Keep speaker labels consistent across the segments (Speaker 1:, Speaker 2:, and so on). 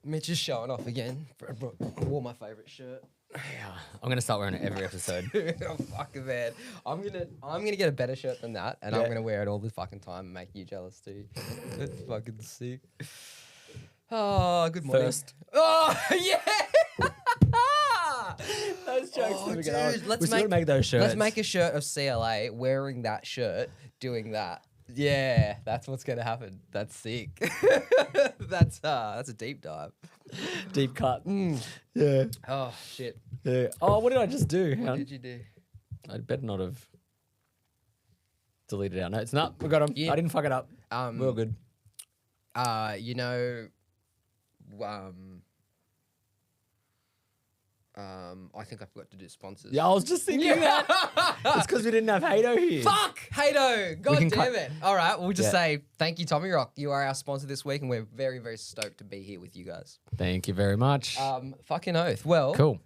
Speaker 1: Mitch is showing off again. I wore my favourite shirt.
Speaker 2: Yeah, I'm gonna start wearing it every episode.
Speaker 1: Oh, fucking man. I'm gonna get a better shirt than that, and I'm gonna wear it all the fucking time and make you jealous too. It's fucking sick. Oh, good morning.
Speaker 2: First.
Speaker 1: Oh yeah.
Speaker 2: Those jokes.
Speaker 1: Oh,
Speaker 2: we
Speaker 1: dude, let's
Speaker 2: make those shirts.
Speaker 1: Let's make a shirt of CLA wearing that shirt, doing that. Yeah, that's what's gonna happen. That's sick. That's a deep dive.
Speaker 2: Deep cut. Yeah.
Speaker 1: Oh shit.
Speaker 2: Yeah. Oh, what did I just do?
Speaker 1: What did you do?
Speaker 2: I better not have deleted our notes. No, we got them.
Speaker 1: Yeah.
Speaker 2: I didn't fuck it up. We're all good.
Speaker 1: You know, I think I forgot to do sponsors.
Speaker 2: Yeah, I was just thinking that. It's because we didn't have Hato here.
Speaker 1: Fuck, Hato. God damn it. All right, we'll just say thank you, Tommirock. You are our sponsor this week, and we're very, very stoked to be here with you guys.
Speaker 2: Thank you very much.
Speaker 1: Fucking oath. Well,
Speaker 2: Cool.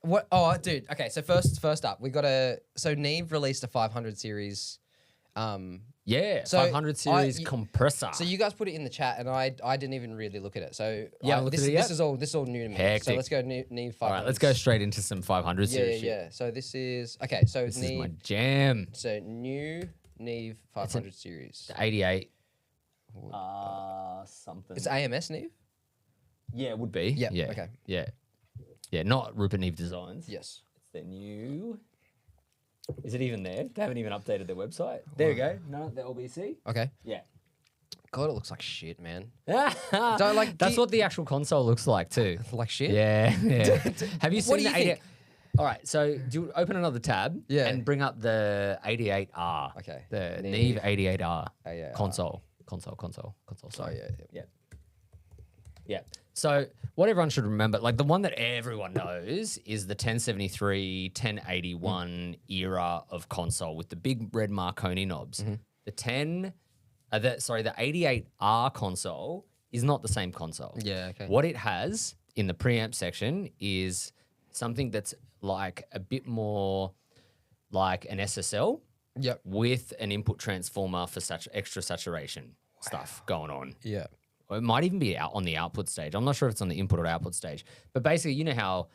Speaker 1: What? Oh, dude. Okay, so first up, we got So Neve released a 500 series.
Speaker 2: Yeah,
Speaker 1: So
Speaker 2: 500 series compressor.
Speaker 1: So you guys put it in the chat, and I didn't even really look at it. So
Speaker 2: Yeah, looked at it yet?
Speaker 1: this is all new to me.
Speaker 2: Hectic.
Speaker 1: So let's go Neve 500.
Speaker 2: All right, let's go straight into some 500 series.
Speaker 1: Yeah. So this is okay. So
Speaker 2: This
Speaker 1: Neve.
Speaker 2: is my jam.
Speaker 1: So new Neve 500 series.
Speaker 2: The 88. Something.
Speaker 1: It's AMS Neve.
Speaker 2: Yeah, it would be.
Speaker 1: Yeah,
Speaker 2: Yeah.
Speaker 1: okay.
Speaker 2: Yeah. Yeah, not Rupert Neve Designs.
Speaker 1: Yes.
Speaker 2: It's their new. Is it even there? They haven't even updated their website. There we go. No, the LBC.
Speaker 1: Okay.
Speaker 2: Yeah.
Speaker 1: God, it looks like shit, man.
Speaker 2: Don't
Speaker 1: like-
Speaker 2: That's what the actual console looks like too.
Speaker 1: Like shit.
Speaker 2: Yeah. Yeah. Have you seen
Speaker 1: What do
Speaker 2: the
Speaker 1: you
Speaker 2: 88?
Speaker 1: think?
Speaker 2: All right, so do you open another tab and bring up the 88R.
Speaker 1: Okay.
Speaker 2: The
Speaker 1: Neve
Speaker 2: Neve 88R
Speaker 1: 88R.
Speaker 2: console. Sorry.
Speaker 1: Yeah.
Speaker 2: Yeah. So what everyone should remember, like the one that everyone knows is the 1073, 1081 era of console with the big red Marconi knobs.
Speaker 1: Mm-hmm.
Speaker 2: The 88R console is not the same console.
Speaker 1: Yeah, okay.
Speaker 2: What it has in the preamp section is something that's like a bit more like an SSL
Speaker 1: Yep.
Speaker 2: with an input transformer for such extra saturation stuff going on.
Speaker 1: Yeah.
Speaker 2: Or it might even be out on the output stage. I'm not sure if it's on the input or output stage. But basically, you know how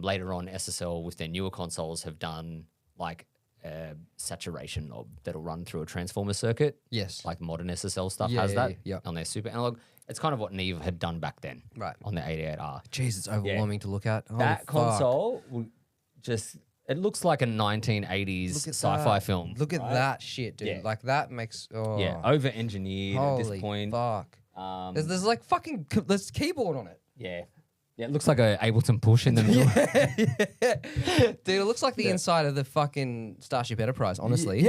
Speaker 2: later on SSL with their newer consoles have done like a saturation knob that'll run through a transformer circuit.
Speaker 1: Yes.
Speaker 2: Like modern SSL stuff
Speaker 1: Yeah,
Speaker 2: has
Speaker 1: yeah,
Speaker 2: that
Speaker 1: yeah.
Speaker 2: on their super analog. It's kind of what Neve had done back then.
Speaker 1: Right.
Speaker 2: On the 88R.
Speaker 1: Jeez, it's overwhelming to look at. Holy
Speaker 2: That
Speaker 1: fuck.
Speaker 2: console will just... It looks like a 1980s
Speaker 1: Look at
Speaker 2: sci-fi
Speaker 1: that.
Speaker 2: film.
Speaker 1: Look at
Speaker 2: right?
Speaker 1: that shit, dude.
Speaker 2: Yeah.
Speaker 1: Like that makes
Speaker 2: Over-engineered at
Speaker 1: holy
Speaker 2: this point.
Speaker 1: fuck. There's like fucking there's keyboard on it.
Speaker 2: Yeah. Yeah, it looks like a Ableton push in the middle.
Speaker 1: Dude, it looks like the inside of the fucking Starship Enterprise, honestly.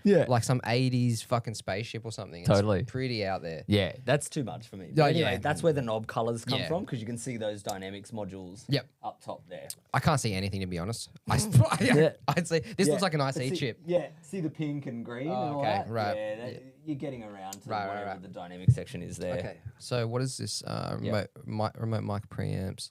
Speaker 2: Yeah.
Speaker 1: Like some 80s fucking spaceship or something. It's
Speaker 2: Totally.
Speaker 1: pretty out there.
Speaker 2: Yeah, that's too much for me.
Speaker 1: Oh,
Speaker 2: But anyway,
Speaker 1: yeah.
Speaker 2: that's where the knob colors come
Speaker 1: Yeah.
Speaker 2: from because you can see those dynamics modules
Speaker 1: Yep.
Speaker 2: up top there.
Speaker 1: I can't see anything, to be honest.
Speaker 2: Yeah.
Speaker 1: I'd say this looks like an IC
Speaker 2: See-
Speaker 1: chip.
Speaker 2: Yeah, see the pink and green and all
Speaker 1: okay,
Speaker 2: that?
Speaker 1: right.
Speaker 2: Yeah, you're getting around to
Speaker 1: Right,
Speaker 2: whatever
Speaker 1: right.
Speaker 2: the dynamic section is there.
Speaker 1: Okay, so what is this? Remote mic preamps.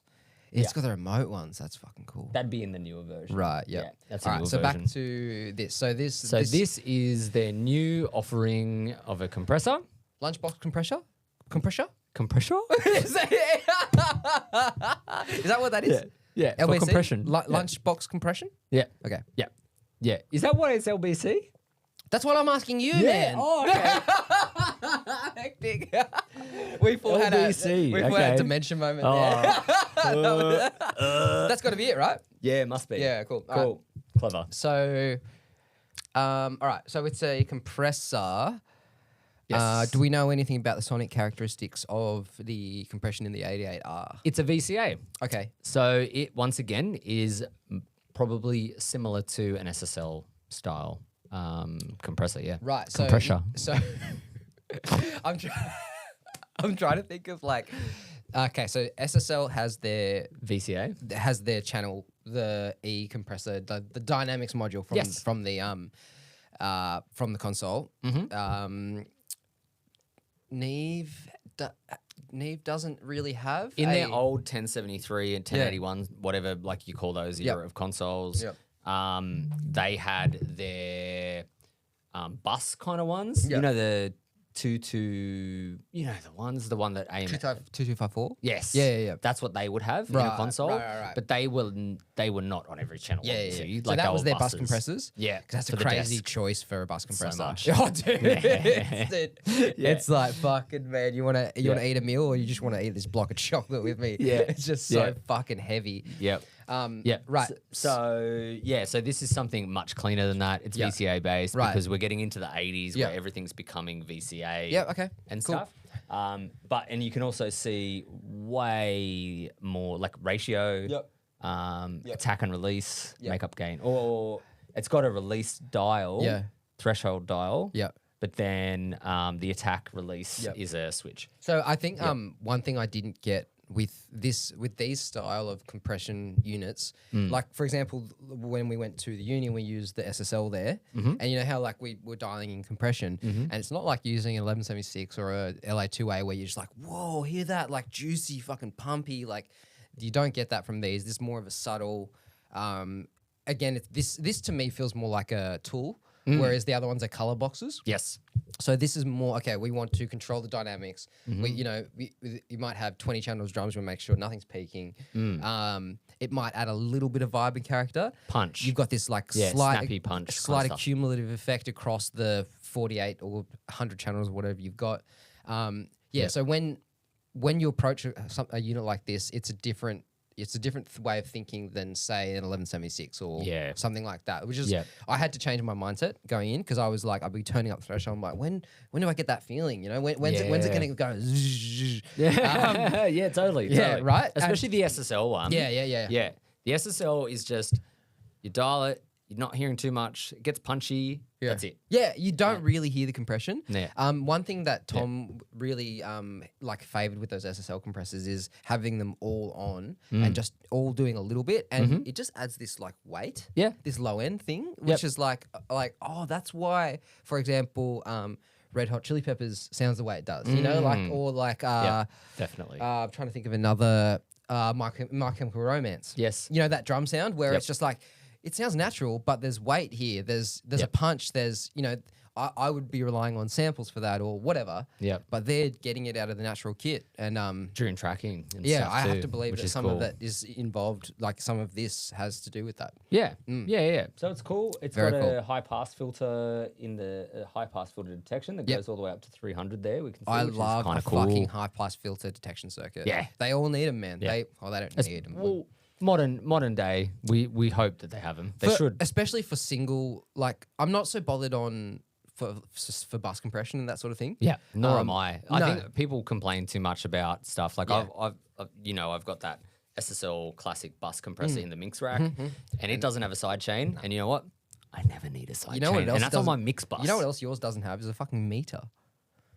Speaker 1: It's got the remote ones. That's fucking cool.
Speaker 2: That'd be in the newer version.
Speaker 1: Right, yep.
Speaker 2: Yeah, that's
Speaker 1: All
Speaker 2: a
Speaker 1: right,
Speaker 2: newer
Speaker 1: so
Speaker 2: version.
Speaker 1: back to this. So
Speaker 2: this is their new offering of a compressor.
Speaker 1: lunchbox compressor?
Speaker 2: Compressor?
Speaker 1: Is that what that is?
Speaker 2: Yeah, for
Speaker 1: LBC?
Speaker 2: compression.
Speaker 1: Lunchbox compression?
Speaker 2: Yeah.
Speaker 1: Okay.
Speaker 2: Yeah. Yeah. Is that what it's LBC?
Speaker 1: That's what I'm asking you, man.
Speaker 2: Oh, okay.
Speaker 1: Hectic. We had
Speaker 2: LBC,
Speaker 1: had
Speaker 2: okay.
Speaker 1: a dementia moment
Speaker 2: Oh.
Speaker 1: there. That's got to be it, right?
Speaker 2: Yeah, must be.
Speaker 1: Yeah, cool. All
Speaker 2: Cool. Clever.
Speaker 1: So, all right. So it's a compressor.
Speaker 2: Yes.
Speaker 1: Do we know anything about the sonic characteristics of the compression in the 88R?
Speaker 2: It's a VCA.
Speaker 1: Okay.
Speaker 2: So it, once again, is probably similar to an SSL style compressor, yeah.
Speaker 1: Right. So,
Speaker 2: Compressor.
Speaker 1: So I'm trying to think of like, okay, so SSL has their
Speaker 2: VCA.
Speaker 1: channel, the E compressor, the dynamics module from the console.
Speaker 2: Mm-hmm.
Speaker 1: Neve doesn't really have
Speaker 2: In their old 1073 and 1081, whatever like you call those era
Speaker 1: Yep.
Speaker 2: of consoles,
Speaker 1: Yep.
Speaker 2: They had their bus kind of ones.
Speaker 1: Yep.
Speaker 2: You know, the you know the one that AM
Speaker 1: 2254.
Speaker 2: Yes.
Speaker 1: Yeah.
Speaker 2: That's what they would have in
Speaker 1: Right,
Speaker 2: a console.
Speaker 1: right.
Speaker 2: But they were not on every channel.
Speaker 1: Yeah.
Speaker 2: obviously.
Speaker 1: So
Speaker 2: Like,
Speaker 1: that
Speaker 2: they
Speaker 1: was
Speaker 2: were
Speaker 1: their bus
Speaker 2: buses.
Speaker 1: compressors.
Speaker 2: Yeah.
Speaker 1: Because that's a
Speaker 2: for the
Speaker 1: crazy
Speaker 2: desk.
Speaker 1: choice for a bus compressor.
Speaker 2: much.
Speaker 1: Oh, dude. It's like, fucking, man, you want to eat a meal or you just want to eat this block of chocolate with me?
Speaker 2: Yeah.
Speaker 1: It's just so fucking heavy.
Speaker 2: Yep.
Speaker 1: Yeah. Right.
Speaker 2: So this is something much cleaner than that. It's VCA based because we're getting into the 80s where everything's becoming VCA.
Speaker 1: Yeah. Okay.
Speaker 2: And
Speaker 1: Cool.
Speaker 2: stuff. And you can also see way more like ratio, attack and release, makeup gain, or it's got a release dial, threshold dial.
Speaker 1: Yeah.
Speaker 2: But then the attack release is a switch.
Speaker 1: So I think one thing I didn't get with these style of compression units, like for example, when we went to the uni, we used the SSL there, and you know how like we were dialing in compression, and it's not like using an 1176 or a LA2A where you're just like, whoa, hear that, like juicy, fucking pumpy, like you don't get that from these. This is more of a subtle. Again, this to me feels more like a tool. Whereas the other ones are color boxes.
Speaker 2: Yes.
Speaker 1: So this is more, okay, we want to control the dynamics. You might have 20 channels drums. We make sure nothing's peaking. It might add a little bit of vibe and character.
Speaker 2: Punch.
Speaker 1: You've got this like
Speaker 2: snappy punch.
Speaker 1: slight accumulative effect across the 48 or 100 channels or whatever you've got. So when you approach a unit like this, it's a different way of thinking than say an 1176 or something like that. Which is I had to change my mindset going in because I was like, I'd be turning up the threshold. I'm like, when do I get that feeling? You know, when's it going to go?
Speaker 2: Yeah, totally.
Speaker 1: Right.
Speaker 2: Especially the SSL one.
Speaker 1: Yeah.
Speaker 2: The SSL is just you dial it. You're not hearing too much. It gets punchy.
Speaker 1: Yeah.
Speaker 2: That's it.
Speaker 1: Yeah, you don't really hear the compression.
Speaker 2: Yeah.
Speaker 1: One thing that Tom really like favored with those SSL compressors is having them all on and just all doing a little bit, and it just adds this like weight.
Speaker 2: Yeah.
Speaker 1: This low end thing, which is like oh, that's why, for example, Red Hot Chili Peppers sounds the way it does. You know,
Speaker 2: definitely.
Speaker 1: I'm trying to think of another My Chemical Romance.
Speaker 2: Yes.
Speaker 1: You know that drum sound where it's just like. It sounds natural, but there's weight here. There's a punch. There's, I would be relying on samples for that or whatever.
Speaker 2: Yeah.
Speaker 1: But they're getting it out of the natural kit. And
Speaker 2: during tracking and
Speaker 1: yeah,
Speaker 2: stuff
Speaker 1: I have
Speaker 2: too,
Speaker 1: to believe
Speaker 2: which
Speaker 1: that
Speaker 2: is
Speaker 1: some
Speaker 2: cool.
Speaker 1: of that is involved, like some of this has to do with that.
Speaker 2: Yeah. Yeah. So it's cool. It's
Speaker 1: Very
Speaker 2: got
Speaker 1: cool.
Speaker 2: a high pass filter in the high pass filter detection that goes all the way up to 300 there. We can see,
Speaker 1: I
Speaker 2: which
Speaker 1: love
Speaker 2: is kind
Speaker 1: a
Speaker 2: of cool.
Speaker 1: fucking high pass filter detection circuit.
Speaker 2: Yeah.
Speaker 1: They all need them, man.
Speaker 2: Yeah.
Speaker 1: They don't need them.
Speaker 2: Well, modern day, we hope that they have them. They should.
Speaker 1: Especially for single, like I'm not so bothered on for bus compression and that sort of thing.
Speaker 2: Yeah, nor am I. I
Speaker 1: no.
Speaker 2: think people complain too much about stuff. Like I've got that SSL classic bus compressor in the mix rack, and it doesn't have a side chain. And you know what? I never need a side chain.
Speaker 1: What else
Speaker 2: and that's on my
Speaker 1: doesn't-
Speaker 2: mix bus.
Speaker 1: You know what else yours doesn't have is a fucking meter.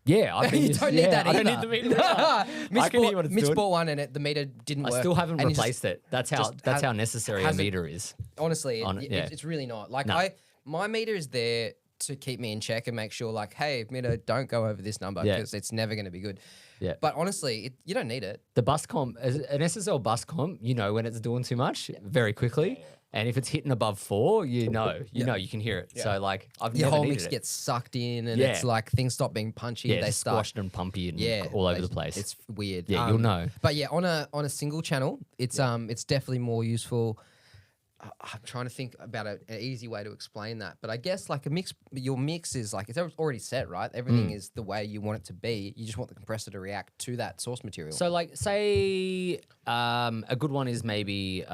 Speaker 2: Yeah, I
Speaker 1: You don't need that
Speaker 2: I
Speaker 1: either.
Speaker 2: don't need the meter. I can hear what it's
Speaker 1: Mitch
Speaker 2: doing.
Speaker 1: bought one and the meter didn't work.
Speaker 2: I still haven't
Speaker 1: and he
Speaker 2: replaced it. That's how necessary a
Speaker 1: hasn't-
Speaker 2: meter is.
Speaker 1: Honestly,
Speaker 2: yeah.
Speaker 1: it's really not. Like
Speaker 2: No.
Speaker 1: my meter is there to keep me in check and make sure, like, hey, meter, don't go over this number
Speaker 2: Yeah.
Speaker 1: because it's never going to be good.
Speaker 2: Yeah.
Speaker 1: But honestly, you don't need it.
Speaker 2: The bus comp, an SSL bus comp, you know when it's doing too much very quickly. And if it's hitting above 4, you know, you can hear it. So like, I've
Speaker 1: Your
Speaker 2: never
Speaker 1: whole
Speaker 2: needed
Speaker 1: mix
Speaker 2: it.
Speaker 1: gets sucked in, and
Speaker 2: Yeah.
Speaker 1: it's like things stop being punchy.
Speaker 2: Yeah,
Speaker 1: they
Speaker 2: it's
Speaker 1: start.
Speaker 2: squashed and pumpy and all over the place.
Speaker 1: It's weird.
Speaker 2: Yeah, you'll know.
Speaker 1: But yeah, on a single channel, it's definitely more useful. I'm trying to think about an easy way to explain that, but I guess like your mix is like it's already set, right? Everything is the way you want it to be. You just want the compressor to react to that source material.
Speaker 2: So like, say a good one is maybe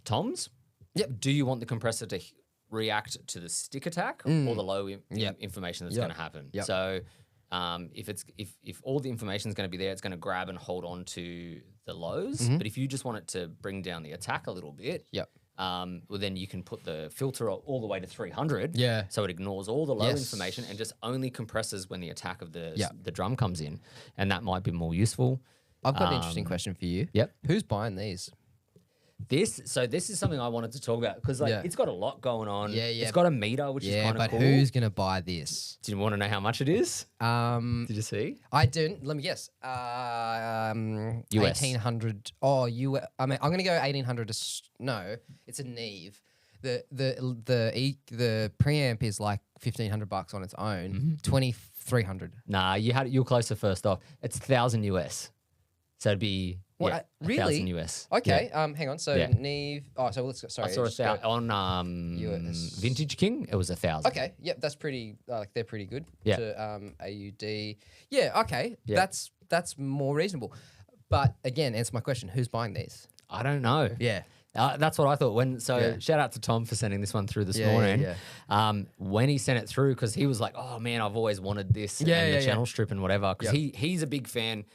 Speaker 2: toms.
Speaker 1: Yep.
Speaker 2: Do you want the compressor to react to the stick attack or the low information that's going to happen?
Speaker 1: Yep.
Speaker 2: So if all the information is going to be there, it's going to grab and hold on to the lows. But if you just want it to bring down the attack a little bit, well, then you can put the filter all the way to 300.
Speaker 1: Yeah.
Speaker 2: So it ignores all the low information and just only compresses when the attack of the drum comes in, and that might be more useful.
Speaker 1: I've got an interesting question for you.
Speaker 2: Yep.
Speaker 1: Who's buying these?
Speaker 2: This is something I wanted to talk about because it's got a lot going on.
Speaker 1: Yeah.
Speaker 2: It's got a meter, which is kind of cool.
Speaker 1: But who's gonna buy this?
Speaker 2: Do you want to know how much it is? Did you see?
Speaker 1: I didn't. Let me guess.
Speaker 2: US.
Speaker 1: 1800. Oh, I mean, I'm gonna go 1800. No, it's a Neve. The preamp is like $1,500 on its own. 300.
Speaker 2: Nah, you're closer first off. It's 1,000 US. So it'd be
Speaker 1: really?
Speaker 2: 1,000 US.
Speaker 1: Okay.
Speaker 2: Yeah.
Speaker 1: Hang on. So
Speaker 2: Yeah.
Speaker 1: Neve. Oh, so let's go. Sorry.
Speaker 2: I saw
Speaker 1: just
Speaker 2: it
Speaker 1: go-
Speaker 2: on
Speaker 1: US.
Speaker 2: Vintage King. It was 1,000.
Speaker 1: Okay. Yep. That's pretty. They're pretty good.
Speaker 2: Yeah.
Speaker 1: To AUD. Yeah. Okay.
Speaker 2: Yeah.
Speaker 1: That's more reasonable. But again, answer my question. Who's buying these?
Speaker 2: I don't know.
Speaker 1: Yeah.
Speaker 2: That's what I thought. Shout out to Tom for sending this one through this morning.
Speaker 1: Yeah.
Speaker 2: When he sent it through, because he was like, "Oh man, I've always wanted this and the channel strip and whatever." Because he's a big fan.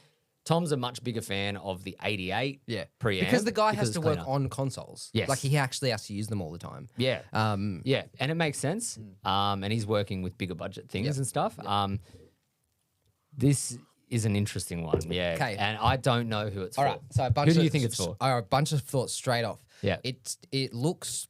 Speaker 2: Tom's a much bigger fan of the 88 preamp.
Speaker 1: Because the guy has
Speaker 2: it's
Speaker 1: to work
Speaker 2: cleaner.
Speaker 1: on consoles.
Speaker 2: Yes.
Speaker 1: Like he actually has to use them all the time.
Speaker 2: Yeah. And it makes sense. And he's working with bigger budget things and stuff. This is an interesting one. Yeah.
Speaker 1: Okay.
Speaker 2: And I don't know who it's
Speaker 1: All
Speaker 2: for.
Speaker 1: right. So
Speaker 2: who do you think it's for?
Speaker 1: A bunch of thoughts straight off.
Speaker 2: Yeah.
Speaker 1: It looks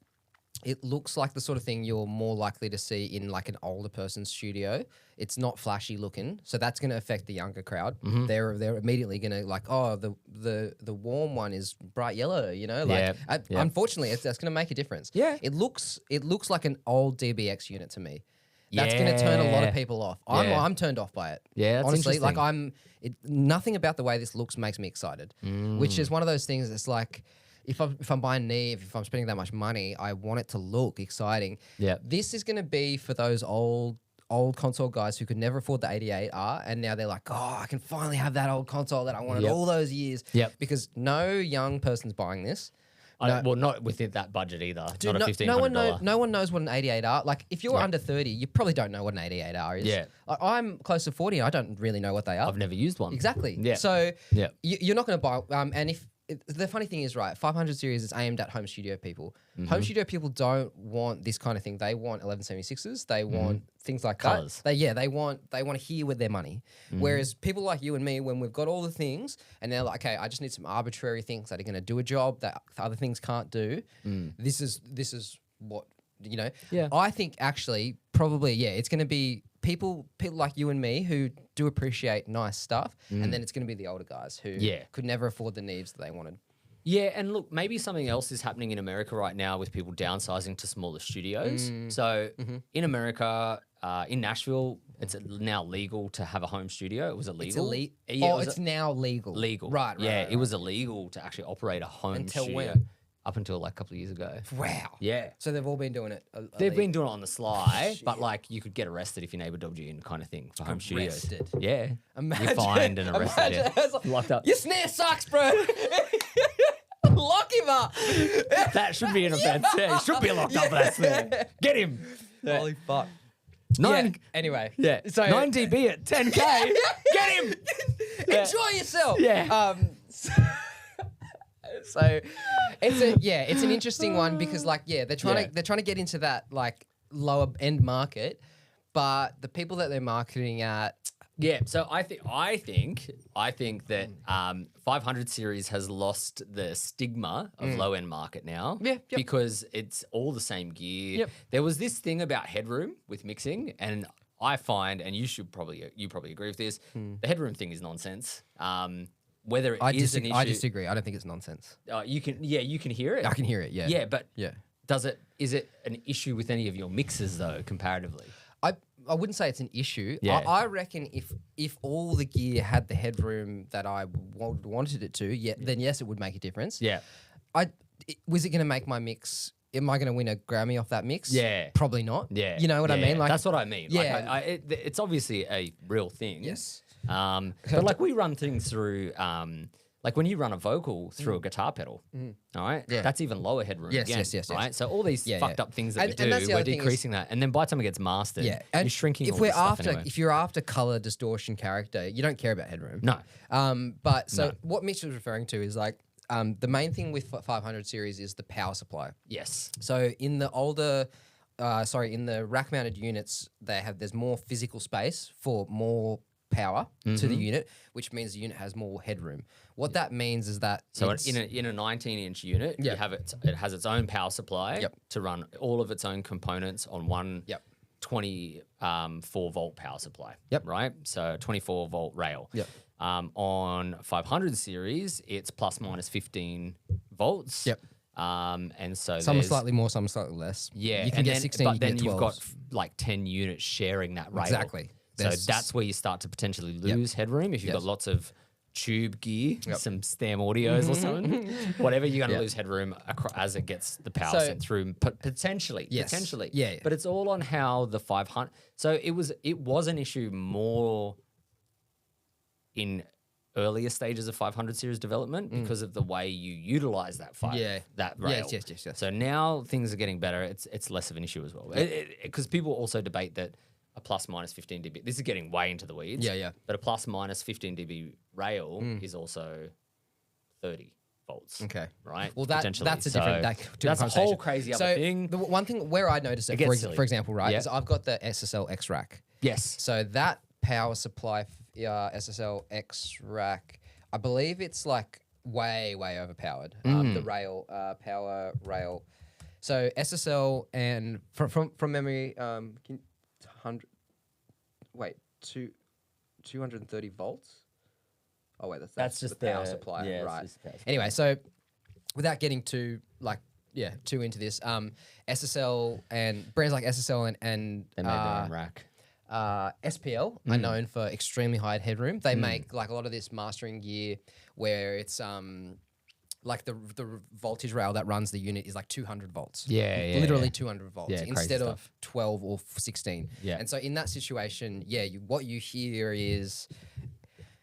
Speaker 1: like the sort of thing you're more likely to see in like an older person's studio. It's not flashy looking, so that's going to affect the younger crowd.
Speaker 2: Mm-hmm.
Speaker 1: They're immediately going to like, oh, the warm one is bright yellow, you know. Like, unfortunately, that's going to make a difference.
Speaker 2: Yeah.
Speaker 1: It looks like an old DBX unit to me. That's going to turn a lot of people off. I'm turned off by it.
Speaker 2: Yeah, that's
Speaker 1: honestly, like
Speaker 2: interesting.
Speaker 1: nothing about the way this looks makes me excited. Which is one of those things. It's like, if I'm buying Neve, if I'm spending that much money, I want it to look exciting.
Speaker 2: Yeah.
Speaker 1: This is going to be for those old console guys who could never afford the 88R, and now they're like, oh, I can finally have that old console that I wanted all those years.
Speaker 2: Yep.
Speaker 1: Because no young person's buying this.
Speaker 2: Well, not within that budget either.
Speaker 1: Dude,
Speaker 2: not a $1,500.
Speaker 1: no one knows what an 88R. Like, if you're under 30, you probably don't know what an 88R is.
Speaker 2: Yeah.
Speaker 1: Like, I'm close to 40, and I don't really know what they are.
Speaker 2: I've never used one.
Speaker 1: Exactly.
Speaker 2: Yeah.
Speaker 1: So
Speaker 2: Yeah.
Speaker 1: you're not going to buy. And if the funny thing is, right, 500 series is aimed at home studio people. Home studio people don't want this kind of thing. They want 1176s. They want things like
Speaker 2: Colours.
Speaker 1: that. They want to hear with their money. Whereas people like you and me, when we've got all the things, and they're like, okay, I just need some arbitrary things that are going to do a job that other things can't do. This is what, you know.
Speaker 2: Yeah.
Speaker 1: I think actually probably it's going to be people like you and me who do appreciate nice stuff, and then it's going to be the older guys who could never afford the Neves that they wanted.
Speaker 2: Yeah, and look, maybe something else is happening in America right now with people downsizing to smaller studios. So in America, in Nashville, it's now legal to have a home studio. It was illegal.
Speaker 1: It's now legal.
Speaker 2: Legal.
Speaker 1: Right.
Speaker 2: It was illegal to actually operate a home
Speaker 1: Until
Speaker 2: studio.
Speaker 1: when?
Speaker 2: Up until like a couple of years ago.
Speaker 1: Wow.
Speaker 2: Yeah.
Speaker 1: So they've all been doing it.
Speaker 2: They've been doing it on the sly, but like you could get arrested if your neighbor dobbed you in, kind of thing, for home studios.
Speaker 1: Arrested?
Speaker 2: Yeah.
Speaker 1: Imagine-
Speaker 2: You're fined and arrested.
Speaker 1: imagine-
Speaker 2: Yeah.
Speaker 1: it's like,
Speaker 2: Locked up.
Speaker 1: Your snare sucks, bro. Lock him up.
Speaker 2: That should be an offense. Yeah, he should be locked up for that snare. Get him. Yeah.
Speaker 1: Holy fuck.
Speaker 2: Nine.
Speaker 1: Anyway.
Speaker 2: Yeah.
Speaker 1: So
Speaker 2: 9 dB at 10K. Get him.
Speaker 1: enjoy yourself.
Speaker 2: Yeah.
Speaker 1: So it's an interesting one because they're trying to get into that like lower end market, but the people that they're marketing at.
Speaker 2: Yeah, so I think that 500 series has lost the stigma of low end market now.
Speaker 1: Yeah, yep.
Speaker 2: Because it's all the same gear.
Speaker 1: Yep.
Speaker 2: There was this thing about headroom with mixing, and I find, and you probably agree with this, the headroom thing is nonsense. Whether it is an issue,
Speaker 1: I disagree. I don't think it's nonsense.
Speaker 2: you can hear it.
Speaker 1: I can hear it. Yeah.
Speaker 2: Yeah, but
Speaker 1: Yeah.
Speaker 2: is it an issue with any of your mixes though, comparatively?
Speaker 1: I wouldn't say it's an issue.
Speaker 2: Yeah.
Speaker 1: I reckon if all the gear had the headroom that I wanted it to, then yes, it would make a difference.
Speaker 2: Yeah.
Speaker 1: Was it going to make my mix? Am I going to win a Grammy off that mix?
Speaker 2: Yeah.
Speaker 1: Probably not.
Speaker 2: Yeah.
Speaker 1: You know what I mean? Like,
Speaker 2: that's what I mean.
Speaker 1: Yeah.
Speaker 2: Like, it's obviously a real thing.
Speaker 1: Yes.
Speaker 2: But like we run things through, like when you run a vocal through a guitar pedal, all right?
Speaker 1: Yeah.
Speaker 2: That's even lower headroom
Speaker 1: Yes,
Speaker 2: again,
Speaker 1: yes.
Speaker 2: right? So all these fucked up things that we
Speaker 1: that's
Speaker 2: do,
Speaker 1: the
Speaker 2: we're
Speaker 1: other thing is-
Speaker 2: decreasing that. And then by the time it gets mastered,
Speaker 1: and
Speaker 2: you're shrinking
Speaker 1: if
Speaker 2: all
Speaker 1: we're
Speaker 2: this stuff
Speaker 1: after,
Speaker 2: anyway.
Speaker 1: if you're after color distortion character, you don't care about headroom.
Speaker 2: No.
Speaker 1: But what Mitch was referring to is like the main thing with 500 series is the power supply.
Speaker 2: Yes.
Speaker 1: So in the older, in the rack mounted units, there's more physical space for more power to the unit, which means the unit has more headroom. What that means is that
Speaker 2: So in a 19-inch unit, you have it has its own power supply to run all of its own components on one 24 volt power supply. Right? So 24 volt rail. On 500 series, it's plus minus 15 volts. And so
Speaker 1: some are slightly more, some are slightly less.
Speaker 2: Yeah,
Speaker 1: you can get 16,
Speaker 2: but
Speaker 1: you
Speaker 2: then
Speaker 1: can get
Speaker 2: you've
Speaker 1: 12.
Speaker 2: got like 10 units sharing that rail.
Speaker 1: Exactly.
Speaker 2: So that's where you start to potentially lose headroom if you've got lots of tube gear, some stem audios or something, whatever, you're going to lose headroom as it gets the power sent through. Potentially.
Speaker 1: Yeah.
Speaker 2: But it's all on how the 500. So it was an issue more in earlier stages of 500 series development because of the way you utilize that that rail.
Speaker 1: Yes.
Speaker 2: So now things are getting better. It's less of an issue as well. Because people also debate that a plus minus 15 dB. This is getting way into the weeds.
Speaker 1: Yeah.
Speaker 2: But a plus minus 15 dB rail is also 30 volts.
Speaker 1: Okay.
Speaker 2: Right?
Speaker 1: Well, that's a different
Speaker 2: that's a whole crazy other thing.
Speaker 1: The one thing where I noticed it, for example, right, is I've got the SSL X rack.
Speaker 2: Yes.
Speaker 1: So that power supply SSL X rack, I believe it's like way overpowered. The rail, power rail. So SSL and from memory, 230 volts. Oh wait, that's just the power supply, right? Anyway, so without getting too into this, SSL and brands like SSL and
Speaker 2: they made their own rack.
Speaker 1: SPL are known for extremely high headroom. They make like a lot of this mastering gear where it's like the voltage rail that runs the unit is like 200 volts. Literally 200 volts instead of 12 or 16. Yeah. And so in that situation, what you hear is,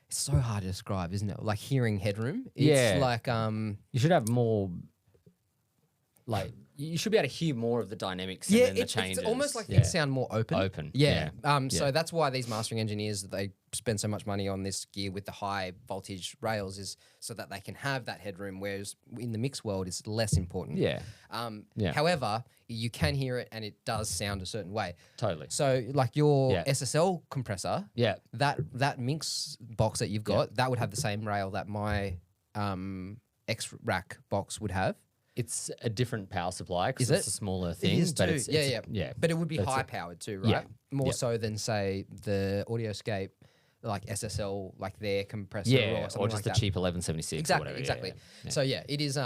Speaker 1: it's so hard to describe, isn't it? Like hearing headroom. It's like
Speaker 2: you should have more, like, you should be able to hear more of the dynamics and then the changes.
Speaker 1: It's almost like things sound more open. So that's why these mastering engineers, they spend so much money on this gear with the high voltage rails, is so that they can have that headroom, whereas in the mix world it's less important. However, you can hear it and it does sound a certain way.
Speaker 2: Totally.
Speaker 1: So like your SSL compressor, that mix box that you've got, that would have the same rail that my X rack box would have.
Speaker 2: It's a different power supply because it's a smaller thing.
Speaker 1: It is
Speaker 2: but
Speaker 1: too.
Speaker 2: It's
Speaker 1: But it would be high powered too, right? More so than say the Audioscape, like SSL, like their compressor or something
Speaker 2: or just
Speaker 1: like
Speaker 2: the cheap 1176
Speaker 1: exactly,
Speaker 2: or whatever.
Speaker 1: Exactly. So it is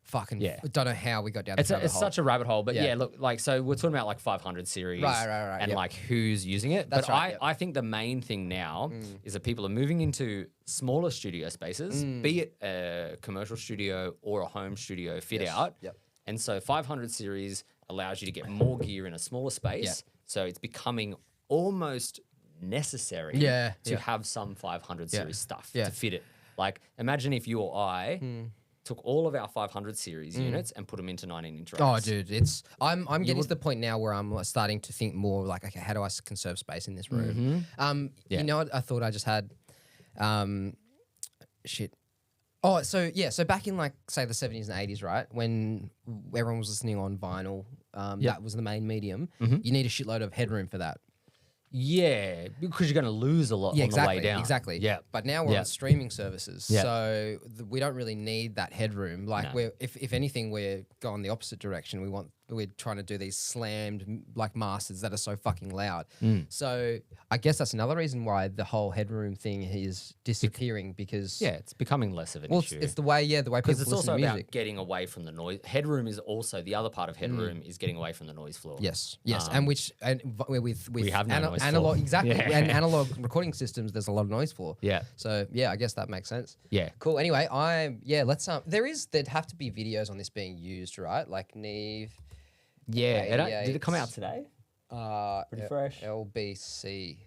Speaker 1: fucking don't know how we got down this rabbit hole.
Speaker 2: It's such a rabbit hole, but look, like, so we're talking about like 500 series
Speaker 1: right,
Speaker 2: and like who's using it.
Speaker 1: That's
Speaker 2: but
Speaker 1: right,
Speaker 2: I think the main thing now is that people are moving into smaller studio spaces, be it a commercial studio or a home studio fit out. And so 500 series allows you to get more gear in a smaller space. So it's becoming almost necessary to have some 500 series stuff to fit it. Like, imagine if you or I took all of our 500 series units and put them into 19-inch racks.
Speaker 1: Oh, dude, I'm getting to the point now where I'm starting to think more like, okay, how do I conserve space in this room? You know what I thought I just had? Oh, so back in like, say, the 70s and 80s, right, when everyone was listening on vinyl, that was the main medium, you need a shitload of headroom for that.
Speaker 2: Yeah, because you're going to lose a lot on the way down.
Speaker 1: Exactly.
Speaker 2: Yeah.
Speaker 1: But now we're on streaming services, so we don't really need that headroom. Like, if anything, we're going the opposite direction. We're trying to do these slammed like masters that are so fucking loud. So I guess that's another reason why the whole headroom thing is disappearing, because
Speaker 2: it's becoming less of an issue.
Speaker 1: It's the way people
Speaker 2: because it's
Speaker 1: listen
Speaker 2: also
Speaker 1: to music.
Speaker 2: about getting away from the noise. Headroom is also the other part of headroom is getting away from the noise floor.
Speaker 1: Yes, and with
Speaker 2: we have no noise
Speaker 1: analog
Speaker 2: floor.
Speaker 1: and analog recording systems, there's a lot of noise floor. So I guess that makes sense. Cool. Anyway, let's there'd have to be videos on this being used, right? Like Neve.
Speaker 2: Did it come out today?
Speaker 1: Pretty fresh. LBC.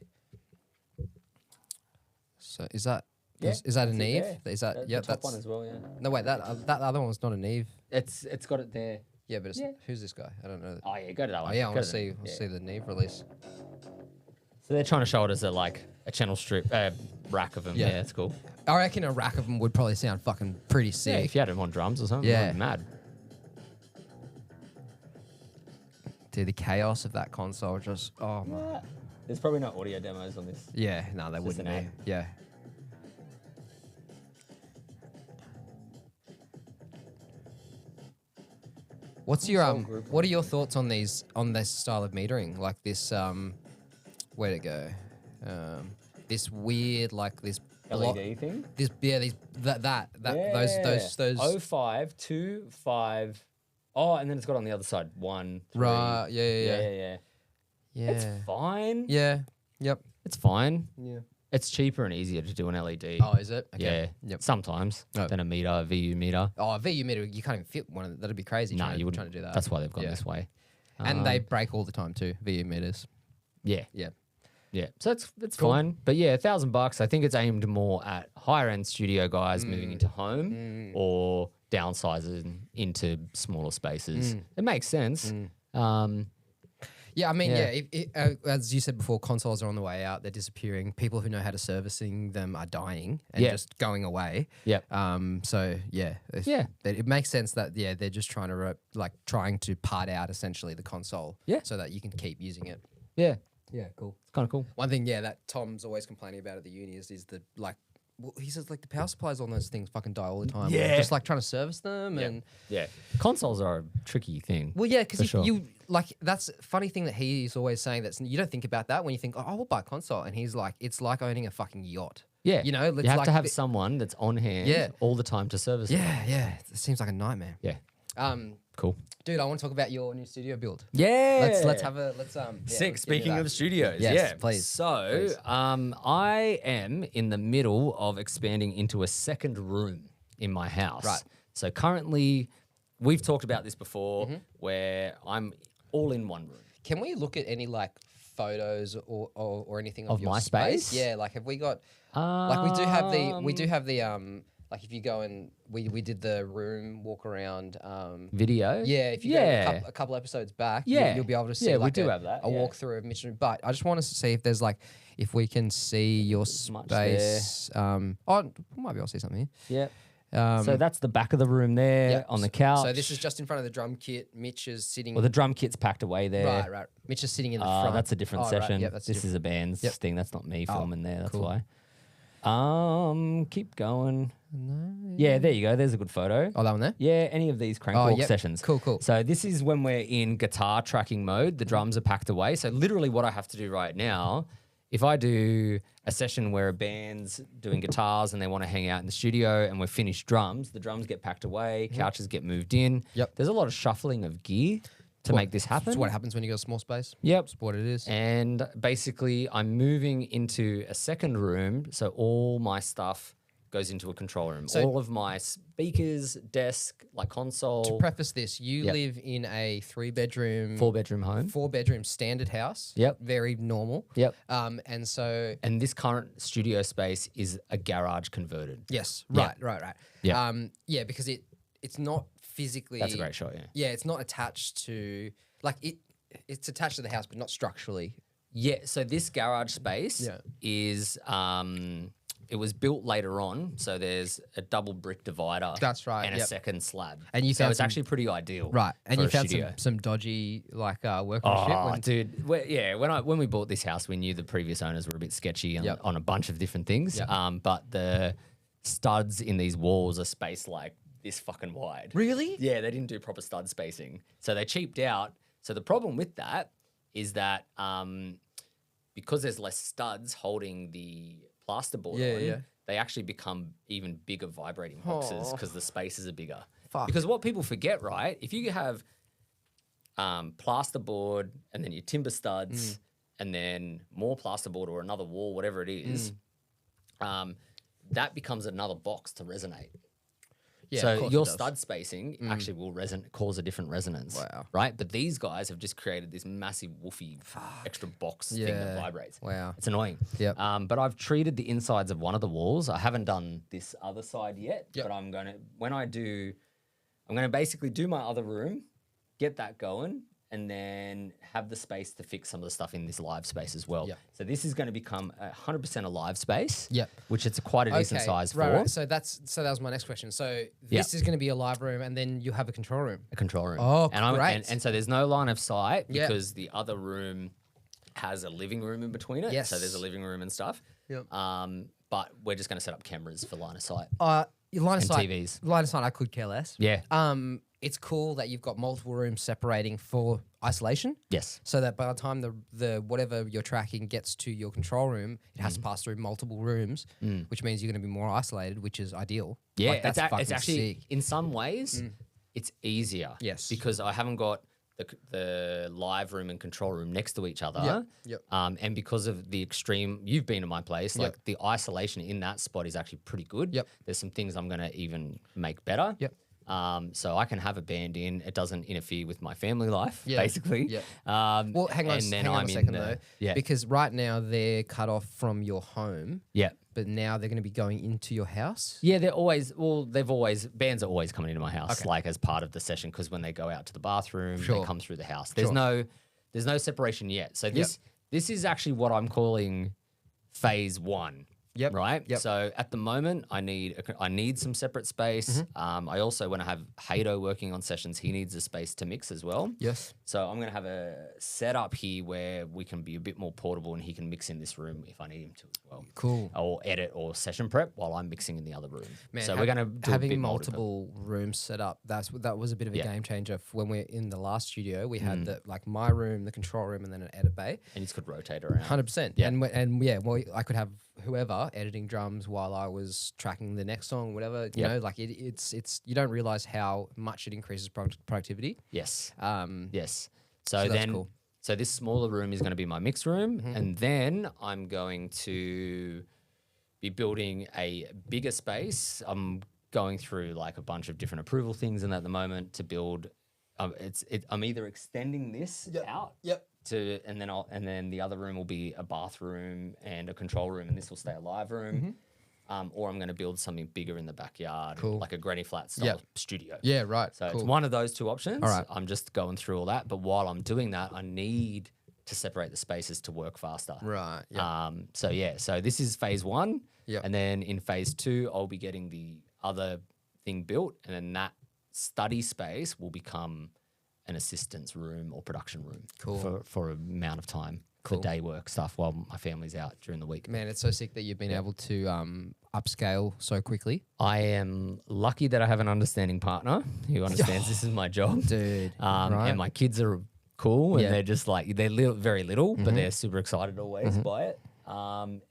Speaker 1: So is that is that a Neve? Is that
Speaker 2: the top one as well? Yeah.
Speaker 1: No, wait, that other one's not a Neve.
Speaker 2: It's got it there.
Speaker 1: Yeah, but who's this guy? I don't know.
Speaker 2: Oh yeah, go to that one.
Speaker 1: Oh yeah, I want to see. See the Neve release.
Speaker 2: So they're trying to show it as a channel strip rack of them. Yeah, that's cool.
Speaker 1: I reckon a rack of them would probably sound fucking pretty sick.
Speaker 2: Yeah, if you had them on drums or something.
Speaker 1: Yeah,
Speaker 2: mad.
Speaker 1: Dude, the chaos of that console just my.
Speaker 2: There's probably no audio demos on this.
Speaker 1: Yeah, no, they wouldn't be. Yeah. What's your what are your thoughts on this style of metering? Like this where'd it go? This weird, like this
Speaker 2: LED thing?
Speaker 1: Those
Speaker 2: 05, 2, 5. Oh, and then it's got on the other side 1, 3.
Speaker 1: Right, yeah. Yeah.
Speaker 2: It's fine.
Speaker 1: Yeah. Yep.
Speaker 2: It's fine.
Speaker 1: Yeah.
Speaker 2: It's cheaper and easier to do an LED.
Speaker 1: Oh, is it? Okay.
Speaker 2: Yeah.
Speaker 1: Yep.
Speaker 2: Sometimes than a meter, a VU meter.
Speaker 1: Oh, a VU meter, you can't even fit one of them. That'd be crazy.
Speaker 2: No, you wouldn't.
Speaker 1: Trying to do that.
Speaker 2: That's why they've gone this way.
Speaker 1: And they break all the time too, VU meters.
Speaker 2: Yeah.
Speaker 1: Yeah.
Speaker 2: Yeah. So it's fine. But yeah, $1,000. I think it's aimed more at higher end studio guys moving into home or downsizing into smaller spaces. It makes sense.
Speaker 1: Yeah, I mean, as you said before, consoles are on the way out. They're disappearing. People who know how to servicing them are dying and just going away.
Speaker 2: Yep.
Speaker 1: So it makes sense that they're just trying to part out essentially the console.
Speaker 2: Yeah.
Speaker 1: So that you can keep using it.
Speaker 2: Yeah.
Speaker 1: Yeah, cool.
Speaker 2: It's kind of cool.
Speaker 1: One thing, that Tom's always complaining about at the uni is the he says the power supplies on those things fucking die all the time.
Speaker 2: Yeah.
Speaker 1: Just trying to service them and
Speaker 2: Consoles are a tricky thing.
Speaker 1: well, yeah, because
Speaker 2: sure.
Speaker 1: you that's a funny thing that he's always saying that you don't think about that when you think, oh, we'll buy a console, and he's like, it's like owning a fucking yacht.
Speaker 2: Yeah.
Speaker 1: You know, it's
Speaker 2: you have
Speaker 1: like
Speaker 2: to have someone that's on hand all the time to service it.
Speaker 1: Yeah. It seems like a nightmare.
Speaker 2: Yeah.
Speaker 1: Cool. Dude, I want to talk about your new studio build.
Speaker 2: Yeah.
Speaker 1: Let's have a
Speaker 2: Sick.
Speaker 1: let's
Speaker 2: Speaking of studios,
Speaker 1: yes, please.
Speaker 2: So,
Speaker 1: Please.
Speaker 2: I am in the middle of expanding into a second room in my house.
Speaker 1: Right.
Speaker 2: So currently, we've talked about this before, where I'm all in one room.
Speaker 1: Can we look at any photos or anything of your
Speaker 2: my space?
Speaker 1: Yeah, have we got we do have the if you go and we did the room walk around
Speaker 2: Video.
Speaker 1: yeah, if you go a couple episodes back, you'll be able to see
Speaker 2: we do have that.
Speaker 1: a walkthrough of Mitch's room. But I just want us to see if there's if we can see your
Speaker 2: Much
Speaker 1: space. We might be able to see something here.
Speaker 2: Yeah. So that's the back of the room there on the couch.
Speaker 1: So this is just in front of the drum kit. Mitch is sitting.
Speaker 2: Well, the drum kit's packed away there.
Speaker 1: Right. Mitch is sitting in the front.
Speaker 2: That's a different session.
Speaker 1: Right. Yep, that's
Speaker 2: this is a band's thing. That's not me filming there. That's
Speaker 1: cool.
Speaker 2: why. Keep going. No. Yeah, there you go. There's a good photo.
Speaker 1: Oh, that one there?
Speaker 2: Yeah, any of these crank walk sessions.
Speaker 1: Cool.
Speaker 2: So this is when we're in guitar tracking mode. The drums are packed away. So literally what I have to do right now, if I do a session where a band's doing guitars and they want to hang out in the studio and we're finished drums, the drums get packed away, couches get moved in.
Speaker 1: Yep.
Speaker 2: There's a lot of shuffling of gear to make this happen.
Speaker 1: That's what happens when you got a small space.
Speaker 2: Yep.
Speaker 1: That's what it is.
Speaker 2: And basically, I'm moving into a second room, so all my stuff goes into a control room.
Speaker 1: So,
Speaker 2: all of my speakers, desk, console.
Speaker 1: To preface this, you live in a 3-bedroom,
Speaker 2: 4-bedroom home.
Speaker 1: 4-bedroom standard house.
Speaker 2: Yep.
Speaker 1: Very normal.
Speaker 2: Yep.
Speaker 1: And
Speaker 2: this current studio space is a garage converted.
Speaker 1: yes,
Speaker 2: Yeah.
Speaker 1: right.
Speaker 2: Yeah.
Speaker 1: Because it's not physically.
Speaker 2: That's a great shot, yeah.
Speaker 1: Yeah, it's not attached to it's attached to the house, but not structurally.
Speaker 2: Yeah, so this garage space is it was built later on, so there's a double brick divider.
Speaker 1: That's right,
Speaker 2: and a second slab.
Speaker 1: And you
Speaker 2: so
Speaker 1: found
Speaker 2: it's actually pretty ideal.
Speaker 1: Right, and
Speaker 2: for
Speaker 1: you
Speaker 2: a
Speaker 1: found
Speaker 2: studio.
Speaker 1: some dodgy workmanship.
Speaker 2: Oh, dude. When we bought this house, we knew the previous owners were a bit sketchy on a bunch of different things.
Speaker 1: Yep.
Speaker 2: But the studs in these walls are spaced like this fucking wide.
Speaker 1: Really?
Speaker 2: Yeah, they didn't do proper stud spacing. So they cheaped out. So the problem with that is that because there's less studs holding the plasterboard on, they actually become even bigger vibrating boxes because the spaces are bigger.
Speaker 1: Fuck.
Speaker 2: Because what people forget, right, if you have plasterboard and then your timber studs and then more plasterboard or another wall, whatever it is, that becomes another box to resonate.
Speaker 1: Yeah, of
Speaker 2: so
Speaker 1: course
Speaker 2: your
Speaker 1: it does.
Speaker 2: stud spacing actually will cause a different resonance.
Speaker 1: Wow.
Speaker 2: Right? But these guys have just created this massive woofy extra box thing that vibrates.
Speaker 1: Wow.
Speaker 2: It's annoying.
Speaker 1: Yep.
Speaker 2: But I've treated the insides of one of the walls. I haven't done this other side yet,
Speaker 1: Yep.
Speaker 2: but I'm going to basically do my other room, get that going, and then have the space to fix some of the stuff in this live space as well.
Speaker 1: Yep.
Speaker 2: So this is going to become 100% a live space,
Speaker 1: Yep.
Speaker 2: which it's quite a decent size for.
Speaker 1: Right. So that was my next question. So this is going to be a live room, and then you have a control room.
Speaker 2: A control room.
Speaker 1: Oh,
Speaker 2: and
Speaker 1: great.
Speaker 2: And so there's no line of sight
Speaker 1: Yep.
Speaker 2: because the other room has a living room in between it.
Speaker 1: Yes.
Speaker 2: So there's a living room and stuff.
Speaker 1: Yep.
Speaker 2: But we're just going to set up cameras for line of sight.
Speaker 1: Line of
Speaker 2: And
Speaker 1: sight,
Speaker 2: TVs.
Speaker 1: Line of sight, I could care less.
Speaker 2: Yeah.
Speaker 1: It's cool that you've got multiple rooms separating for isolation.
Speaker 2: Yes.
Speaker 1: So that by the time the whatever you're tracking gets to your control room, it has to pass through multiple rooms, which means you're going to be more isolated, which is ideal.
Speaker 2: Yeah,
Speaker 1: Like, that's
Speaker 2: it's
Speaker 1: fucking
Speaker 2: actually
Speaker 1: sick.
Speaker 2: in some ways it's easier.
Speaker 1: Yes.
Speaker 2: Because I haven't got the live room and control room next to each other.
Speaker 1: Yep.
Speaker 2: And because of the extreme, you've been to my place,
Speaker 1: Yep.
Speaker 2: like the isolation in that spot is actually pretty good.
Speaker 1: Yep.
Speaker 2: There's some things I'm going to even make better.
Speaker 1: Yep.
Speaker 2: So I can have a band in. It doesn't interfere with my family life,
Speaker 1: Yeah.
Speaker 2: basically.
Speaker 1: Yeah.
Speaker 2: Well,
Speaker 1: Hang on a second though.
Speaker 2: Yeah.
Speaker 1: Because right now they're cut off from your home.
Speaker 2: Yeah.
Speaker 1: But now they're going to be going into your house.
Speaker 2: Yeah, bands are always coming into my house, like as part of the session, because when they go out to the bathroom, they come through the house. There's no separation yet. So this is actually what I'm calling phase 1.
Speaker 1: Yep.
Speaker 2: Right.
Speaker 1: Yep.
Speaker 2: So at the moment, I need some separate space. I also, when I have Hato working on sessions, he needs a space to mix as well.
Speaker 1: Yes.
Speaker 2: So I'm going to have a setup here where we can be a bit more portable, and he can mix in this room if I need him to as well.
Speaker 1: Cool.
Speaker 2: Or edit or session prep while I'm mixing in the other room.
Speaker 1: Man,
Speaker 2: so we're going to do
Speaker 1: having
Speaker 2: a bit
Speaker 1: multiple rooms set up. That was a bit of a game changer. When we're in the last studio, we had my room, the control room, and then an edit bay.
Speaker 2: And you could rotate around.
Speaker 1: 100%.
Speaker 2: Yeah.
Speaker 1: Well, I could have whoever editing drums while I was tracking the next song, whatever. You know, like it's you don't realize how much it increases productivity.
Speaker 2: Yes.
Speaker 1: Yes.
Speaker 2: So
Speaker 1: that's
Speaker 2: then,
Speaker 1: cool.
Speaker 2: so this smaller room is going to be my mix room, and then I'm going to be building a bigger space. I'm going through like a bunch of different approval things, and at the moment to build, I'm either extending this out.
Speaker 1: Yep.
Speaker 2: And then the other room will be a bathroom and a control room, and this will stay a live room. Or I'm going to build something bigger in the backyard, like a granny flat style studio.
Speaker 1: Yeah, right.
Speaker 2: So
Speaker 1: cool.
Speaker 2: it's one of those two options.
Speaker 1: All right.
Speaker 2: I'm just going through all that, but while I'm doing that, I need to separate the spaces to work faster.
Speaker 1: Right. Yeah.
Speaker 2: So this is phase 1.
Speaker 1: Yep.
Speaker 2: And then in phase 2, I'll be getting the other thing built, and then that study space will become an assistant's room or production room for an amount of time for day work stuff while my family's out during the week.
Speaker 1: Man, it's so sick that you've been able to upscale so quickly.
Speaker 2: I am lucky that I have an understanding partner who understands this is my job.
Speaker 1: Dude.
Speaker 2: And my kids are cool, and they're just like, they're very little, but they're super excited always by it.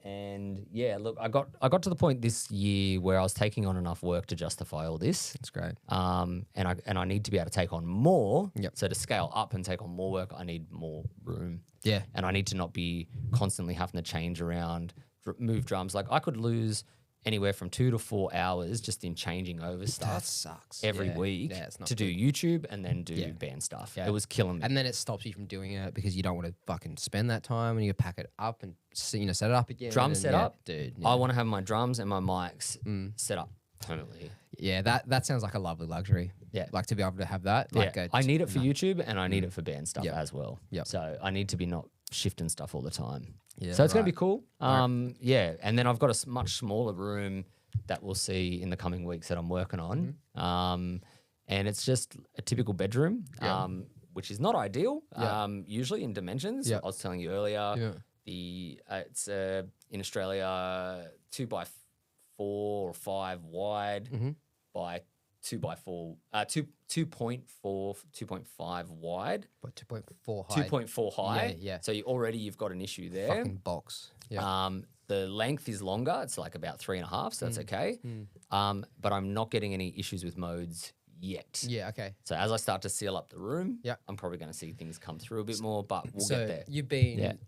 Speaker 2: And yeah, look, I got to the point this year where I was taking on enough work to justify all this.
Speaker 1: That's great.
Speaker 2: And I need to be able to take on more.
Speaker 1: Yep.
Speaker 2: So to scale up and take on more work, I need more room.
Speaker 1: Yeah.
Speaker 2: And I need to not be constantly having to change around, move drums. Like I could lose anywhere from 2 to 4 hours just in changing over stuff.
Speaker 1: That sucks.
Speaker 2: Every week
Speaker 1: it's not
Speaker 2: to do YouTube and then do band stuff. Yeah. It was killing me.
Speaker 1: And then it stops you from doing it because you don't want to fucking spend that time and you pack it up and set it up again.
Speaker 2: Drum
Speaker 1: and,
Speaker 2: setup,
Speaker 1: dude.
Speaker 2: I want to have my drums and my mics set up permanently.
Speaker 1: Yeah, that sounds like a lovely luxury.
Speaker 2: Yeah.
Speaker 1: Like to be able to have that. Like
Speaker 2: I need it for YouTube and I need it for band stuff as well.
Speaker 1: Yep.
Speaker 2: So I need to be not shifting stuff all the time.
Speaker 1: Yeah,
Speaker 2: so it's going to be cool. Yeah. And then I've got a much smaller room that we'll see in the coming weeks that I'm working on. And it's just a typical bedroom, which is not ideal usually in dimensions. I was telling you earlier, it's in Australia 2x4 or 5 wide by 2x4, 2.5 wide.
Speaker 1: But 2.4 high.
Speaker 2: 2.4 high.
Speaker 1: Yeah.
Speaker 2: So you've got an issue there.
Speaker 1: Fucking box. Yeah.
Speaker 2: The length is longer. It's like about 3.5, so that's okay. But I'm not getting any issues with modes yet.
Speaker 1: Yeah, okay.
Speaker 2: So as I start to seal up the room, I'm probably going to see things come through a bit more, but we'll get there.
Speaker 1: You've been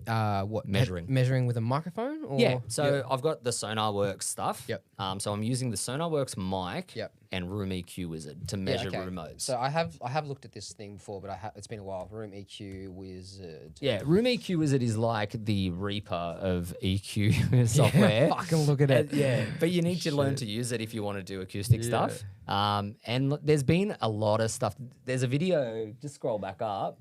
Speaker 1: measuring with a microphone? Or?
Speaker 2: Yeah. So I've got the SonarWorks stuff.
Speaker 1: Yep.
Speaker 2: So I'm using the SonarWorks mic and Room EQ Wizard to measure room modes.
Speaker 1: So I have looked at this thing before, but it's been a while. Room EQ Wizard.
Speaker 2: Yeah, Room EQ Wizard is like the Reaper of EQ software.
Speaker 1: Fucking look at it.
Speaker 2: But you need to learn to use it if you want to do acoustic stuff. And there's been a lot of stuff. There's a video, just scroll back up.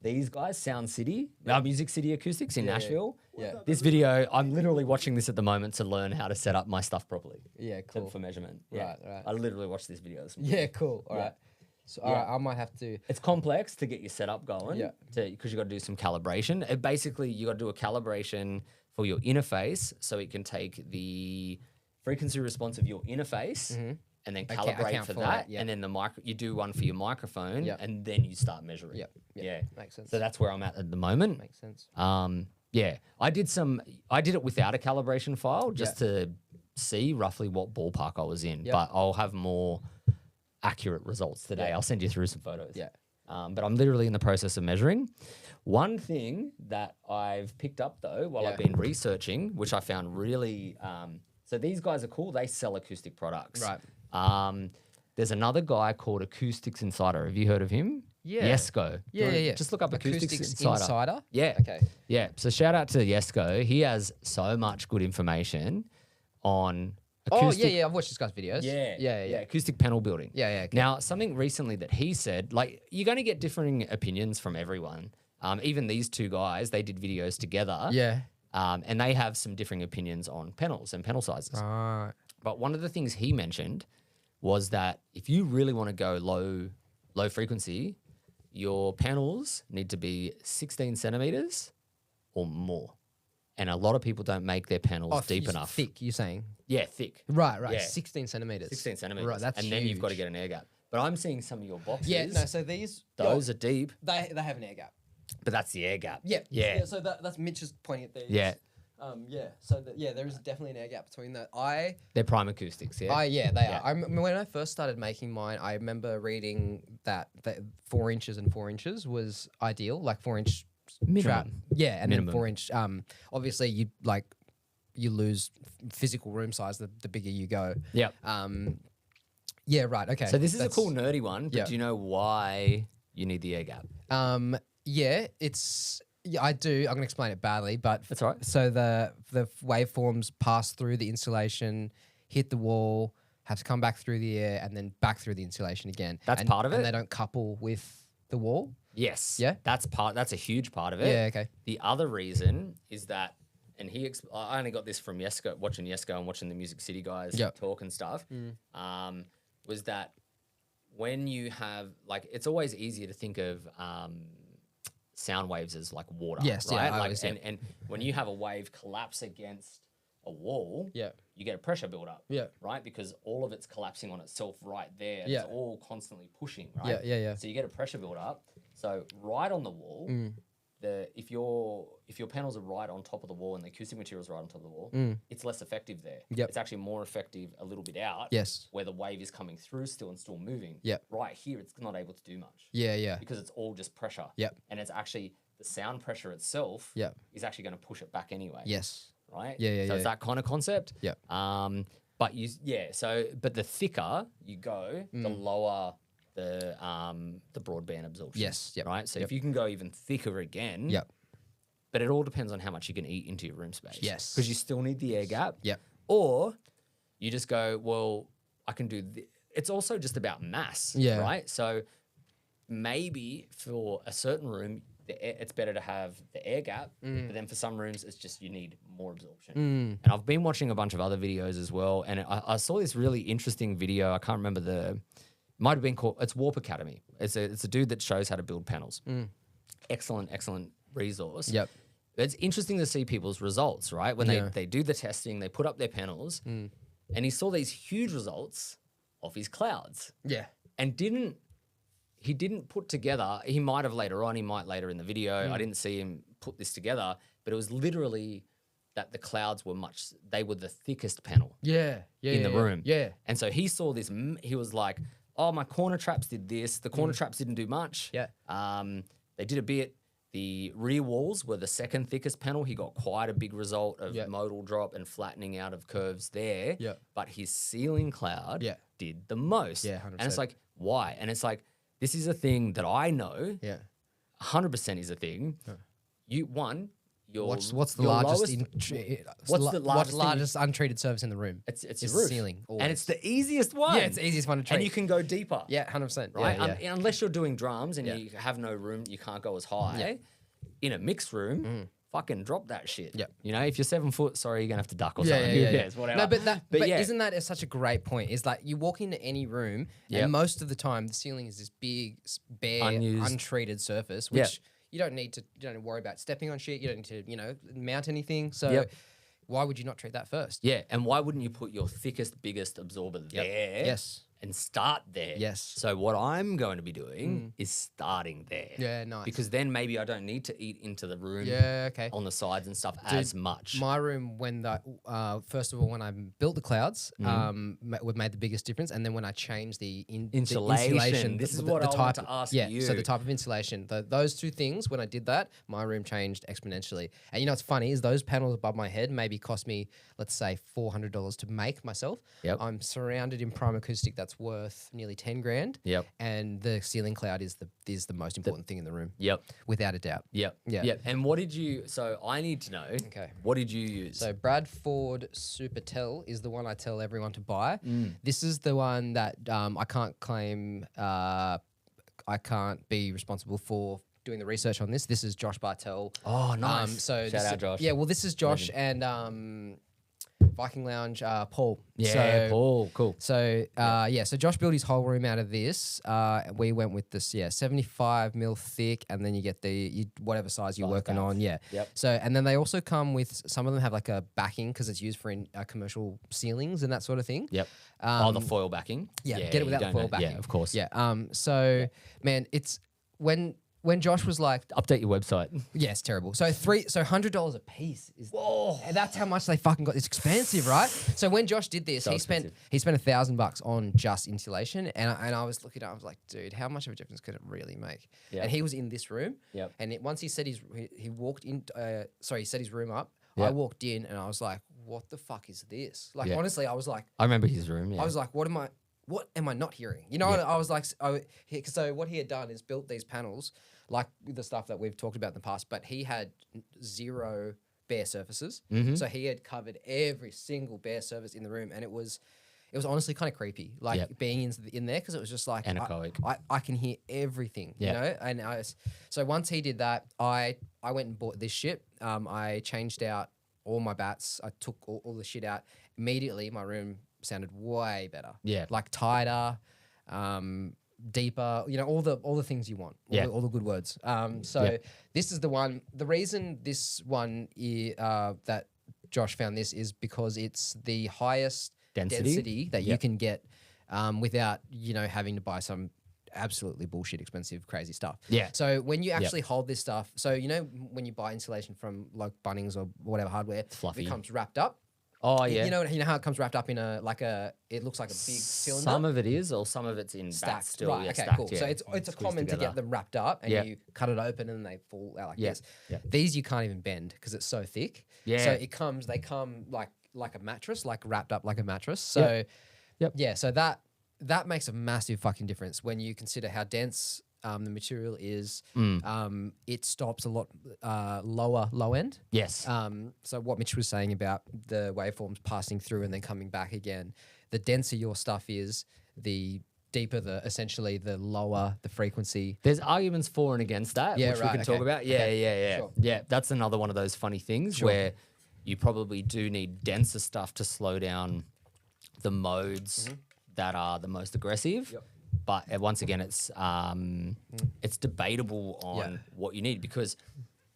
Speaker 2: These guys, Sound City, Music City Acoustics in Nashville.
Speaker 1: Yeah.
Speaker 2: This video, I'm literally watching this at the moment to learn how to set up my stuff properly.
Speaker 1: Yeah, cool.
Speaker 2: For measurement.
Speaker 1: Right.
Speaker 2: I literally watched this video this morning.
Speaker 1: Yeah, cool. All right. So I might have to.
Speaker 2: It's complex to get your setup going.
Speaker 1: Yeah.
Speaker 2: Because you got to do some calibration. Basically, you got to do a calibration for your interface so it can take the frequency response of your interface and then calibrate for that. And then you do one for your microphone and then you start measuring. Yeah.
Speaker 1: Makes sense.
Speaker 2: So that's where I'm at the moment.
Speaker 1: Makes sense.
Speaker 2: Yeah. I did it without a calibration file just to see roughly what ballpark I was in. But I'll have more accurate results today. I'll send you through some photos.
Speaker 1: Yeah.
Speaker 2: but I'm literally in the process of measuring. One thing that I've picked up though while I've been researching, which I found really so these guys are cool. They sell acoustic products.
Speaker 1: Right.
Speaker 2: There's another guy called Acoustics Insider. Have you heard of him?
Speaker 1: Yeah.
Speaker 2: Jesco.
Speaker 1: Yeah.
Speaker 2: Just look up Acoustics Insider.
Speaker 1: Yeah. Okay.
Speaker 2: Yeah. So shout out to Jesco. He has so much good information on acoustic.
Speaker 1: Oh, yeah. I've watched this guy's videos.
Speaker 2: Yeah. Acoustic panel building.
Speaker 1: Yeah. Okay.
Speaker 2: Now, something recently that he said, like, you're going to get differing opinions from everyone. Even these two guys, they did videos together.
Speaker 1: Yeah.
Speaker 2: And they have some differing opinions on panels and panel sizes.
Speaker 1: Right.
Speaker 2: But one of the things he mentioned was that if you really want to go low frequency, your panels need to be 16 centimeters or more. And a lot of people don't make their panels deep enough.
Speaker 1: Thick, you're saying?
Speaker 2: Yeah, thick.
Speaker 1: Right.
Speaker 2: Yeah.
Speaker 1: 16 centimeters.
Speaker 2: 16 centimeters.
Speaker 1: Right, that's
Speaker 2: and then you've got to
Speaker 1: huge.
Speaker 2: get an air gap. But I'm seeing some of your boxes.
Speaker 1: Yeah, no, so these...
Speaker 2: Those are deep,
Speaker 1: They have an air gap.
Speaker 2: but that's the air gap.
Speaker 1: Yeah, so that's Mitch is pointing at these.
Speaker 2: Yeah.
Speaker 1: So there is definitely an air gap between that.
Speaker 2: They're prime acoustics, yeah?
Speaker 1: They are. When I first started making mine, I remember reading that 4 inches and 4 inches was ideal, like 4-inch
Speaker 2: Minimum.
Speaker 1: trap. Yeah, and
Speaker 2: Minimum.
Speaker 1: then 4-inch. Obviously, you lose physical room size the bigger you go.
Speaker 2: Yep.
Speaker 1: Yeah, right. Okay.
Speaker 2: So this is a cool nerdy one, but
Speaker 1: yeah.
Speaker 2: do you know why you need the air gap?
Speaker 1: Yeah, it's... Yeah, I do. I'm going to explain it badly, but...
Speaker 2: That's all right.
Speaker 1: So the waveforms pass through the insulation, hit the wall, have to come back through the air, and then back through the insulation again.
Speaker 2: That's part of it?
Speaker 1: And they don't couple with the wall?
Speaker 2: Yes.
Speaker 1: Yeah?
Speaker 2: That's a huge part of it.
Speaker 1: Yeah, okay.
Speaker 2: The other reason is that, and I only got this from Jesco, watching Jesco and watching the Music City guys talk and stuff, was that when you have, like, it's always easier to think of sound waves as like water,
Speaker 1: Yes,
Speaker 2: right?
Speaker 1: yeah,
Speaker 2: And when you have a wave collapse against a wall, you get a pressure buildup, right? Because all of it's collapsing on itself right there.
Speaker 1: Yeah.
Speaker 2: It's all constantly pushing, right?
Speaker 1: Yeah.
Speaker 2: So you get a pressure buildup. So right on the wall, if your panels are right on top of the wall and the acoustic material is right on top of the wall, it's less effective there.
Speaker 1: Yep.
Speaker 2: It's actually more effective a little bit out.
Speaker 1: Yes.
Speaker 2: Where the wave is coming through still and still moving.
Speaker 1: Yep.
Speaker 2: Right here, it's not able to do much.
Speaker 1: Yeah.
Speaker 2: Because it's all just pressure.
Speaker 1: Yep.
Speaker 2: And it's actually the sound pressure itself is actually going to push it back anyway.
Speaker 1: Yes.
Speaker 2: Right?
Speaker 1: Yeah.
Speaker 2: So it's that kind of concept.
Speaker 1: Yeah.
Speaker 2: But but the thicker you go, the lower the broadband absorption.
Speaker 1: Yes. Yep.
Speaker 2: Right? So if you can go even thicker again.
Speaker 1: Yep.
Speaker 2: But it all depends on how much you can eat into your room space.
Speaker 1: Yes.
Speaker 2: Because you still need the air gap.
Speaker 1: Yep.
Speaker 2: Or you just go, well, I can do it's also just about mass.
Speaker 1: Yeah.
Speaker 2: Right? So maybe for a certain room, it's better to have the air gap, but then for some rooms, it's just you need more absorption. And I've been watching a bunch of other videos as well, and I saw this really interesting video. I can't remember might have been called, it's Warp Academy. It's a dude that shows how to build panels. Excellent resource.
Speaker 1: Yep.
Speaker 2: It's interesting to see people's results, right? When they do the testing, they put up their panels, and he saw these huge results of his clouds.
Speaker 1: Yeah.
Speaker 2: And he didn't put together, he might have later on, he might later in the video, I didn't see him put this together, but it was literally that the clouds were they were the thickest panel in the room.
Speaker 1: Yeah.
Speaker 2: And so he saw this, he was like, oh, my corner traps did this, the corner traps didn't do much.
Speaker 1: Yeah.
Speaker 2: They did a bit. The rear walls were the second thickest panel. He got quite a big result of modal drop and flattening out of curves there.
Speaker 1: Yeah.
Speaker 2: But his ceiling cloud did the most.
Speaker 1: Yeah, 100%.
Speaker 2: And it's like, why? And it's like, this is a thing that I know.
Speaker 1: Yeah.
Speaker 2: 100% is a thing.
Speaker 1: What's the largest untreated surface in the room?
Speaker 2: It's
Speaker 1: the
Speaker 2: your roof.
Speaker 1: ceiling. Always.
Speaker 2: And it's the easiest one.
Speaker 1: Yeah, it's the easiest one to treat.
Speaker 2: And you can go deeper.
Speaker 1: Yeah, 100%.
Speaker 2: Right?
Speaker 1: Yeah.
Speaker 2: Unless you're doing drums and you have no room, you can't go as high.
Speaker 1: Yeah.
Speaker 2: In a mixed room, fucking drop that shit.
Speaker 1: Yeah.
Speaker 2: You know, if you're 7 foot, sorry, you're going to have to duck or something. Who cares? Whatever.
Speaker 1: No, but
Speaker 2: yeah.
Speaker 1: isn't that such a great point? Is like you walk into any room and most of the time the ceiling is this big, bare,
Speaker 2: Unused.
Speaker 1: untreated surface, which you don't need to worry about stepping on shit. You don't need to, mount anything. So why would you not treat that first?
Speaker 2: Yeah. And why wouldn't you put your thickest, biggest absorber there?
Speaker 1: Yes.
Speaker 2: and start there.
Speaker 1: Yes.
Speaker 2: So what I'm going to be doing is starting there.
Speaker 1: Yeah, nice.
Speaker 2: Because then maybe I don't need to eat into the room
Speaker 1: okay.
Speaker 2: on the sides and stuff as much.
Speaker 1: My room, when first of all, when I built the clouds, made the biggest difference, and then when I changed the insulation,
Speaker 2: this is what I want to ask you.
Speaker 1: So the type of insulation, those two things, when I did that, my room changed exponentially. And you know what's funny is those panels above my head maybe cost me, let's say, $400 to make myself.
Speaker 2: Yep.
Speaker 1: I'm surrounded in prime acoustic that's worth nearly 10 grand.
Speaker 2: Yep.
Speaker 1: And the ceiling cloud is the most important thing in the room.
Speaker 2: Yep.
Speaker 1: Without a doubt.
Speaker 2: Yep.
Speaker 1: Yeah.
Speaker 2: Yep. And what did you? So I need to know.
Speaker 1: Okay.
Speaker 2: What did you use?
Speaker 1: So Bradford Supertel is the one I tell everyone to buy. This is the one that I can't claim. I can't be responsible for doing the research on this. This is Josh Bartel.
Speaker 2: Oh, nice.
Speaker 1: Shout
Speaker 2: out, Josh.
Speaker 1: Yeah, well, this is Josh and Viking Lounge, Paul.
Speaker 2: Yeah,
Speaker 1: so,
Speaker 2: Paul. Cool.
Speaker 1: So so Josh built his whole room out of this. We went with this, 75 mil thick, and then you get whatever size you're working on. Yeah.
Speaker 2: Yep.
Speaker 1: So, and then they also come with, some of them have like a backing because it's used for commercial ceilings and that sort of thing.
Speaker 2: Yep. the foil backing.
Speaker 1: Yeah, get it without the foil backing.
Speaker 2: Yeah, of course.
Speaker 1: Yeah. Man, it's when Josh was like,
Speaker 2: Update your website.
Speaker 1: yeah, it's terrible. So $100 a piece is. Whoa. And that's how much they fucking got. It's expensive, right? So when Josh did this, he spent $1,000 on just insulation, and I was looking at, I was like, dude, how much of a difference could it really make?
Speaker 2: Yep.
Speaker 1: And he was in this room.
Speaker 2: Yep.
Speaker 1: And once he set he walked in. He set his room up.
Speaker 2: Yep.
Speaker 1: I walked in and I was like, what the fuck is this? Like,
Speaker 2: Yeah.
Speaker 1: honestly, I was like,
Speaker 2: I remember his room. Yeah.
Speaker 1: I was like, what am I not hearing? You know, I was like, so what he had done is built these panels, like the stuff that we've talked about in the past, but he had 0 bare surfaces.
Speaker 2: Mm-hmm.
Speaker 1: So he had covered every single bare surface in the room, and it was honestly kind of creepy, like being in there, because it was just like
Speaker 2: anechoic.
Speaker 1: I can hear everything, you know. And so once he did that, I went and bought this shit. I changed out all my bats. I took all the shit out immediately. My room sounded way better.
Speaker 2: Yeah.
Speaker 1: Like tighter, deeper, you know, all the things you want. All the good words. This is the one. The reason this one that Josh found this is because it's the highest density that you can get without, you know, having to buy some absolutely bullshit expensive crazy stuff.
Speaker 2: Yeah.
Speaker 1: So when you actually hold this stuff, so you know when you buy insulation from like Bunnings or whatever hardware,
Speaker 2: it's fluffy.
Speaker 1: it comes wrapped up.
Speaker 2: Oh yeah.
Speaker 1: You know how it comes wrapped up in it looks like a big cylinder.
Speaker 2: Some of it is, or some of it's in
Speaker 1: stacked.
Speaker 2: still.
Speaker 1: Right.
Speaker 2: Yeah,
Speaker 1: Okay.
Speaker 2: stacked,
Speaker 1: Cool.
Speaker 2: yeah.
Speaker 1: So it's a common to get them wrapped up, and you cut it open and they fall out like this.
Speaker 2: Yeah.
Speaker 1: These you can't even bend because it's so thick.
Speaker 2: Yeah.
Speaker 1: So they come like a mattress, like wrapped up like a mattress. So so that makes a massive fucking difference when you consider how dense the material is. It stops a lot low end.
Speaker 2: Yes.
Speaker 1: So what Mitch was saying about the waveforms passing through and then coming back again, the denser your stuff is, the deeper essentially the lower the frequency.
Speaker 2: There's arguments for and against that, which we can talk about. Yeah.
Speaker 1: Sure.
Speaker 2: Yeah, that's another one of those funny things where you probably do need denser stuff to slow down the modes that are the most aggressive.
Speaker 1: Yep.
Speaker 2: But once again, it's debatable on what you need, because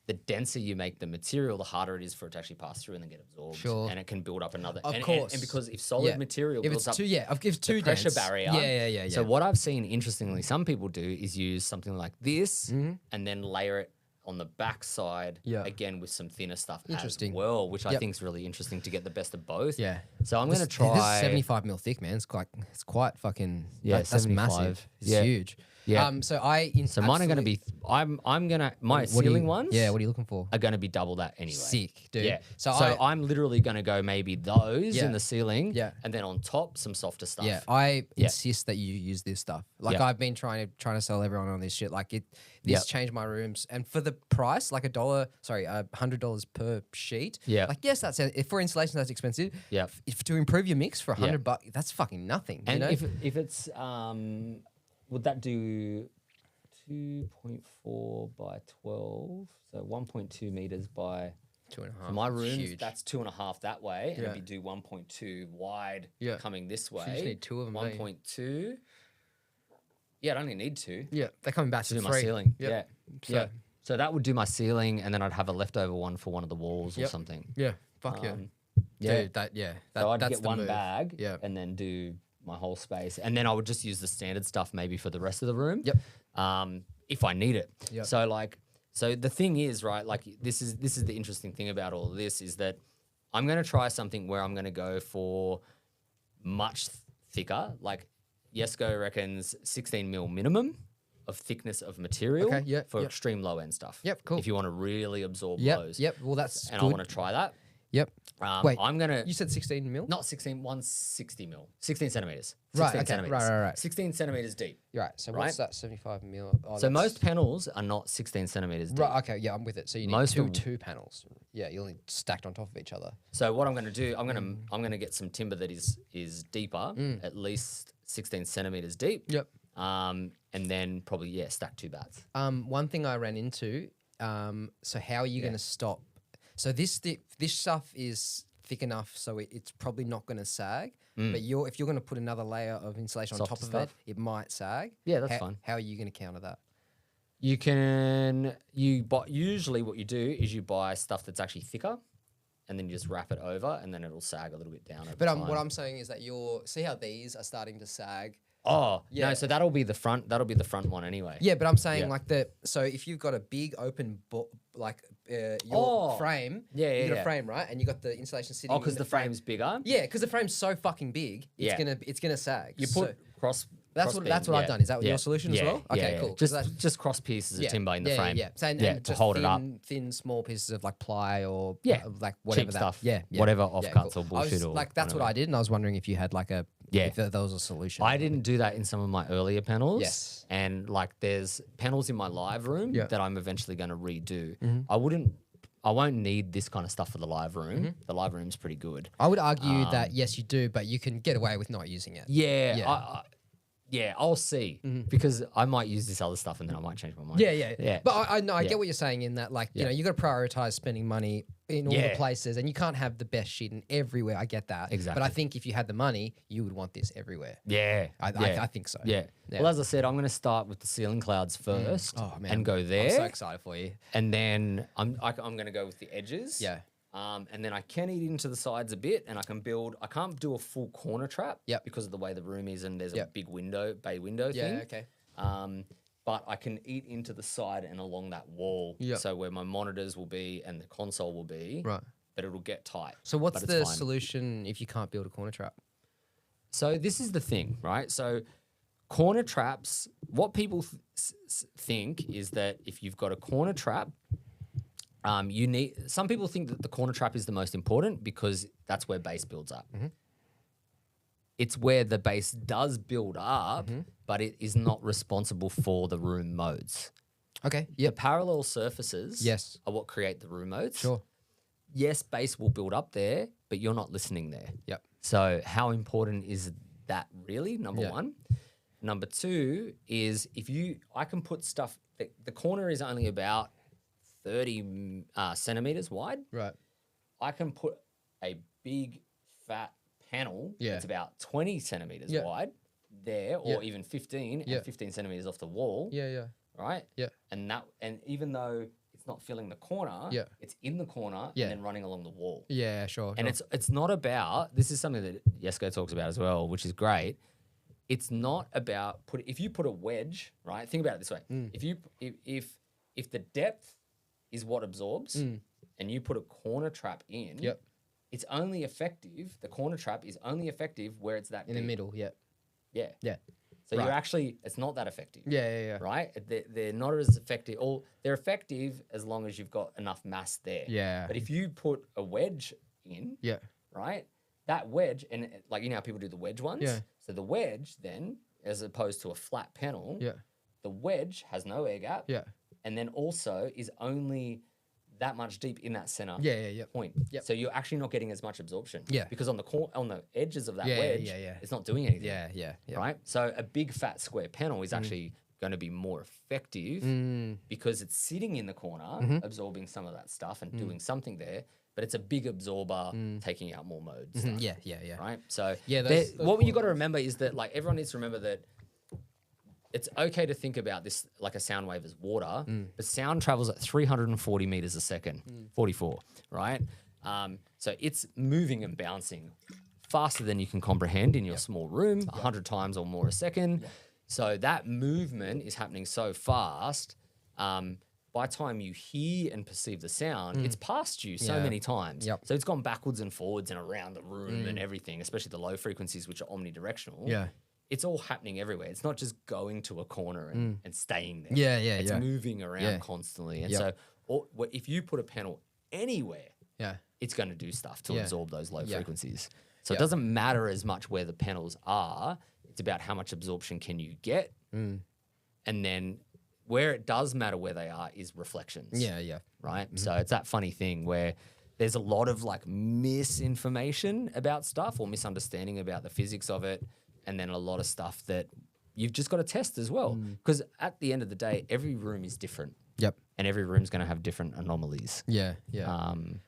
Speaker 2: the denser you make the material, the harder it is for it to actually pass through and then get absorbed.
Speaker 1: Sure.
Speaker 2: And it can build up another.
Speaker 1: Of course.
Speaker 2: And because if solid material
Speaker 1: if
Speaker 2: builds
Speaker 1: it's
Speaker 2: up
Speaker 1: if it's too
Speaker 2: pressure
Speaker 1: dense,
Speaker 2: barrier.
Speaker 1: Yeah.
Speaker 2: So what I've seen, interestingly, some people do is use something like this and then layer it on the back side again with some thinner stuff as well, which I think is really interesting to get the best of both.
Speaker 1: Yeah.
Speaker 2: So I'm going to try.
Speaker 1: This is 75 mil thick, man. It's quite fucking. That's
Speaker 2: 75.
Speaker 1: massive. It's huge.
Speaker 2: Yeah.
Speaker 1: So mine are
Speaker 2: going to be. My ceiling ones.
Speaker 1: Yeah. What are you looking for?
Speaker 2: Are going to be double that anyway.
Speaker 1: Sick, dude.
Speaker 2: Yeah.
Speaker 1: So
Speaker 2: I'm literally going to go maybe those in the ceiling.
Speaker 1: Yeah.
Speaker 2: And then on top some softer stuff.
Speaker 1: Yeah. I insist that you use this stuff. Like I've been trying to sell everyone on this shit. Like this changed my rooms, and for the price, like $100 per sheet.
Speaker 2: Yeah.
Speaker 1: Like yes, for insulation that's expensive.
Speaker 2: Yeah.
Speaker 1: If to improve your mix for $100, that's fucking nothing.
Speaker 2: And
Speaker 1: you know?
Speaker 2: if it's would that do 2.4 by 12? So 1.2 meters by
Speaker 1: 2.5.
Speaker 2: For my room,
Speaker 1: huge.
Speaker 2: that's 2.5 that way.
Speaker 1: Yeah.
Speaker 2: And if you do 1.2 wide coming this way.
Speaker 1: So you just need 2 of them.
Speaker 2: 1.2. Yeah, I only need 2.
Speaker 1: Yeah, they're coming back
Speaker 2: to
Speaker 1: to
Speaker 2: do
Speaker 1: 3.
Speaker 2: my ceiling.
Speaker 1: Yep.
Speaker 2: Yeah. So that would do my ceiling, and then I'd have a leftover one for one of the walls or something.
Speaker 1: Yeah. Fuck
Speaker 2: Yeah.
Speaker 1: Dude,
Speaker 2: so I'd
Speaker 1: that's
Speaker 2: get
Speaker 1: the
Speaker 2: one
Speaker 1: move.
Speaker 2: bag
Speaker 1: Yeah.
Speaker 2: and then do my whole space, and then I would just use the standard stuff maybe for the rest of the room.
Speaker 1: Yep.
Speaker 2: If I need it.
Speaker 1: Yep.
Speaker 2: So the thing is, right, like this is the interesting thing about all of this is that I'm going to try something where I'm going to go for much thicker. Like Jesco reckons 16 mil minimum of thickness of material for extreme low end stuff.
Speaker 1: Yep, cool.
Speaker 2: If you want to really absorb lows.
Speaker 1: Yep, well that's
Speaker 2: and
Speaker 1: good.
Speaker 2: I want to try that.
Speaker 1: Yep.
Speaker 2: Wait, I'm gonna.
Speaker 1: You said 16 mil?
Speaker 2: Not 16, 160 mil, 16 centimeters. 16
Speaker 1: Right, okay,
Speaker 2: centimeters.
Speaker 1: right.
Speaker 2: 16 centimeters deep.
Speaker 1: Right. So what's that? 75 mil. Oh,
Speaker 2: So most panels are not 16 centimeters deep.
Speaker 1: Right. Okay. Yeah, I'm with it. So you need
Speaker 2: Most
Speaker 1: two panels. Yeah, you'll need stacked on top of each other.
Speaker 2: So what I'm going to do, I'm going to get some timber that is deeper, at least 16 centimeters deep.
Speaker 1: Yep.
Speaker 2: And then probably stack 2 bats.
Speaker 1: One thing I ran into. So how are you going to stop? So this stuff is thick enough, so it's probably not going to sag. But if you're going to put another layer of insulation on top of it, it might sag.
Speaker 2: Yeah, that's fine.
Speaker 1: How are you going to counter that?
Speaker 2: Usually what you do is you buy stuff that's actually thicker, and then you just wrap it over, and then it'll sag a little bit down over time.
Speaker 1: What I'm saying is that see how these are starting to sag.
Speaker 2: Oh, yeah. No, so that'll be the front one anyway.
Speaker 1: Yeah, but I'm saying so if you've got a big open your frame, you got a frame, right? And you got the insulation sitting.
Speaker 2: Oh, because the frame's bigger.
Speaker 1: Yeah, because the frame's so fucking big, it's gonna sag.
Speaker 2: You put cross.
Speaker 1: That's what I've done. Is that your solution as well? Okay, cool.
Speaker 2: Just cross pieces of timber in the frame.
Speaker 1: Yeah, so, and
Speaker 2: to
Speaker 1: just
Speaker 2: hold it up.
Speaker 1: Thin, small pieces of like ply or like
Speaker 2: cheap
Speaker 1: whatever
Speaker 2: stuff.
Speaker 1: Yeah,
Speaker 2: whatever offcuts or
Speaker 1: I
Speaker 2: bullshit
Speaker 1: was,
Speaker 2: or
Speaker 1: like that's what I did, and I was wondering if you had like if there was a solution.
Speaker 2: I didn't do that in some of my earlier panels.
Speaker 1: Yes.
Speaker 2: And like there's panels in my live room that I'm eventually going to redo. I won't need this kind of stuff for the live room. The live room's pretty good.
Speaker 1: I would argue that yes, you do, but you can get away with not using it.
Speaker 2: Yeah, I'll see because I might use this other stuff and then I might change my mind.
Speaker 1: Yeah. But I get what you're saying in that, like, you know, you got to prioritize spending money in all the places, and you can't have the best shit in everywhere. I get that.
Speaker 2: Exactly.
Speaker 1: But I think if you had the money, you would want this everywhere. I think so.
Speaker 2: Yeah. Well, as I said, I'm going to start with the ceiling clouds first and go there.
Speaker 1: I'm so excited for you.
Speaker 2: And then I'm going to go with the edges.
Speaker 1: Yeah.
Speaker 2: And then I can eat into the sides a bit, and I can't do a full corner trap because of the way the room is, and there's a big bay window thing.
Speaker 1: Yeah, okay.
Speaker 2: But I can eat into the side and along that wall, so where my monitors will be and the console will be,
Speaker 1: right?
Speaker 2: But it'll get tight.
Speaker 1: So what's the solution if you can't build a corner trap?
Speaker 2: So this is the thing, right? So corner traps, what people think is that if you've got a corner trap, some people think that the corner trap is the most important because that's where bass builds up. It's where the bass does build up, but it is not responsible for the room modes.
Speaker 1: Okay.
Speaker 2: The parallel surfaces are what create the room modes.
Speaker 1: Sure.
Speaker 2: Yes, bass will build up there, but you're not listening there.
Speaker 1: Yep.
Speaker 2: So how important is that really? Number one. Number two is I can put stuff, the corner is only about 30 centimeters wide.
Speaker 1: Right.
Speaker 2: I can put a big fat panel that's about 20 centimeters wide there, or even 15 and 15 centimeters off the wall. Right?
Speaker 1: Yeah.
Speaker 2: And even though it's not filling the corner, it's in the corner and then running along the wall.
Speaker 1: Yeah, sure.
Speaker 2: And it's not about, this is something that Jesco talks about as well, which is great. It's not about if you put a wedge, right? Think about it this way. If the depth is what absorbs and you put a corner trap in, it's only effective, the corner trap is only effective where it's that
Speaker 1: in
Speaker 2: deep.
Speaker 1: the middle, yeah.
Speaker 2: So you're actually, it's not that effective.
Speaker 1: Yeah.
Speaker 2: Right? They're not as effective, or they're effective as long as you've got enough mass there.
Speaker 1: Yeah.
Speaker 2: But if you put a wedge in, right, that wedge, and like, you know how people do the wedge ones?
Speaker 1: Yeah.
Speaker 2: So the wedge then, as opposed to a flat panel, the wedge has no air gap.
Speaker 1: Yeah.
Speaker 2: And then also is only that much deep in that center point.
Speaker 1: Yep.
Speaker 2: So you're actually not getting as much absorption.
Speaker 1: Yeah.
Speaker 2: Because on the edges of that wedge, it's not doing anything.
Speaker 1: Yeah.
Speaker 2: Right? So a big fat square panel is actually going to be more effective because it's sitting in the corner, absorbing some of that stuff and doing something there. But it's a big absorber taking out more modes.
Speaker 1: Yeah.
Speaker 2: Right? So
Speaker 1: what
Speaker 2: you got to remember is that, like, everyone needs to remember that it's okay to think about this like a sound wave as water, but sound travels at 340 meters a second, 44, right? So it's moving and bouncing faster than you can comprehend in your small room, 100 times or more a second. So that movement is happening so fast. By the time you hear and perceive the sound, it's past you so many times. So it's gone backwards and forwards and around the room and everything, especially the low frequencies, which are omnidirectional.
Speaker 1: Yeah.
Speaker 2: It's all happening everywhere. It's not just going to a corner and staying there. It's moving around constantly. And so if you put a panel anywhere, it's going to do stuff to absorb those low frequencies. So it doesn't matter as much where the panels are. It's about how much absorption can you get. And then where it does matter where they are is reflections. Right? So it's that funny thing where there's a lot of like misinformation about stuff or misunderstanding about the physics of it. And then a lot of stuff that you've just got to test as well. Because at the end of the day, every room is different. And every room's going to have different anomalies.
Speaker 1: Man,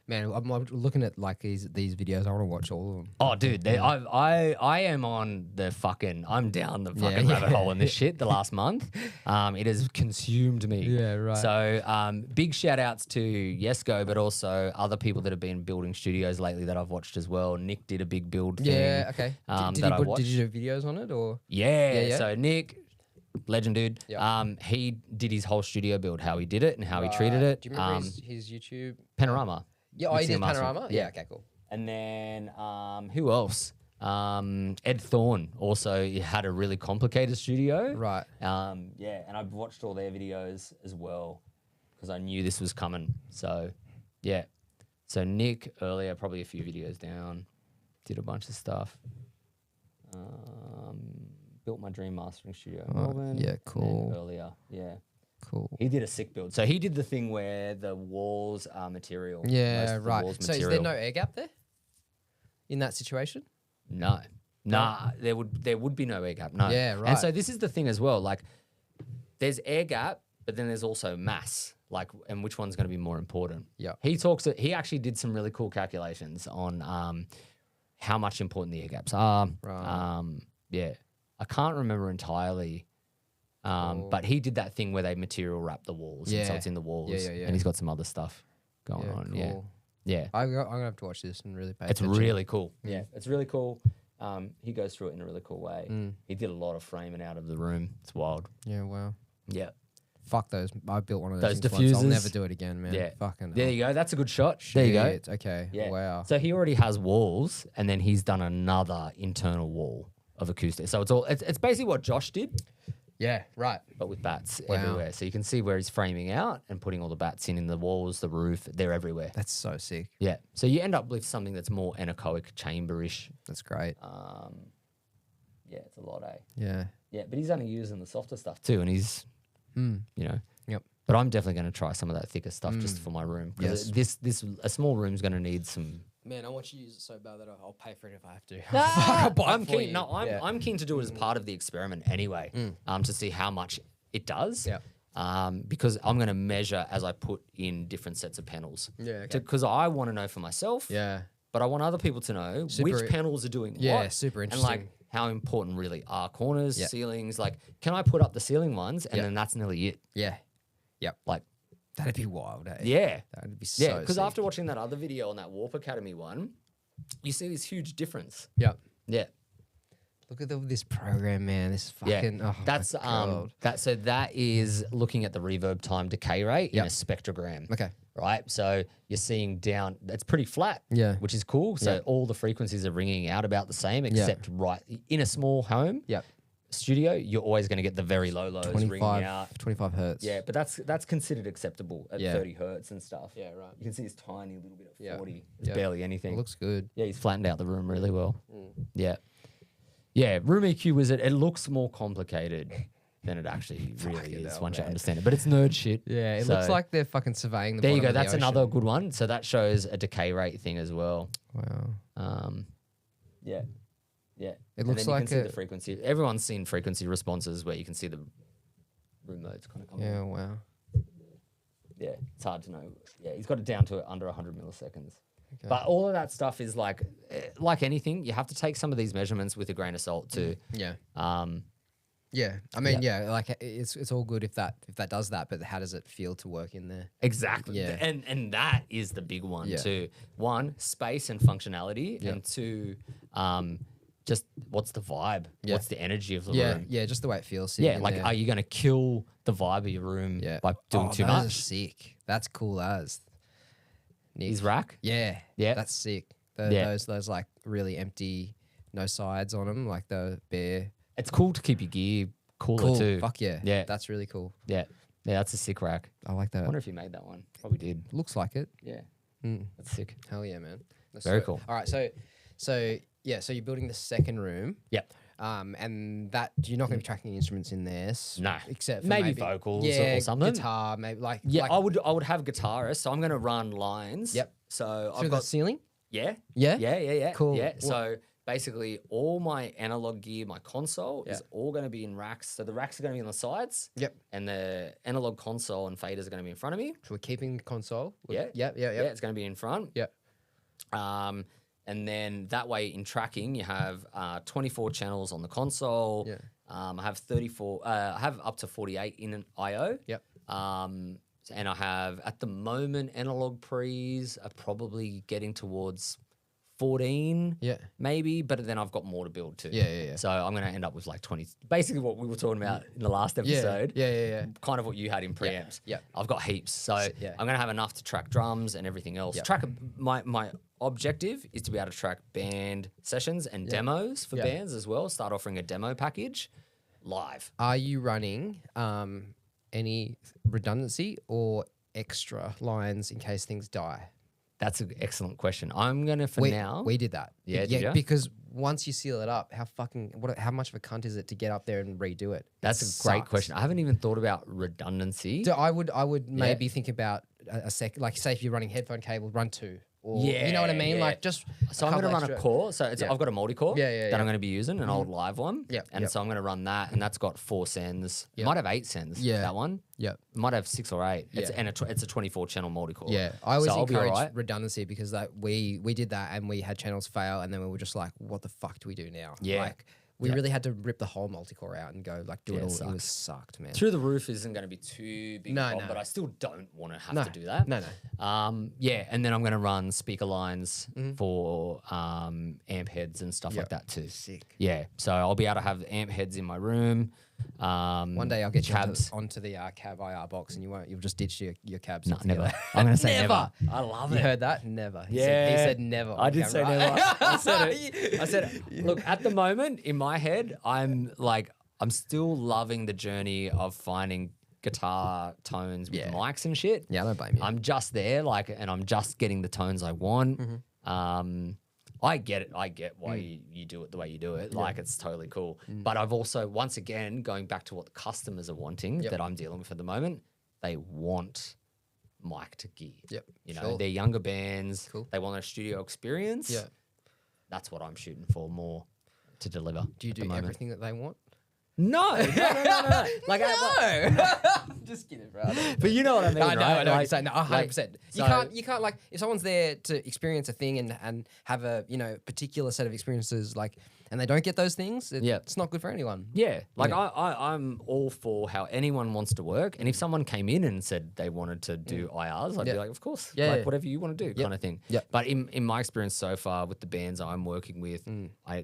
Speaker 1: I'm looking at like these videos. I want to watch all of them.
Speaker 2: Oh, dude, I am on the fucking. I'm down the fucking rabbit hole in this shit. The last month, it has consumed me. So, big shout outs to Jesco, but also other people that have been building studios lately that I've watched as well. Nick did a big build thing.
Speaker 1: Okay. Did you do videos on it or?
Speaker 2: So Nick. Legend dude. He did his whole studio build, how he did it and how he treated it.
Speaker 1: Do you remember his YouTube?
Speaker 2: Panorama.
Speaker 1: Yeah, he did Panorama? Yeah, okay, cool.
Speaker 2: And then who else? Ed Thorne also had a really complicated studio.
Speaker 1: Right.
Speaker 2: And I've watched all their videos as well because I knew this was coming. So, yeah. So Nick earlier, probably a few videos down, did a bunch of stuff. Built my dream mastering studio in Melbourne.
Speaker 1: Yeah, cool.
Speaker 2: Earlier,
Speaker 1: cool.
Speaker 2: He did a sick build. So he did the thing where the walls are material.
Speaker 1: Yeah, right. So is there no air gap there in that situation?
Speaker 2: No. Nah, there would be no air gap. No.
Speaker 1: Yeah, right.
Speaker 2: And so this is the thing as well. Like, there's air gap, but then there's also mass. Like, and which one's going to be more important?
Speaker 1: Yeah.
Speaker 2: He actually did some really cool calculations on how much important the air gaps are.
Speaker 1: Right.
Speaker 2: I can't remember entirely, but he did that thing where they material wrap the walls. And so it's in the walls. And he's got some other stuff going on.
Speaker 1: Cool.
Speaker 2: Yeah.
Speaker 1: I'm going to have to watch this and really pay
Speaker 2: It's
Speaker 1: attention.
Speaker 2: really cool. Yeah, it's really cool. He goes through it in a really cool way. He did a lot of framing out of the room. It's wild.
Speaker 1: Yeah, wow.
Speaker 2: Yeah.
Speaker 1: Fuck those. I built one of those
Speaker 2: diffusers.
Speaker 1: Once. I'll never do it again, man.
Speaker 2: Yeah.
Speaker 1: Fucking
Speaker 2: There you go. That's a good shot.
Speaker 1: Shit.
Speaker 2: There you go.
Speaker 1: Okay.
Speaker 2: Yeah.
Speaker 1: Wow.
Speaker 2: So he already has walls, and then he's done another internal wall of acoustic. So it's basically what Josh did.
Speaker 1: Yeah, right.
Speaker 2: But with bats everywhere. So you can see where he's framing out and putting all the bats in the walls, the roof, they're everywhere.
Speaker 1: That's so sick.
Speaker 2: Yeah. So you end up with something that's more anechoic, chamber-ish.
Speaker 1: That's great.
Speaker 2: Yeah, it's a lot, eh?
Speaker 1: Yeah.
Speaker 2: Yeah, but he's only using the softer stuff too, and he's, you know.
Speaker 1: Yep.
Speaker 2: But I'm definitely going to try some of that thicker stuff just for my room. Because a small room's going to need some...
Speaker 1: Man, I want you to use it so bad that I'll pay for it if I have to.
Speaker 2: I'm keen. No, I'm keen to do it as part of the experiment anyway, to see how much it does.
Speaker 1: Yeah.
Speaker 2: Because I'm going to measure as I put in different sets of panels.
Speaker 1: Yeah. Okay.
Speaker 2: Because I want to know for myself.
Speaker 1: Yeah.
Speaker 2: But I want other people to know which panels are doing what.
Speaker 1: Yeah, super interesting.
Speaker 2: And like how important really are corners, ceilings. Like, can I put up the ceiling ones and then that's nearly it?
Speaker 1: Yeah. Yep.
Speaker 2: Like,
Speaker 1: that'd be wild, eh?
Speaker 2: Yeah.
Speaker 1: That'd be so
Speaker 2: Yeah, because
Speaker 1: sick.
Speaker 2: after watching that other video on that Warp Academy one, you see this huge difference.
Speaker 1: Yep.
Speaker 2: Yeah.
Speaker 1: Look at this program, man. This fucking
Speaker 2: that's
Speaker 1: my God.
Speaker 2: that is looking at the reverb time decay rate in a spectrogram.
Speaker 1: Okay.
Speaker 2: Right? So you're seeing down that's pretty flat.
Speaker 1: Yeah.
Speaker 2: Which is cool. So all the frequencies are ringing out about the same, except right in a small home.
Speaker 1: Yep.
Speaker 2: Studio, you're always going to get the very low lows ringing out.
Speaker 1: 25 hertz.
Speaker 2: Yeah, but that's considered acceptable at 30 hertz and stuff.
Speaker 1: Yeah, right.
Speaker 2: You can see this tiny little bit of 40.
Speaker 1: Yeah.
Speaker 2: It's barely anything.
Speaker 1: It looks good.
Speaker 2: Yeah, he's flattened out the room really well. Yeah. Yeah, Room EQ it looks more complicated than it actually really is once you understand it. But it's nerd shit.
Speaker 1: Yeah, it looks like they're fucking surveying the
Speaker 2: There you
Speaker 1: bottom
Speaker 2: go.
Speaker 1: of the
Speaker 2: That's
Speaker 1: ocean.
Speaker 2: another good one. So that shows a decay rate thing as well.
Speaker 1: Wow.
Speaker 2: Yeah. Yeah.
Speaker 1: It looks
Speaker 2: and then
Speaker 1: like
Speaker 2: you can see the frequency. Everyone's seen frequency responses where you can see the room modes kind of coming.
Speaker 1: Yeah, wow.
Speaker 2: Yeah, it's hard to know. Yeah, he's got it down to under 100 milliseconds. Okay. But all of that stuff is like anything, you have to take some of these measurements with a grain of salt too.
Speaker 1: Yeah. Yeah, I mean, like it's all good if that does that, but how does it feel to work in there?
Speaker 2: Exactly.
Speaker 1: Yeah.
Speaker 2: And that is the big one
Speaker 1: Yeah.
Speaker 2: too. One, space and functionality,
Speaker 1: Yeah.
Speaker 2: and two, just what's the vibe?
Speaker 1: Yeah.
Speaker 2: What's the energy of the
Speaker 1: Yeah,
Speaker 2: room?
Speaker 1: yeah, just the way it feels. Sitting
Speaker 2: Yeah,
Speaker 1: in
Speaker 2: like
Speaker 1: there.
Speaker 2: are you going to kill the vibe of your room by doing too
Speaker 1: those are
Speaker 2: much?
Speaker 1: sick. That's cool as. Nick.
Speaker 2: His rack?
Speaker 1: Yeah,
Speaker 2: Yeah.
Speaker 1: that's sick.
Speaker 2: Yeah.
Speaker 1: Those like really empty, no sides on them, like the bare.
Speaker 2: It's cool to keep your gear cooler
Speaker 1: Cool.
Speaker 2: too.
Speaker 1: Fuck yeah.
Speaker 2: Yeah.
Speaker 1: That's really cool.
Speaker 2: Yeah. Yeah, that's a sick rack.
Speaker 1: I like
Speaker 2: I
Speaker 1: that.
Speaker 2: wonder if you made that one. Probably did.
Speaker 1: Looks like it.
Speaker 2: Yeah.
Speaker 1: Mm.
Speaker 2: That's sick.
Speaker 1: Hell yeah, man. That's
Speaker 2: Very
Speaker 1: sweet.
Speaker 2: cool.
Speaker 1: All right, so you're building the second room.
Speaker 2: Yep.
Speaker 1: And that you're not going to be tracking instruments in there.
Speaker 2: No.
Speaker 1: Except for
Speaker 2: Maybe vocals or something.
Speaker 1: guitar, maybe like
Speaker 2: Yeah, I would have guitarists, so I'm going to run lines.
Speaker 1: Yep.
Speaker 2: So
Speaker 1: through
Speaker 2: I've
Speaker 1: the
Speaker 2: got
Speaker 1: ceiling.
Speaker 2: yeah.
Speaker 1: Yeah? Cool.
Speaker 2: Yeah.
Speaker 1: What-
Speaker 2: So basically all my analog gear, my console
Speaker 1: Yeah.
Speaker 2: is all going to be in racks. So the racks are going to be on the sides.
Speaker 1: Yep.
Speaker 2: And the analog console and faders are going to be in front of me.
Speaker 1: So we're keeping the console.
Speaker 2: Yeah.
Speaker 1: Yep.
Speaker 2: Yeah, it's going to be in front.
Speaker 1: Yep.
Speaker 2: And then that way in tracking, you have 24 channels on the console.
Speaker 1: Yeah.
Speaker 2: I have 34. I have up to 48 in an I/O.
Speaker 1: Yep.
Speaker 2: And I have at the moment analog pre's are probably getting towards 14.
Speaker 1: Yeah.
Speaker 2: Maybe, but then I've got more to build too.
Speaker 1: Yeah.
Speaker 2: So I'm going to end up with like 20. Basically, what we were talking about in the last episode.
Speaker 1: Yeah.
Speaker 2: Kind of what you had in preamps.
Speaker 1: Yeah.
Speaker 2: I've got heaps. So
Speaker 1: yeah.
Speaker 2: I'm going to have enough to track drums and everything else.
Speaker 1: Yeah.
Speaker 2: Track my objective is to be able to track band sessions and demos for bands as well. Start offering a demo package live.
Speaker 1: Are you running any redundancy or extra lines in case things die?
Speaker 2: That's an excellent question. I'm going to, now.
Speaker 1: We did that.
Speaker 2: Yeah, did ya?
Speaker 1: Because once you seal it up, how much of a cunt is it to get up there and redo it?
Speaker 2: That's a great question. I haven't even thought about redundancy.
Speaker 1: So I would maybe think about a second, like say if you're running headphone cable, run two. Or, you know what I mean?
Speaker 2: Yeah.
Speaker 1: Like just.
Speaker 2: So I'm going to run a core. So I've got a multi-core that I'm going to be using, an old live one.
Speaker 1: Yeah.
Speaker 2: And so I'm going to run that, and that's got 4 sends. It might have 8 sends, that one.
Speaker 1: Yeah.
Speaker 2: It might have 6 or 8.
Speaker 1: Yeah.
Speaker 2: It's a 24-channel multi-core.
Speaker 1: Yeah, I always
Speaker 2: so
Speaker 1: encourage redundancy because like we did that and we had channels fail and then we were just like, what the fuck do we do now?
Speaker 2: Yeah.
Speaker 1: Like we really had to rip the whole multi-core out and go like do it all. It was sucked, man.
Speaker 2: Through the roof isn't going to be too big a problem,
Speaker 1: no.
Speaker 2: but I still don't want to have to do that.
Speaker 1: No.
Speaker 2: Yeah, and then I'm going to run speaker lines for amp heads and stuff like that too.
Speaker 1: Sick.
Speaker 2: Yeah, so I'll be able to have amp heads in my room.
Speaker 1: One day I'll get
Speaker 2: cabs.
Speaker 1: you onto the cab IR box and you'll just ditch your cabs.
Speaker 2: No, never. I'm going to say never.
Speaker 1: I
Speaker 2: love
Speaker 1: You
Speaker 2: it.
Speaker 1: heard that? Never. He
Speaker 2: Yeah.
Speaker 1: said never.
Speaker 2: I
Speaker 1: on
Speaker 2: did say
Speaker 1: camera.
Speaker 2: never. I said it. I said, look, at the moment in my head, I'm still loving the journey of finding guitar tones with mics and shit.
Speaker 1: Yeah, I don't blame you.
Speaker 2: I'm just there, and I'm just getting the tones I want. I get it. I get why you do it the way you do it. Like, it's totally cool. But I've also, once again, going back to what the customers are wanting that I'm dealing with at the moment, they want mic to gear.
Speaker 1: Yep.
Speaker 2: You know, they're younger bands.
Speaker 1: Cool.
Speaker 2: They want a studio experience.
Speaker 1: Yeah.
Speaker 2: That's what I'm shooting for more to deliver.
Speaker 1: Do you do everything that they want?
Speaker 2: No. Like,
Speaker 1: Just kidding, bro.
Speaker 2: but you know what I mean,
Speaker 1: I know,
Speaker 2: right?
Speaker 1: I know what
Speaker 2: Like,
Speaker 1: you're saying. No, 100%.
Speaker 2: so-
Speaker 1: You can't like if someone's there to experience a thing and have a particular set of experiences and they don't get those things, it's not good for anyone.
Speaker 2: Yeah, like I'm all for how anyone wants to work, and if someone came in and said they wanted to do IRs, I'd be like, of course, whatever you want to do, kind of thing.
Speaker 1: Yep.
Speaker 2: But in my experience so far with the bands I'm working with,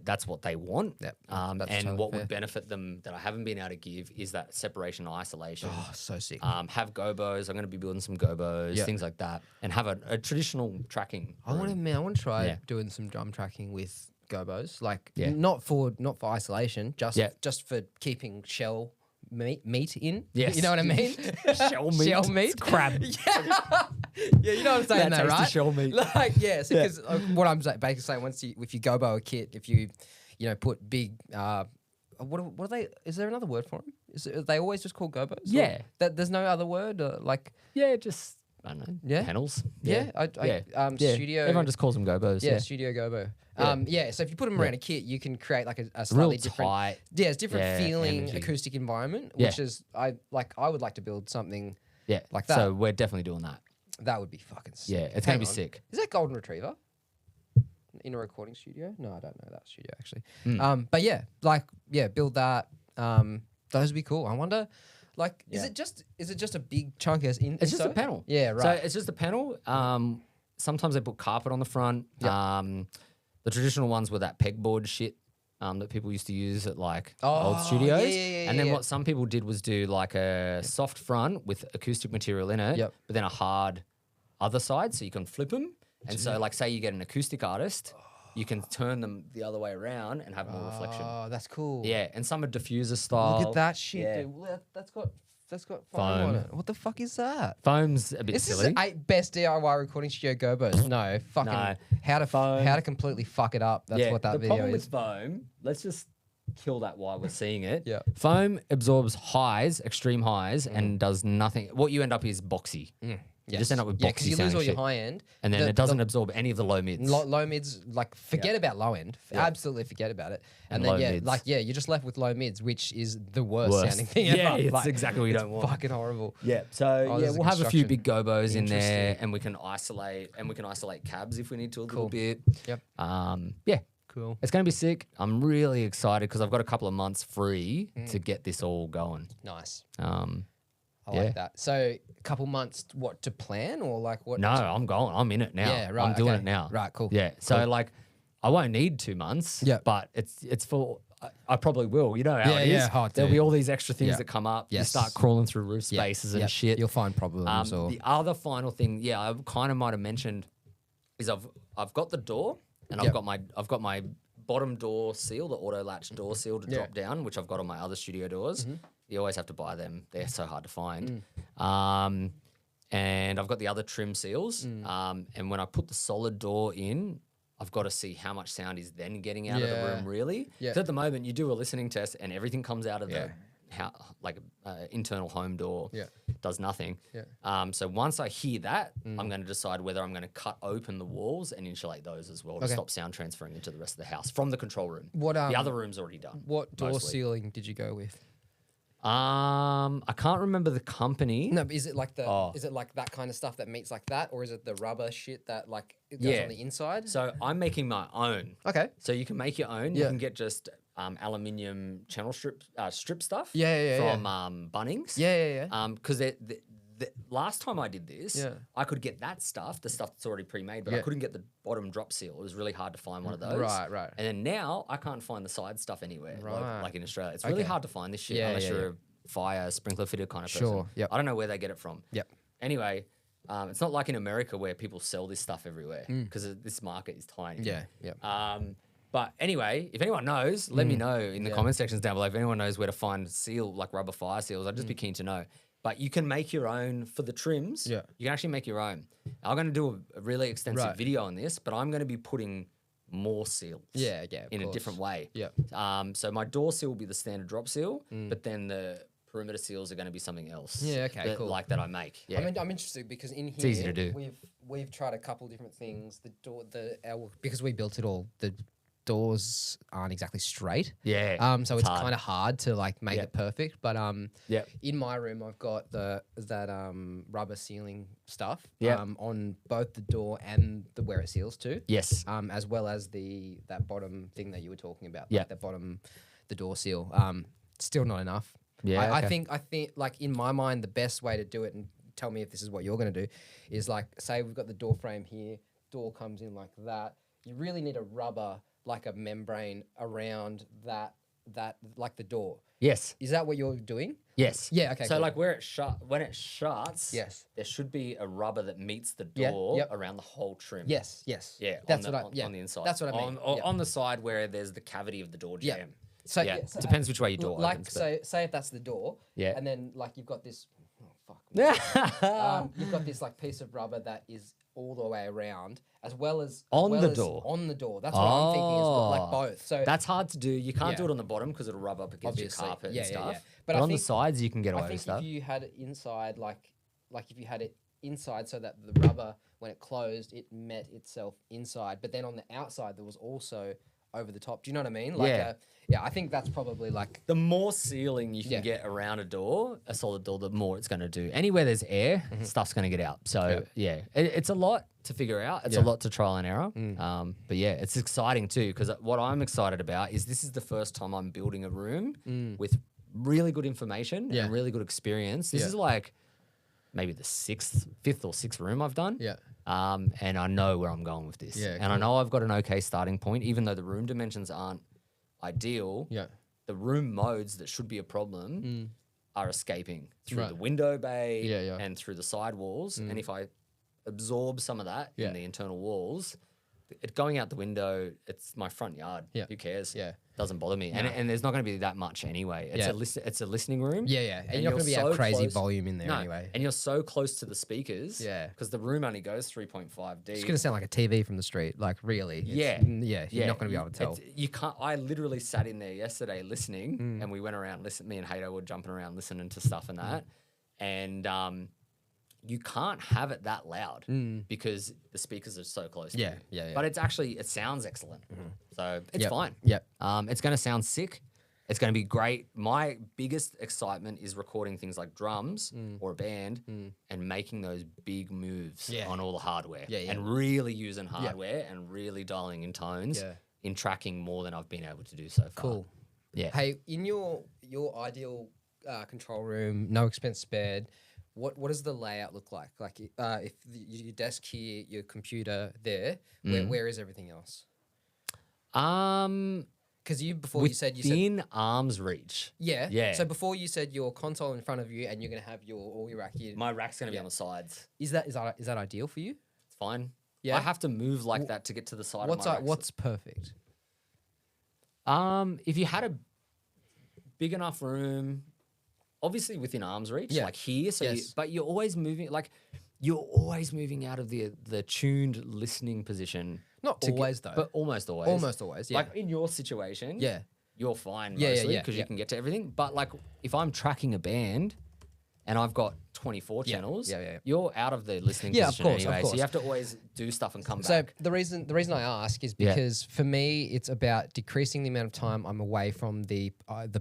Speaker 2: that's what they want.
Speaker 1: Yep.
Speaker 2: And
Speaker 1: That's totally
Speaker 2: what
Speaker 1: fair.
Speaker 2: would benefit them that I haven't been able to give is that separation and isolation.
Speaker 1: Oh, so sick.
Speaker 2: Have gobos. I'm going to be building some gobos, things like that, and have a traditional tracking.
Speaker 1: I want to try doing some drum tracking with gobos, not for isolation, just for keeping shell meat in.
Speaker 2: Yes.
Speaker 1: You know what I mean?
Speaker 2: Shell meat.
Speaker 1: Shell meat.
Speaker 2: Crab.
Speaker 1: Yeah, you know what I'm saying,
Speaker 2: That
Speaker 1: though,
Speaker 2: tasty
Speaker 1: right?
Speaker 2: shell meat.
Speaker 1: Because what I'm basically saying, if you gobo a kit, if you put big, what are they? Is there another word for them? Are they always just called gobos?
Speaker 2: Yeah.
Speaker 1: There's no other word.
Speaker 2: Yeah, just I don't know.
Speaker 1: Yeah?
Speaker 2: Panels.
Speaker 1: Yeah. Studio.
Speaker 2: Everyone just calls them gobos.
Speaker 1: Yeah, studio gobo. So if you put them around a kit, you can create like a
Speaker 2: Real
Speaker 1: slightly different,
Speaker 2: tight.
Speaker 1: yeah, it's different feeling
Speaker 2: energy.
Speaker 1: acoustic environment,
Speaker 2: Yeah.
Speaker 1: which is I would like to build something
Speaker 2: Yeah,
Speaker 1: like that.
Speaker 2: So we're definitely doing that.
Speaker 1: that would be fucking sick.
Speaker 2: Yeah, it's
Speaker 1: Hang
Speaker 2: gonna be
Speaker 1: on.
Speaker 2: sick.
Speaker 1: Is that Golden Retriever in a recording studio? No, I don't know that studio actually.
Speaker 2: Hmm.
Speaker 1: But build that. Those would be cool. I wonder, like, is it just a big chunk as in?
Speaker 2: It's just a panel.
Speaker 1: Yeah, right.
Speaker 2: So it's just a panel. Sometimes they put carpet on the front.
Speaker 1: Yep.
Speaker 2: The traditional ones were that pegboard shit that people used to use at like old studios. And then what some people did was do like a soft front with acoustic material in it, but then a hard other side so you can flip them. And so like say you get an acoustic artist, you can turn them the other way around and have more reflection.
Speaker 1: Oh, that's cool.
Speaker 2: Yeah, and some are diffuser style.
Speaker 1: Look at that shit, dude. That's got foam on it. What the fuck is that?
Speaker 2: Foam's a bit
Speaker 1: This
Speaker 2: silly.
Speaker 1: is 8 best DIY recording studio gobos. No, fucking how to completely fuck it up. That's what that video is.
Speaker 2: The problem with foam, let's just kill that while we're seeing it.
Speaker 1: Yeah.
Speaker 2: Foam absorbs highs, extreme highs, and does nothing. What you end up is boxy. You just end up with boxy
Speaker 1: because you lose all
Speaker 2: shit.
Speaker 1: your high end,
Speaker 2: and then it doesn't absorb any of the low mids.
Speaker 1: Low mids, like forget about low end. Absolutely forget about it. And then
Speaker 2: mids.
Speaker 1: you're just left with low mids, which is the worst sounding thing ever.
Speaker 2: Yeah, it's
Speaker 1: like,
Speaker 2: exactly what you don't want.
Speaker 1: Fucking horrible.
Speaker 2: Yeah. So we'll have a few big gobos in there, and we can isolate cabs if we need to a little bit.
Speaker 1: Yep.
Speaker 2: Yeah.
Speaker 1: Cool.
Speaker 2: It's going to be sick. I'm really excited because I've got a couple of months free to get this all going.
Speaker 1: Nice.
Speaker 2: I
Speaker 1: like that. So a couple months, what, to plan or like what?
Speaker 2: No, I'm going. I'm in it now.
Speaker 1: Yeah, right.
Speaker 2: I'm doing it now.
Speaker 1: Right, cool.
Speaker 2: Yeah. So like, I won't need 2 months.
Speaker 1: Yeah.
Speaker 2: But it's for. I probably will. You know how it is.
Speaker 1: Yeah, hard
Speaker 2: There'll
Speaker 1: to.
Speaker 2: be all these extra things that come up. You
Speaker 1: Yes.
Speaker 2: start crawling through roof spaces and shit.
Speaker 1: You'll find problems or
Speaker 2: The other final thing, I kind of might have mentioned, is I've got the door and I've got my bottom door seal, the auto latch door seal to drop down, which I've got on my other studio doors. You always have to buy them; they're so hard to find. And I've got the other trim seals. And when I put the solid door in, I've got to see how much sound is then getting out of the room. Really, because at the moment you do a listening test and everything comes out of the internal home door. Does nothing. So once I hear that, I'm going to decide whether I'm going to cut open the walls and insulate those as well to stop sound transferring into the rest of the house from the control room. The other room's already done.
Speaker 1: What door sealing did you go with?
Speaker 2: I can't remember the company.
Speaker 1: No, but is it like is it like that kind of stuff that meets like that, or is it the rubber shit that like it goes on the inside?
Speaker 2: So I'm making my own.
Speaker 1: Okay.
Speaker 2: So you can make your own. You can get just aluminium channel strip stuff. From Bunnings. Because the last time I did this, I could get that stuff, the stuff that's already pre-made, but I couldn't get the bottom drop seal. It was really hard to find one of those.
Speaker 1: Right.
Speaker 2: And then now I can't find the side stuff anywhere, like in Australia. It's really hard to find this shit unless you're a fire sprinkler fitter kind of person. I don't know where they get it from. Anyway, it's not like in America where people sell this stuff everywhere because this market is tiny. But anyway, if anyone knows, let me know in the comment sections down below. If anyone knows where to find like rubber fire seals, I'd just be keen to know. But you can make your own for the trims. You can actually make your own. I'm going to do a really extensive video on this, but I'm going to be putting more seals. In a different way. So my door seal will be the standard drop seal, but then the perimeter seals are going to be something else.
Speaker 1: Cool.
Speaker 2: Like that I make.
Speaker 1: I'm interested because in here
Speaker 2: it's easy to do.
Speaker 1: We've tried a couple different things. The door, because we built it all. The doors aren't exactly straight. So it's kind of hard to like make it perfect. But in my room I've got that rubber sealing stuff on both the door and where it seals to. As well as that bottom thing that you were talking about. Like the door seal. Still not enough. I think like in my mind the best way to do it, and tell me if this is what you're going to do, is like say we've got the door frame here, door comes in like that. You really need a rubber, like a membrane around that like the door. Is that what you're doing? Yeah, okay.
Speaker 2: So like when it shuts, there should be a rubber that meets the door around the whole trim.
Speaker 1: Yeah.
Speaker 2: That's on the inside.
Speaker 1: That's what I mean.
Speaker 2: On the side where there's the cavity of the door jam.
Speaker 1: So
Speaker 2: depends which way your door opens.
Speaker 1: Like say if that's the door, and then like you've got this you've got this like piece of rubber that is all the way around, as well as
Speaker 2: on the
Speaker 1: door. That's what I'm thinking is like both. So
Speaker 2: that's hard to do. You can't do it on the bottom because it'll rub up against your carpet and stuff. But
Speaker 1: I
Speaker 2: on
Speaker 1: think,
Speaker 2: the sides you can get away
Speaker 1: with
Speaker 2: stuff.
Speaker 1: If you had it inside, like if you had it inside, so that the rubber when it closed, it met itself inside. But then on the outside there was also over the top. Do you know what I mean? Like I think that's probably like
Speaker 2: the more sealing you can get around a solid door, the more it's going to do. Anywhere there's air, stuff's going to get out. So it's a lot to figure out. It's a lot to trial and error. But it's exciting too because what I'm excited about is this is the first time I'm building a room with really good information
Speaker 1: Yeah.
Speaker 2: and really good experience. This is like maybe the fifth or sixth room I've done.
Speaker 1: Yeah.
Speaker 2: And I know where I'm going with this.
Speaker 1: Yeah,
Speaker 2: and I know I've got an okay starting point, even though the room dimensions aren't ideal.
Speaker 1: Yeah.
Speaker 2: The room modes that should be a problem are escaping through the window bay and through the side walls. And if I absorb some of that in the internal walls, it going out the window, it's my front yard.
Speaker 1: Yeah.
Speaker 2: Who cares?
Speaker 1: Yeah.
Speaker 2: Doesn't bother me. And there's not going to be that much anyway. It's a listening room.
Speaker 1: Yeah, yeah. And you're not going to be a crazy
Speaker 2: close,
Speaker 1: volume in there anyway.
Speaker 2: And you're so close to the speakers.
Speaker 1: Yeah.
Speaker 2: Because the room only goes 3.5 deep.
Speaker 1: It's going to sound like a TV from the street, like really.
Speaker 2: Yeah.
Speaker 1: You're not going to be able to tell.
Speaker 2: You can't. I literally sat in there yesterday listening, and we went around me and Hato were jumping around listening to stuff and that, and you can't have it that loud because the speakers are so close.
Speaker 1: Yeah,
Speaker 2: to you.
Speaker 1: yeah.
Speaker 2: But it sounds excellent, so it's fine.
Speaker 1: Yep.
Speaker 2: It's going to sound sick. It's going to be great. My biggest excitement is recording things like drums or a band and making those big moves on all the hardware and really using hardware and really dialing in tones in tracking more than I've been able to do so far.
Speaker 1: Cool.
Speaker 2: Yeah.
Speaker 1: Hey, in your ideal control room, no expense spared, what does the layout look like? Like if your desk here, your computer there, where is everything else? Because you said
Speaker 2: within arm's reach.
Speaker 1: Yeah.
Speaker 2: Yeah.
Speaker 1: So before you said your console in front of you and you're gonna have all your rack here.
Speaker 2: My rack's gonna be on the sides.
Speaker 1: Is that ideal for you?
Speaker 2: It's fine.
Speaker 1: Yeah.
Speaker 2: I have to move like that to get to the side of my rack.
Speaker 1: What's perfect?
Speaker 2: If you had a big enough room, obviously within arm's reach, like here. So but you're always moving out of the tuned listening position.
Speaker 1: Not always though.
Speaker 2: But almost always.
Speaker 1: Almost always, yeah.
Speaker 2: Like in your situation, you're fine
Speaker 1: Yeah,
Speaker 2: mostly
Speaker 1: yeah,
Speaker 2: because
Speaker 1: yeah.
Speaker 2: you can get to everything. But like if I'm tracking a band and I've got 24 channels, you're out of the listening position anyway. So you have to always do stuff and come back.
Speaker 1: So the reason I ask is because for me it's about decreasing the amount of time I'm away from the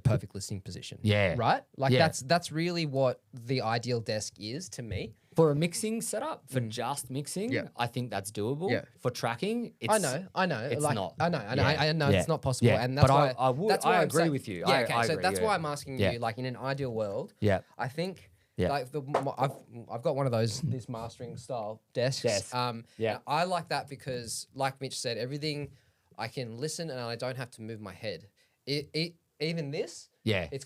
Speaker 1: perfect listening position.
Speaker 2: Yeah.
Speaker 1: Right? Like that's really what the ideal desk is to me.
Speaker 2: For a mixing setup, for just mixing, I think that's doable.
Speaker 1: Yeah.
Speaker 2: For tracking, it's
Speaker 1: I know.
Speaker 2: It's
Speaker 1: like,
Speaker 2: not.
Speaker 1: I know.
Speaker 2: Yeah.
Speaker 1: I know
Speaker 2: Yeah.
Speaker 1: it's not possible,
Speaker 2: Yeah.
Speaker 1: and that's
Speaker 2: But
Speaker 1: why
Speaker 2: I
Speaker 1: I'm
Speaker 2: agree
Speaker 1: saying-
Speaker 2: with you.
Speaker 1: Yeah,
Speaker 2: I
Speaker 1: so
Speaker 2: agree,
Speaker 1: that's
Speaker 2: yeah.
Speaker 1: why I'm asking you. Like in an ideal world, I think.
Speaker 2: Yeah.
Speaker 1: Like I've got one of this mastering style desks.
Speaker 2: Yes. Yeah.
Speaker 1: I like that because, like Mitch said, everything I can listen and I don't have to move my head. Even this,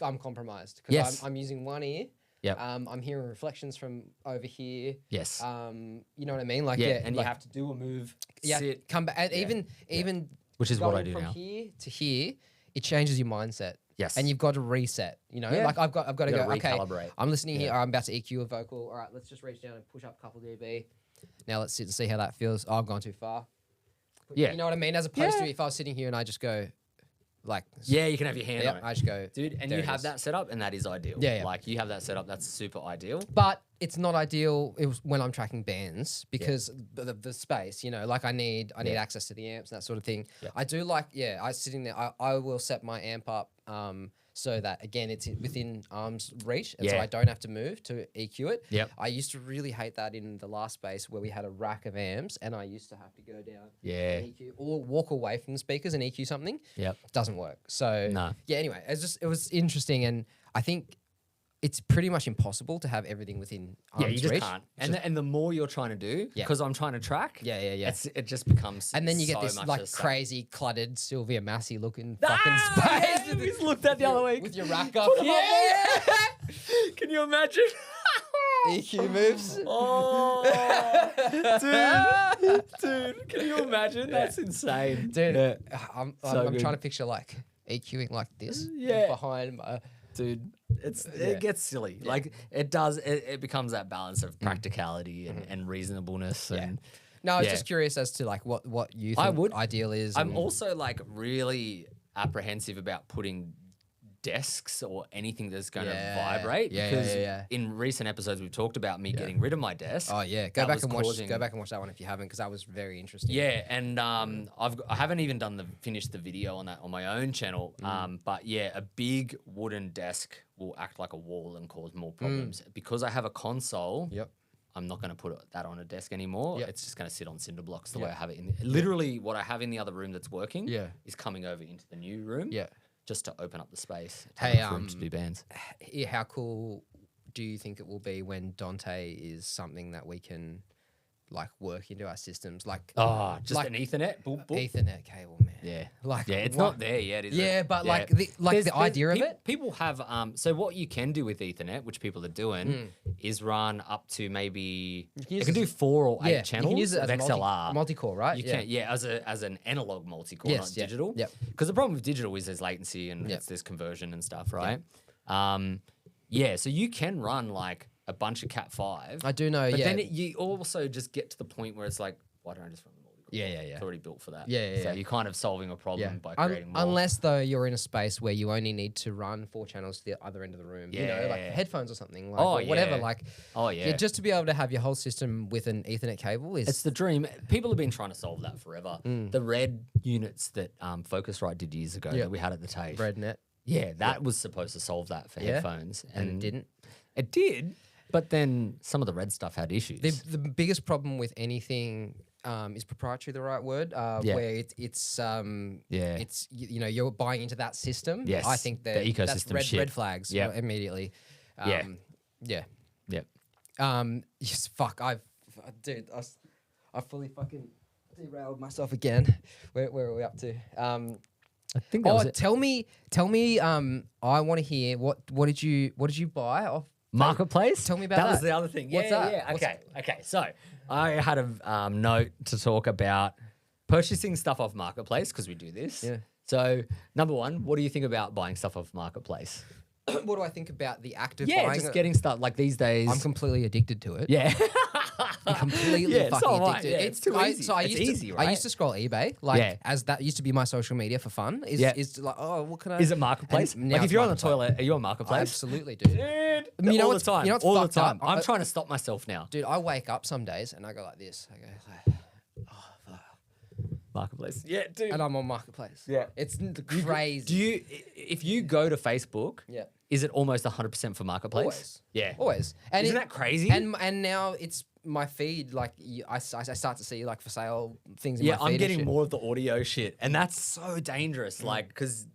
Speaker 1: I'm compromised because
Speaker 2: Yes.
Speaker 1: I'm using one ear.
Speaker 2: Yep.
Speaker 1: I'm hearing reflections from over here.
Speaker 2: Yes.
Speaker 1: You know what I mean? Like
Speaker 2: and
Speaker 1: like,
Speaker 2: you have to do a move,
Speaker 1: yeah,
Speaker 2: sit.
Speaker 1: come back, and even
Speaker 2: Which is what I
Speaker 1: going
Speaker 2: do
Speaker 1: from
Speaker 2: now.
Speaker 1: here to here, it changes your mindset.
Speaker 2: Yes.
Speaker 1: And you've got to reset. You know,
Speaker 2: Yeah.
Speaker 1: like I've got to
Speaker 2: You
Speaker 1: go.
Speaker 2: gotta
Speaker 1: Okay,
Speaker 2: recalibrate.
Speaker 1: I'm listening here. I'm about to EQ a vocal. All right, let's just reach down and push up a couple dB. Now let's sit and see how that feels. Oh, I've gone too far.
Speaker 2: Yeah.
Speaker 1: You know what I mean? As opposed to if I was sitting here and I just go, like,
Speaker 2: Yeah, you can have your hand on it.
Speaker 1: I just go,
Speaker 2: Dude, and
Speaker 1: there
Speaker 2: you
Speaker 1: it
Speaker 2: have
Speaker 1: is.
Speaker 2: that set up, and that is ideal.
Speaker 1: Yeah, yeah.
Speaker 2: Like, you have that set up, that's super ideal.
Speaker 1: But it's not ideal. It was when I'm tracking bands because the space, you know, like I need access to the amps and that sort of thing.
Speaker 2: Yeah.
Speaker 1: I do like, I sitting there. I will set my amp up so that again it's within arm's reach, and so
Speaker 2: Yeah.
Speaker 1: I don't have to move to EQ it.
Speaker 2: Yep.
Speaker 1: I used to really hate that in the last space where we had a rack of amps, and I used to have to go down
Speaker 2: Yeah.
Speaker 1: and EQ or walk away from the speakers and EQ something.
Speaker 2: Yep.
Speaker 1: Doesn't work. So
Speaker 2: No.
Speaker 1: yeah. Anyway, it was interesting, and I think it's pretty much impossible to have everything within arm's
Speaker 2: Yeah, you just
Speaker 1: reach.
Speaker 2: can't. And the more you're trying to do,
Speaker 1: Yeah.
Speaker 2: because I'm trying to track,
Speaker 1: Yeah.
Speaker 2: it just becomes
Speaker 1: And then you get
Speaker 2: so
Speaker 1: this
Speaker 2: much
Speaker 1: like
Speaker 2: a sack.
Speaker 1: crazy cluttered Sylvia Massey looking fucking
Speaker 2: Yeah,
Speaker 1: space
Speaker 2: we just looked at the other week.
Speaker 1: with your rack up.
Speaker 2: Yeah. Can you imagine?
Speaker 1: EQ moves.
Speaker 2: Oh, dude, can you imagine? That's insane.
Speaker 1: Dude,
Speaker 2: Yeah.
Speaker 1: I'm
Speaker 2: So
Speaker 1: trying to
Speaker 2: good.
Speaker 1: picture like EQing like this
Speaker 2: Yeah.
Speaker 1: behind my...
Speaker 2: Dude, it gets silly. Like it does. It becomes that balance of practicality and reasonableness. And
Speaker 1: No, I was
Speaker 2: Yeah.
Speaker 1: just curious as to like what you
Speaker 2: I
Speaker 1: think
Speaker 2: would-
Speaker 1: ideal is.
Speaker 2: I'm
Speaker 1: and-
Speaker 2: also like really apprehensive about putting desks or anything that's going to
Speaker 1: Yeah.
Speaker 2: vibrate
Speaker 1: Yeah,
Speaker 2: because
Speaker 1: yeah.
Speaker 2: in recent episodes we've talked about me getting rid of my desk.
Speaker 1: Oh yeah, go
Speaker 2: That
Speaker 1: back
Speaker 2: was
Speaker 1: and watch.
Speaker 2: causing-
Speaker 1: Go back and watch that one if you haven't, because that was very interesting.
Speaker 2: Yeah, and I haven't even finished the video on that on my own channel. But yeah, a big wooden desk will act like a wall and cause more problems because I have a console.
Speaker 1: Yep.
Speaker 2: I'm not going to put that on a desk anymore.
Speaker 1: Yep.
Speaker 2: It's just going to sit on cinder blocks the way I have it. Literally, what I have in the other room that's working
Speaker 1: Yeah.
Speaker 2: is coming over into the new room.
Speaker 1: Yeah.
Speaker 2: just to open up the space.
Speaker 1: Hey,
Speaker 2: for him to do bands.
Speaker 1: Yeah, how cool do you think it will be when Dante is something that we can like work into our systems? Like,
Speaker 2: Just
Speaker 1: like
Speaker 2: an Ethernet? Boop, boop.
Speaker 1: Ethernet cable, man.
Speaker 2: Yeah.
Speaker 1: Like,
Speaker 2: Yeah, it's
Speaker 1: what-
Speaker 2: not there yet, is it?
Speaker 1: Yeah, but like
Speaker 2: There's-
Speaker 1: the idea of it.
Speaker 2: People have so what you can do with Ethernet, which people are doing, is run up to maybe
Speaker 1: use
Speaker 2: it can
Speaker 1: it
Speaker 2: do 4 or 8
Speaker 1: Yeah,
Speaker 2: channels
Speaker 1: you can use it
Speaker 2: of
Speaker 1: as
Speaker 2: XLR.
Speaker 1: multi-core, right?
Speaker 2: You can, as an analog multi-core,
Speaker 1: Yes,
Speaker 2: not
Speaker 1: yeah,
Speaker 2: digital.
Speaker 1: yep.
Speaker 2: Because the problem with digital is there's latency and
Speaker 1: Yep.
Speaker 2: it's this conversion and stuff, right? So you can run like a bunch of Cat 5.
Speaker 1: I do know.
Speaker 2: But
Speaker 1: yeah,
Speaker 2: then you also just get to the point where it's like, why don't I just run the multi-core?
Speaker 1: Yeah.
Speaker 2: It's already built for that.
Speaker 1: Yeah.
Speaker 2: So you're kind of solving a problem by
Speaker 1: Un-
Speaker 2: creating more.
Speaker 1: Unless though you're in a space where you only need to run 4 channels to the other end of the room. You know, like
Speaker 2: Yeah.
Speaker 1: headphones or something. Like,
Speaker 2: Oh,
Speaker 1: or whatever.
Speaker 2: yeah.
Speaker 1: Like,
Speaker 2: Oh, yeah.
Speaker 1: just to be able to have your whole system with an Ethernet cable is.
Speaker 2: It's the dream. People have been trying to solve that forever. The red units that Focusrite did years ago that we had at the TAFE.
Speaker 1: RedNet.
Speaker 2: Yeah, that was supposed to solve that for headphones.
Speaker 1: And it didn't.
Speaker 2: It did, but then some of the red stuff had issues.
Speaker 1: The biggest problem with anything is proprietary the right word? Where it's you know, you're buying into that system.
Speaker 2: Yes,
Speaker 1: I think
Speaker 2: the
Speaker 1: that
Speaker 2: ecosystem
Speaker 1: that's red
Speaker 2: shit.
Speaker 1: flags
Speaker 2: Yep.
Speaker 1: immediately.
Speaker 2: Yeah.
Speaker 1: Yes, fuck. Dude, I fully fucking derailed myself again. Where are we up to?
Speaker 2: I think that was it.
Speaker 1: tell me. I want to hear what did you buy off
Speaker 2: Marketplace?
Speaker 1: Tell me about
Speaker 2: That was
Speaker 1: that.
Speaker 2: the other thing.
Speaker 1: What's that?
Speaker 2: Yeah.
Speaker 1: What's-
Speaker 2: Okay. So I had a note to talk about purchasing stuff off Marketplace because we do this.
Speaker 1: Yeah.
Speaker 2: So number one, what do you think about buying stuff off Marketplace?
Speaker 1: what do I think about the act of
Speaker 2: Yeah,
Speaker 1: buying
Speaker 2: just
Speaker 1: it?
Speaker 2: getting stuff like these days.
Speaker 1: I'm completely addicted to it.
Speaker 2: yeah.
Speaker 1: I'm completely
Speaker 2: Yeah,
Speaker 1: fucking
Speaker 2: so am I.
Speaker 1: addicted.
Speaker 2: Yeah, it's too easy.
Speaker 1: So I
Speaker 2: It's
Speaker 1: used
Speaker 2: easy,
Speaker 1: to,
Speaker 2: right?
Speaker 1: I used to scroll eBay, like
Speaker 2: Yeah.
Speaker 1: as that used to be my social media for fun. Is
Speaker 2: Yeah.
Speaker 1: like, oh, what can I?
Speaker 2: Is it Marketplace?
Speaker 1: And now
Speaker 2: Like if
Speaker 1: it's
Speaker 2: you're on the
Speaker 1: Marketplace.
Speaker 2: toilet, are you on Marketplace?
Speaker 1: Absolutely, dude.
Speaker 2: Dude,
Speaker 1: You know
Speaker 2: all the
Speaker 1: what's-
Speaker 2: time.
Speaker 1: you know what's
Speaker 2: all the
Speaker 1: fucked
Speaker 2: time.
Speaker 1: up?
Speaker 2: I'm trying to stop myself now.
Speaker 1: Dude, I wake up some days and I go like this. I go,
Speaker 2: Marketplace. Yeah, dude.
Speaker 1: and I'm on Marketplace.
Speaker 2: Yeah.
Speaker 1: It's crazy.
Speaker 2: Do you, if you go to Facebook,
Speaker 1: Yeah.
Speaker 2: is it almost 100% for Marketplace?
Speaker 1: Always.
Speaker 2: Yeah.
Speaker 1: Always. And
Speaker 2: Isn't that crazy?
Speaker 1: And now it's my feed. Like I start to see like for sale things. In
Speaker 2: Yeah,
Speaker 1: my feed
Speaker 2: I'm
Speaker 1: and
Speaker 2: getting
Speaker 1: shit.
Speaker 2: more of the audio shit. And that's so dangerous. Like, because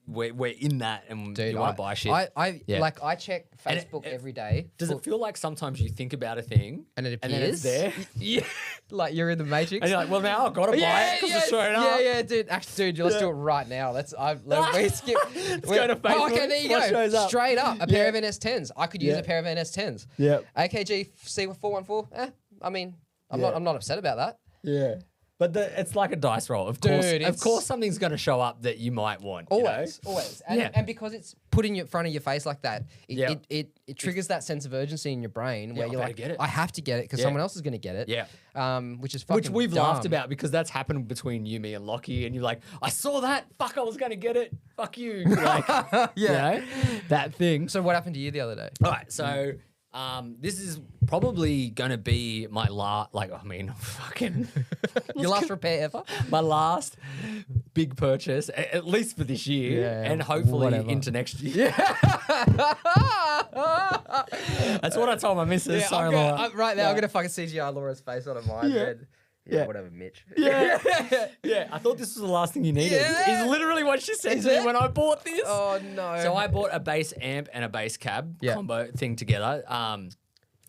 Speaker 2: we're in that and
Speaker 1: Dude,
Speaker 2: you want to buy shit. Yeah.
Speaker 1: Like I check
Speaker 2: And it-
Speaker 1: Facebook every day.
Speaker 2: Does it feel like sometimes you think about a thing
Speaker 1: And it
Speaker 2: and then it's
Speaker 1: appears?
Speaker 2: there?
Speaker 1: Yeah, like you're in the Matrix.
Speaker 2: And you're like, well, now I've got to buy it because it's showing up.
Speaker 1: Yeah, dude. Actually, dude, let's do it right now. We skip.
Speaker 2: Let's go to Facebook.
Speaker 1: Oh, okay, there you
Speaker 2: What shows
Speaker 1: go.
Speaker 2: up?
Speaker 1: Straight up, a pair of NS10s. I could use
Speaker 2: Yeah.
Speaker 1: a pair of NS10s.
Speaker 2: Yeah.
Speaker 1: AKG C414. I mean, I'm
Speaker 2: Yeah.
Speaker 1: not upset about that.
Speaker 2: Yeah. But it's like a dice roll. Of
Speaker 1: Dude,
Speaker 2: of course something's going to show up that you might want.
Speaker 1: Always,
Speaker 2: You know?
Speaker 1: always. And,
Speaker 2: Yeah.
Speaker 1: and because it's put in front of your face like that,
Speaker 2: Yeah.
Speaker 1: it triggers that sense of urgency in your brain where
Speaker 2: I
Speaker 1: you're
Speaker 2: better
Speaker 1: like,
Speaker 2: get it.
Speaker 1: I have to get it because
Speaker 2: Yeah.
Speaker 1: someone else is going to get it.
Speaker 2: Yeah.
Speaker 1: Which is fucking
Speaker 2: Which we've
Speaker 1: dumb.
Speaker 2: laughed about because that's happened between you, me, and Lockie. And you're like, I saw that. Fuck, I was going to get it. Fuck you. Like,
Speaker 1: Yeah.
Speaker 2: you know, that thing.
Speaker 1: So what happened to you the other day?
Speaker 2: All right. So this is probably going to be my last, fucking
Speaker 1: Your last repair ever?
Speaker 2: my last big purchase, at least for this year,
Speaker 1: Yeah,
Speaker 2: and hopefully
Speaker 1: whatever.
Speaker 2: into next year. That's what I told my missus.
Speaker 1: Yeah,
Speaker 2: Sorry,
Speaker 1: I'm
Speaker 2: Laura.
Speaker 1: right now, I'm gonna fucking CGI Laura's face on a mind.
Speaker 2: Yeah.
Speaker 1: Bed.
Speaker 2: Yeah.
Speaker 1: Whatever, Mitch.
Speaker 2: Yeah. Yeah, I thought this was the last thing you needed.
Speaker 1: Yeah.
Speaker 2: Is literally what she said
Speaker 1: Is
Speaker 2: to me
Speaker 1: it?
Speaker 2: when I bought this.
Speaker 1: Oh no.
Speaker 2: So I bought a bass amp and a bass cab
Speaker 1: Yeah.
Speaker 2: combo thing together.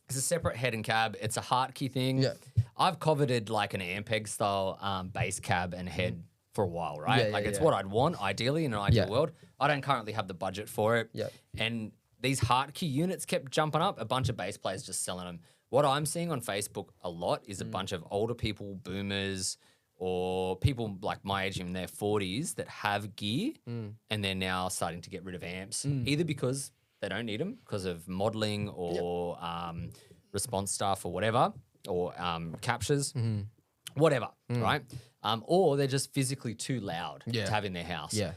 Speaker 2: It's a separate head and cab. It's a Hartkey thing.
Speaker 1: Yeah.
Speaker 2: I've coveted like an Ampeg style bass cab and head for a while, right?
Speaker 1: Yeah,
Speaker 2: like
Speaker 1: yeah,
Speaker 2: it's
Speaker 1: yeah.
Speaker 2: what I'd want ideally in an ideal
Speaker 1: Yeah.
Speaker 2: world. I don't currently have the budget for it.
Speaker 1: Yeah.
Speaker 2: And these Hartkey units kept jumping up. A bunch of bass players just selling them. What I'm seeing on Facebook a lot is a bunch of older people, boomers, or people like my age in their 40s that have gear and they're now starting to get rid of amps, either because they don't need them because of modeling or response stuff or whatever, or captures, whatever, right? Or they're just physically too loud
Speaker 1: Yeah.
Speaker 2: to have in their house.
Speaker 1: Yeah.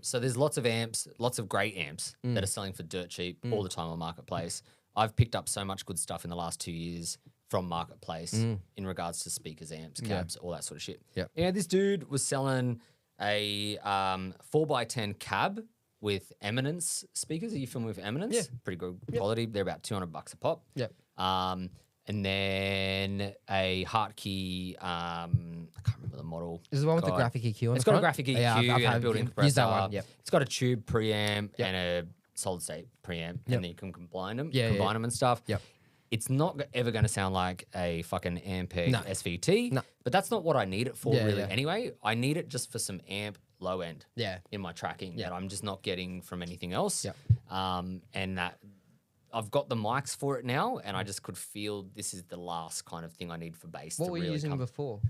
Speaker 2: So there's lots of amps, lots of great amps that are selling for dirt cheap all the time on Marketplace. I've picked up so much good stuff in the last 2 years from Marketplace in regards to speakers, amps, cabs, all that sort of shit.
Speaker 1: Yeah.
Speaker 2: Yeah, this dude was selling a 4x10 cab with Eminence speakers. Are you familiar with Eminence?
Speaker 1: Yeah.
Speaker 2: Pretty good quality. They're about $200 a pop.
Speaker 1: Yeah.
Speaker 2: And and then a Hartkey. I can't remember the model.
Speaker 1: Is it the one with the
Speaker 2: God.
Speaker 1: graphic EQ on
Speaker 2: It's
Speaker 1: the
Speaker 2: got a
Speaker 1: front?
Speaker 2: graphic EQ
Speaker 1: Yeah,
Speaker 2: and a
Speaker 1: I've
Speaker 2: built-in compressor.
Speaker 1: used that one. Yep.
Speaker 2: It's got a tube preamp
Speaker 1: Yep.
Speaker 2: and a solid-state preamp,
Speaker 1: Yep.
Speaker 2: and then you can combine them,
Speaker 1: Yeah,
Speaker 2: them and stuff.
Speaker 1: Yep.
Speaker 2: It's not ever going to sound like a fucking Ampeg SVT,
Speaker 1: No.
Speaker 2: but that's not what I need it for
Speaker 1: Yeah,
Speaker 2: really
Speaker 1: yeah.
Speaker 2: anyway. I need it just for some amp low end
Speaker 1: Yeah.
Speaker 2: in my tracking
Speaker 1: Yeah.
Speaker 2: that I'm just not getting from anything else.
Speaker 1: Yep.
Speaker 2: And that I've got the mics for it now, and I just could feel this is the last kind of thing I need for bass.
Speaker 1: What
Speaker 2: to
Speaker 1: were
Speaker 2: really
Speaker 1: you using
Speaker 2: come.
Speaker 1: before?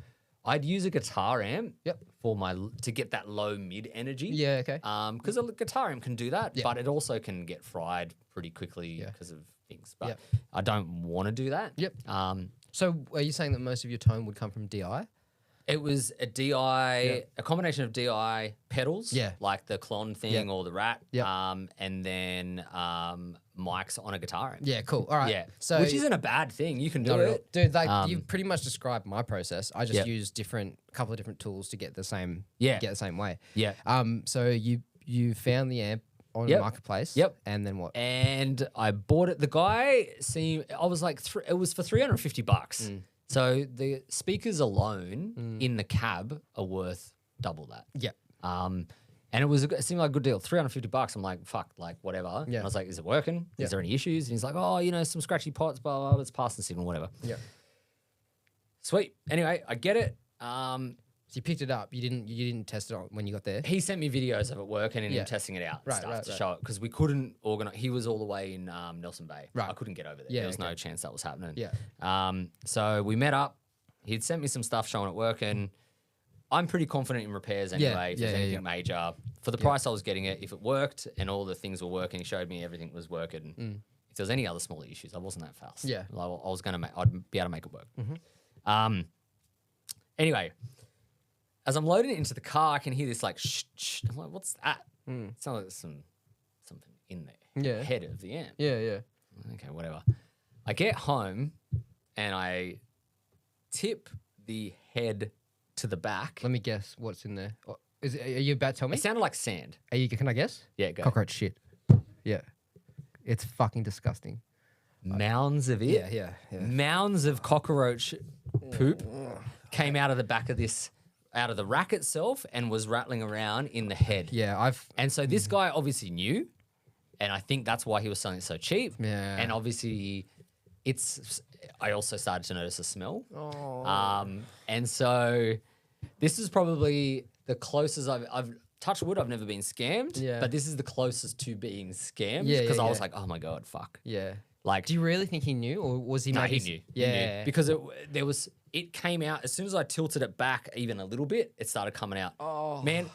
Speaker 2: I'd use a guitar amp
Speaker 1: Yep.
Speaker 2: for to get that low mid energy.
Speaker 1: Yeah, okay.
Speaker 2: Because a guitar amp can do that,
Speaker 1: Yeah.
Speaker 2: but it also can get fried pretty quickly
Speaker 1: Yeah.
Speaker 2: because of things. But
Speaker 1: Yep.
Speaker 2: I don't want to do that.
Speaker 1: Yep. So are you saying that most of your tone would come from DI?
Speaker 2: It was a DI, a combination of DI pedals,
Speaker 1: Yeah.
Speaker 2: like the Clon thing
Speaker 1: Yeah.
Speaker 2: or the Rat,
Speaker 1: Yeah.
Speaker 2: and then mics on a guitar amp.
Speaker 1: Yeah, cool. All right.
Speaker 2: Yeah,
Speaker 1: So
Speaker 2: which isn't a bad thing. You can do
Speaker 1: not at all.
Speaker 2: it.
Speaker 1: Dude, like you pretty much described my process. I just
Speaker 2: Yep.
Speaker 1: use couple of different tools to get the same
Speaker 2: Yeah.
Speaker 1: get the same way.
Speaker 2: Yeah.
Speaker 1: So you found the amp on
Speaker 2: Yep.
Speaker 1: the marketplace.
Speaker 2: Yep.
Speaker 1: And then what?
Speaker 2: And I bought it. The guy I was like, it was for $350. So the speakers alone in the cab are worth double that.
Speaker 1: Yeah.
Speaker 2: And it seemed like a good deal. $350. I'm like, fuck, like whatever.
Speaker 1: Yeah.
Speaker 2: And I was like, is it working?
Speaker 1: Yeah.
Speaker 2: Is there any issues? And he's like, oh, some scratchy pots, blah, blah, blah, it's passing signal, whatever.
Speaker 1: Yeah.
Speaker 2: Sweet. Anyway, I get it.
Speaker 1: So you picked it up. You didn't test it on when you got there.
Speaker 2: He sent me videos of it working and
Speaker 1: Yeah.
Speaker 2: him testing it out and
Speaker 1: Right,
Speaker 2: stuff
Speaker 1: right,
Speaker 2: to
Speaker 1: right.
Speaker 2: show it because we couldn't organize. He was all the way in Nelson Bay.
Speaker 1: Right.
Speaker 2: I couldn't get over there.
Speaker 1: Yeah,
Speaker 2: There was
Speaker 1: okay.
Speaker 2: no chance that was happening.
Speaker 1: Yeah.
Speaker 2: So we met up. He'd sent me some stuff showing it working. I'm pretty confident in repairs anyway. If there's anything major, for the price I was getting it, if it worked and all the things were working, he showed me everything was working. If there was any other smaller issues, I wasn't that fast.
Speaker 1: Yeah.
Speaker 2: I was I'd be able to make it work. Anyway, as I'm loading it into the car, I can hear this like shh, shh. I'm like, what's that? It sounds like there's something in there.
Speaker 1: Yeah.
Speaker 2: Head of the amp.
Speaker 1: Yeah, yeah.
Speaker 2: Okay, whatever. I get home and I tip the head to the back.
Speaker 1: Let me guess what's in there. Are you about to tell me?
Speaker 2: It sounded like sand.
Speaker 1: Can I guess?
Speaker 2: Yeah, go.
Speaker 1: Cockroach shit. Yeah. It's fucking disgusting.
Speaker 2: Mounds of it.
Speaker 1: Yeah.
Speaker 2: Mounds of cockroach poop came out of the back of out of the rack itself and was rattling around in the head.
Speaker 1: Yeah,
Speaker 2: And so this guy obviously knew, and I think that's why he was selling it so cheap.
Speaker 1: Yeah.
Speaker 2: And obviously I also started to notice a smell.
Speaker 1: Oh.
Speaker 2: And so this is probably the closest I've touched wood. I've never been scammed,
Speaker 1: Yeah.
Speaker 2: but this is the closest to being scammed
Speaker 1: Yeah,
Speaker 2: because
Speaker 1: yeah,
Speaker 2: I was
Speaker 1: yeah.
Speaker 2: like, oh my God, fuck.
Speaker 1: Yeah.
Speaker 2: Like,
Speaker 1: Do you really think he knew, or was he?
Speaker 2: no,
Speaker 1: maybe
Speaker 2: he knew.
Speaker 1: Yeah.
Speaker 2: He knew. Because it came out as soon as I tilted it back even a little bit. It started coming out.
Speaker 1: Oh.
Speaker 2: Man,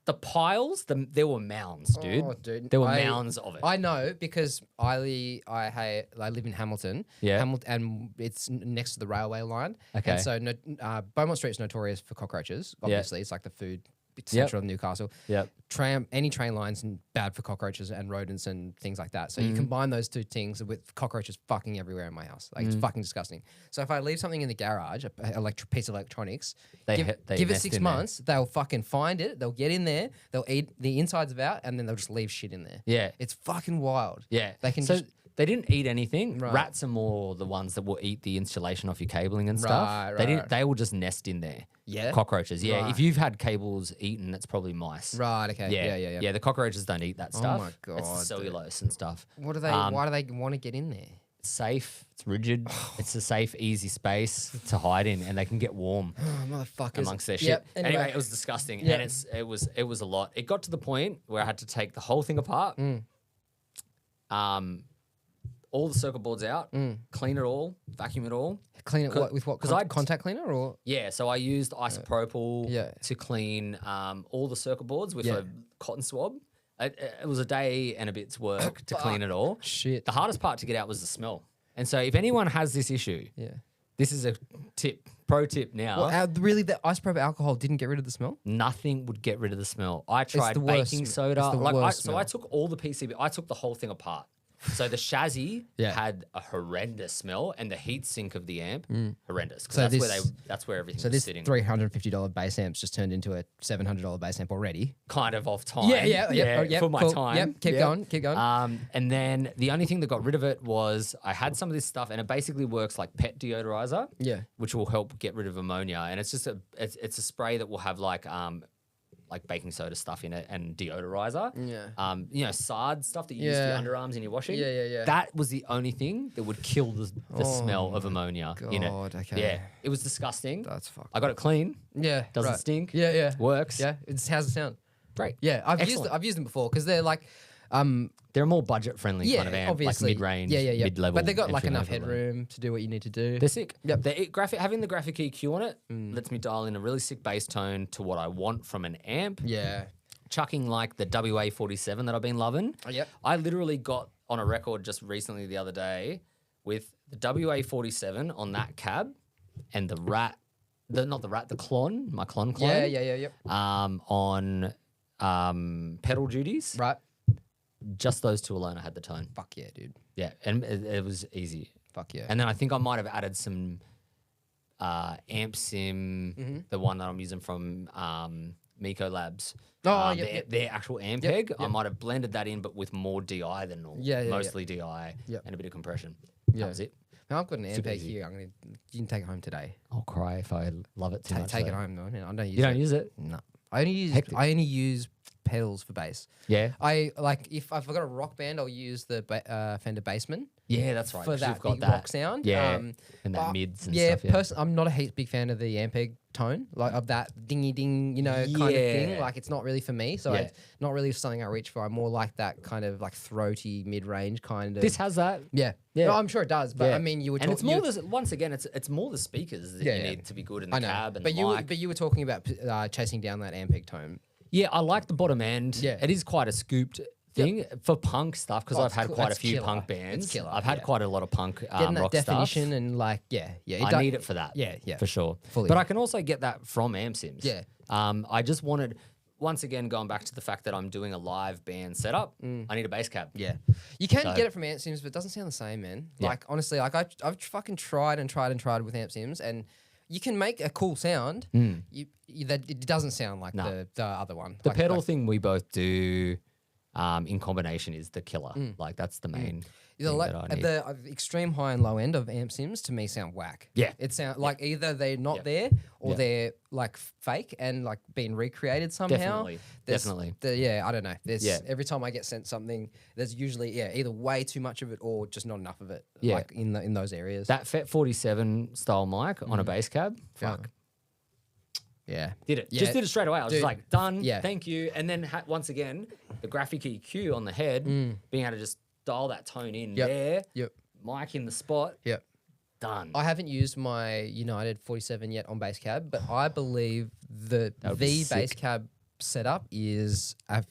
Speaker 2: the piles, there were mounds, dude.
Speaker 1: Oh, dude.
Speaker 2: There were mounds of it.
Speaker 1: I know because I live in Hamilton.
Speaker 2: Yeah.
Speaker 1: And it's next to the railway line.
Speaker 2: Okay.
Speaker 1: And so Beaumont Street's notorious for cockroaches. Obviously, it's like the food centre of Newcastle.
Speaker 2: Yep.
Speaker 1: Any train lines and bad for cockroaches and rodents and things like that. So you combine those two things with cockroaches fucking everywhere in my house. Like it's fucking disgusting. So if I leave something in the garage, a piece of electronics,
Speaker 2: They
Speaker 1: give it
Speaker 2: nest
Speaker 1: 6
Speaker 2: in there.
Speaker 1: months, they'll fucking find it. They'll get in there. They'll eat the insides of out, and then they'll just leave shit in there.
Speaker 2: Yeah.
Speaker 1: It's fucking wild.
Speaker 2: Yeah.
Speaker 1: They can
Speaker 2: so
Speaker 1: just.
Speaker 2: they didn't eat anything.
Speaker 1: Right.
Speaker 2: Rats are more the ones that will eat the insulation off your cabling and stuff.
Speaker 1: Right.
Speaker 2: They will just nest in there.
Speaker 1: Yeah?
Speaker 2: Cockroaches. Yeah.
Speaker 1: Right.
Speaker 2: If you've had cables eaten, it's probably mice.
Speaker 1: Right. Okay. Yeah.
Speaker 2: Yeah, the cockroaches don't eat that stuff.
Speaker 1: my
Speaker 2: It's
Speaker 1: God,
Speaker 2: the
Speaker 1: dude.
Speaker 2: cellulose and stuff.
Speaker 1: What do they?
Speaker 2: Um,
Speaker 1: why do they want to get in there?
Speaker 2: It's safe. It's rigid. It's a safe, easy space to hide in, and they can get warm
Speaker 1: Oh, motherfuckers.
Speaker 2: amongst their shit.
Speaker 1: Yep,
Speaker 2: Anyway, it was disgusting,
Speaker 1: Yeah.
Speaker 2: and it was a lot. It got to the point where I had to take the whole thing apart, all the circuit boards out, clean it all, vacuum it all.
Speaker 1: Clean it with what?
Speaker 2: 'cause I'd-
Speaker 1: Contact cleaner or?
Speaker 2: Yeah, so I used isopropyl
Speaker 1: Yeah.
Speaker 2: to clean all the circuit boards with
Speaker 1: Yeah.
Speaker 2: a cotton swab. It was a day and a bit's work to clean it all.
Speaker 1: Shit.
Speaker 2: The hardest part to get out was the smell. And so if anyone has this issue,
Speaker 1: Yeah.
Speaker 2: this is a pro tip now.
Speaker 1: Well, really, the isopropyl alcohol didn't get rid of the smell?
Speaker 2: Nothing would get rid of the smell. I tried
Speaker 1: the worst
Speaker 2: baking
Speaker 1: sm-
Speaker 2: soda.
Speaker 1: it's the worst
Speaker 2: So I
Speaker 1: smell.
Speaker 2: took all the PCB. I took the whole thing apart. So the chassis
Speaker 1: Yeah.
Speaker 2: had a horrendous smell, and the heat sink of the amp horrendous.
Speaker 1: So
Speaker 2: Because that's where everything
Speaker 1: So
Speaker 2: was
Speaker 1: this
Speaker 2: sitting.
Speaker 1: $350 bass amp's just turned into a $700 bass amp already.
Speaker 2: Kind of off time. For my
Speaker 1: cool.
Speaker 2: time.
Speaker 1: Yep, keep going.
Speaker 2: And then the only thing that got rid of it was I had some of this stuff, and it basically works like pet deodorizer.
Speaker 1: Yeah.
Speaker 2: Which will help get rid of ammonia, and it's just it's a spray that will have like baking soda stuff in it and deodorizer.
Speaker 1: Yeah.
Speaker 2: You know, Sard stuff that you use for your underarms in your washing.
Speaker 1: Yeah.
Speaker 2: That was the only thing that would kill the smell of ammonia in it.
Speaker 1: Okay.
Speaker 2: Yeah. It was disgusting.
Speaker 1: That's fucked.
Speaker 2: I got it clean.
Speaker 1: Yeah.
Speaker 2: Doesn't stink.
Speaker 1: Yeah.
Speaker 2: Works.
Speaker 1: Yeah. How's it sound?
Speaker 2: Great.
Speaker 1: Yeah. I've
Speaker 2: Excellent.
Speaker 1: used them before because they're like,
Speaker 2: They're a more budget friendly kind of amp,
Speaker 1: obviously.
Speaker 2: like mid-range,
Speaker 1: yeah.
Speaker 2: mid-level.
Speaker 1: But they got like enough
Speaker 2: entry-level.
Speaker 1: headroom to do what you need to do.
Speaker 2: They're sick.
Speaker 1: Yep.
Speaker 2: Having the graphic EQ on it lets me dial in a really sick bass tone to what I want from an amp.
Speaker 1: Yeah.
Speaker 2: Chucking like the WA47 that I've been loving.
Speaker 1: Oh, yep.
Speaker 2: I literally got on a record just recently the other day with the WA47 on that cab and the Klon, my Klon clone.
Speaker 1: Yeah.
Speaker 2: On pedal duties.
Speaker 1: Right.
Speaker 2: Just those two alone, I had the tone.
Speaker 1: Fuck yeah, dude.
Speaker 2: Yeah, and it was easy.
Speaker 1: Fuck yeah.
Speaker 2: And then I think I might have added some amp sim, the one that I'm using from Miko Labs. Their actual amp peg. I might have blended that in, but with more DI than normal. Mostly DI and a bit of compression. That was it.
Speaker 1: Now I've got an amp
Speaker 2: Super
Speaker 1: peg
Speaker 2: easy.
Speaker 1: here. You can take it home today.
Speaker 2: I'll cry if I love it too much.
Speaker 1: Take it
Speaker 2: though.
Speaker 1: home though. I don't use it.
Speaker 2: You don't use it?
Speaker 1: No. I only use pedals for bass.
Speaker 2: Yeah.
Speaker 1: I like if I've got a rock band, I'll use the Fender Bassman.
Speaker 2: Yeah, that's right.
Speaker 1: For
Speaker 2: 'cause
Speaker 1: that
Speaker 2: you've got
Speaker 1: big
Speaker 2: that
Speaker 1: rock sound.
Speaker 2: Yeah.
Speaker 1: Um,
Speaker 2: and that
Speaker 1: but
Speaker 2: mids and stuff. Yeah.
Speaker 1: I'm not a big fan of the Ampeg tone, like of that dingy ding, kind of thing. Like it's not really for me. So it's not really something I reach for. I more like that kind of like throaty mid range kind of.
Speaker 2: This has that.
Speaker 1: Yeah.
Speaker 2: Yeah.
Speaker 1: No, I'm sure it does. But I mean, you were
Speaker 2: and
Speaker 1: talking.
Speaker 2: it's more once again, it's more the speakers that you need to be good in the cab and
Speaker 1: but
Speaker 2: the mic.
Speaker 1: you were talking about chasing down that Ampeg tone.
Speaker 2: Yeah, I like the bottom end.
Speaker 1: Yeah.
Speaker 2: It is quite a scooped thing for punk stuff because I've had quite a few
Speaker 1: killer.
Speaker 2: punk bands.
Speaker 1: It's killer,
Speaker 2: I've had quite a lot of punk
Speaker 1: Getting that
Speaker 2: rock
Speaker 1: definition
Speaker 2: stuff.
Speaker 1: and like
Speaker 2: I need it for that.
Speaker 1: Yeah,
Speaker 2: for sure.
Speaker 1: Fully.
Speaker 2: But I can also get that from amp sims.
Speaker 1: Yeah.
Speaker 2: I just wanted, once again, going back to the fact that I'm doing a live band setup. I need a bass cab.
Speaker 1: Yeah, you can get it from amp sims, but it doesn't sound the same, man.
Speaker 2: Yeah.
Speaker 1: Like honestly, like I've fucking tried with amp sims, and you can make a cool sound. It doesn't sound like the other one.
Speaker 2: The pedal thing we both do in combination is the killer. Like that's the main. thing that I need.
Speaker 1: The extreme high and low end of amp sims to me sound whack.
Speaker 2: Yeah.
Speaker 1: It sound like either they're not there or they're like fake and like being recreated somehow.
Speaker 2: Definitely.
Speaker 1: I don't know. Every time I get sent something, there's usually either way too much of it or just not enough of it.
Speaker 2: Yeah.
Speaker 1: Like in those areas.
Speaker 2: That FET 47 style mic on a bass cab, fuck.
Speaker 1: Yeah.
Speaker 2: Did it.
Speaker 1: Yeah.
Speaker 2: Just did it straight away. I was just like, done.
Speaker 1: Yeah.
Speaker 2: Thank you. And then once again, the graphic EQ on the head, being able to just dial that tone in there.
Speaker 1: Yep.
Speaker 2: Mic in the spot.
Speaker 1: Yep.
Speaker 2: Done.
Speaker 1: I haven't used my United 47 yet on bass cab, but I believe the bass cab setup is a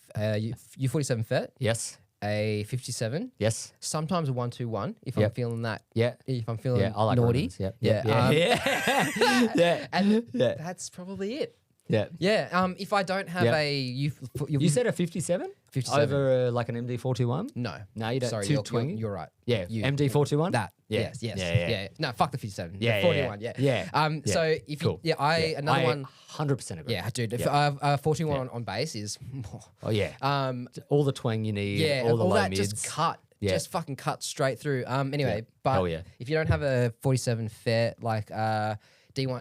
Speaker 1: U47 FET,
Speaker 2: Yes.
Speaker 1: a 57,
Speaker 2: Yes.
Speaker 1: sometimes a 121 if I'm feeling that.
Speaker 2: Yeah.
Speaker 1: If I'm feeling
Speaker 2: I like
Speaker 1: naughty.
Speaker 2: Romans. Yeah.
Speaker 1: Yeah. And
Speaker 2: Yeah.
Speaker 1: that's probably it.
Speaker 2: Yeah.
Speaker 1: Yeah. If I don't have
Speaker 2: You said a 57?
Speaker 1: 57.
Speaker 2: Over like an MD421?
Speaker 1: No.
Speaker 2: No, you don't.
Speaker 1: Sorry,
Speaker 2: 220?
Speaker 1: you're right.
Speaker 2: Yeah. MD421?
Speaker 1: That.
Speaker 2: Yeah.
Speaker 1: Yes.
Speaker 2: Yeah.
Speaker 1: No, fuck the 57.
Speaker 2: Yeah,
Speaker 1: The 41. Yeah.
Speaker 2: Yeah.
Speaker 1: So if
Speaker 2: Cool.
Speaker 1: another
Speaker 2: I
Speaker 1: one.
Speaker 2: 100% agree.
Speaker 1: Yeah, dude. If
Speaker 2: Yeah.
Speaker 1: 41 on bass is.
Speaker 2: Oh, yeah. All the twang you need.
Speaker 1: Yeah,
Speaker 2: all the low
Speaker 1: that
Speaker 2: mids.
Speaker 1: just cut.
Speaker 2: Yeah.
Speaker 1: Just fucking cut straight through. Anyway,
Speaker 2: Yeah.
Speaker 1: but
Speaker 2: Hell yeah.
Speaker 1: if you don't have a 47 FET, like D1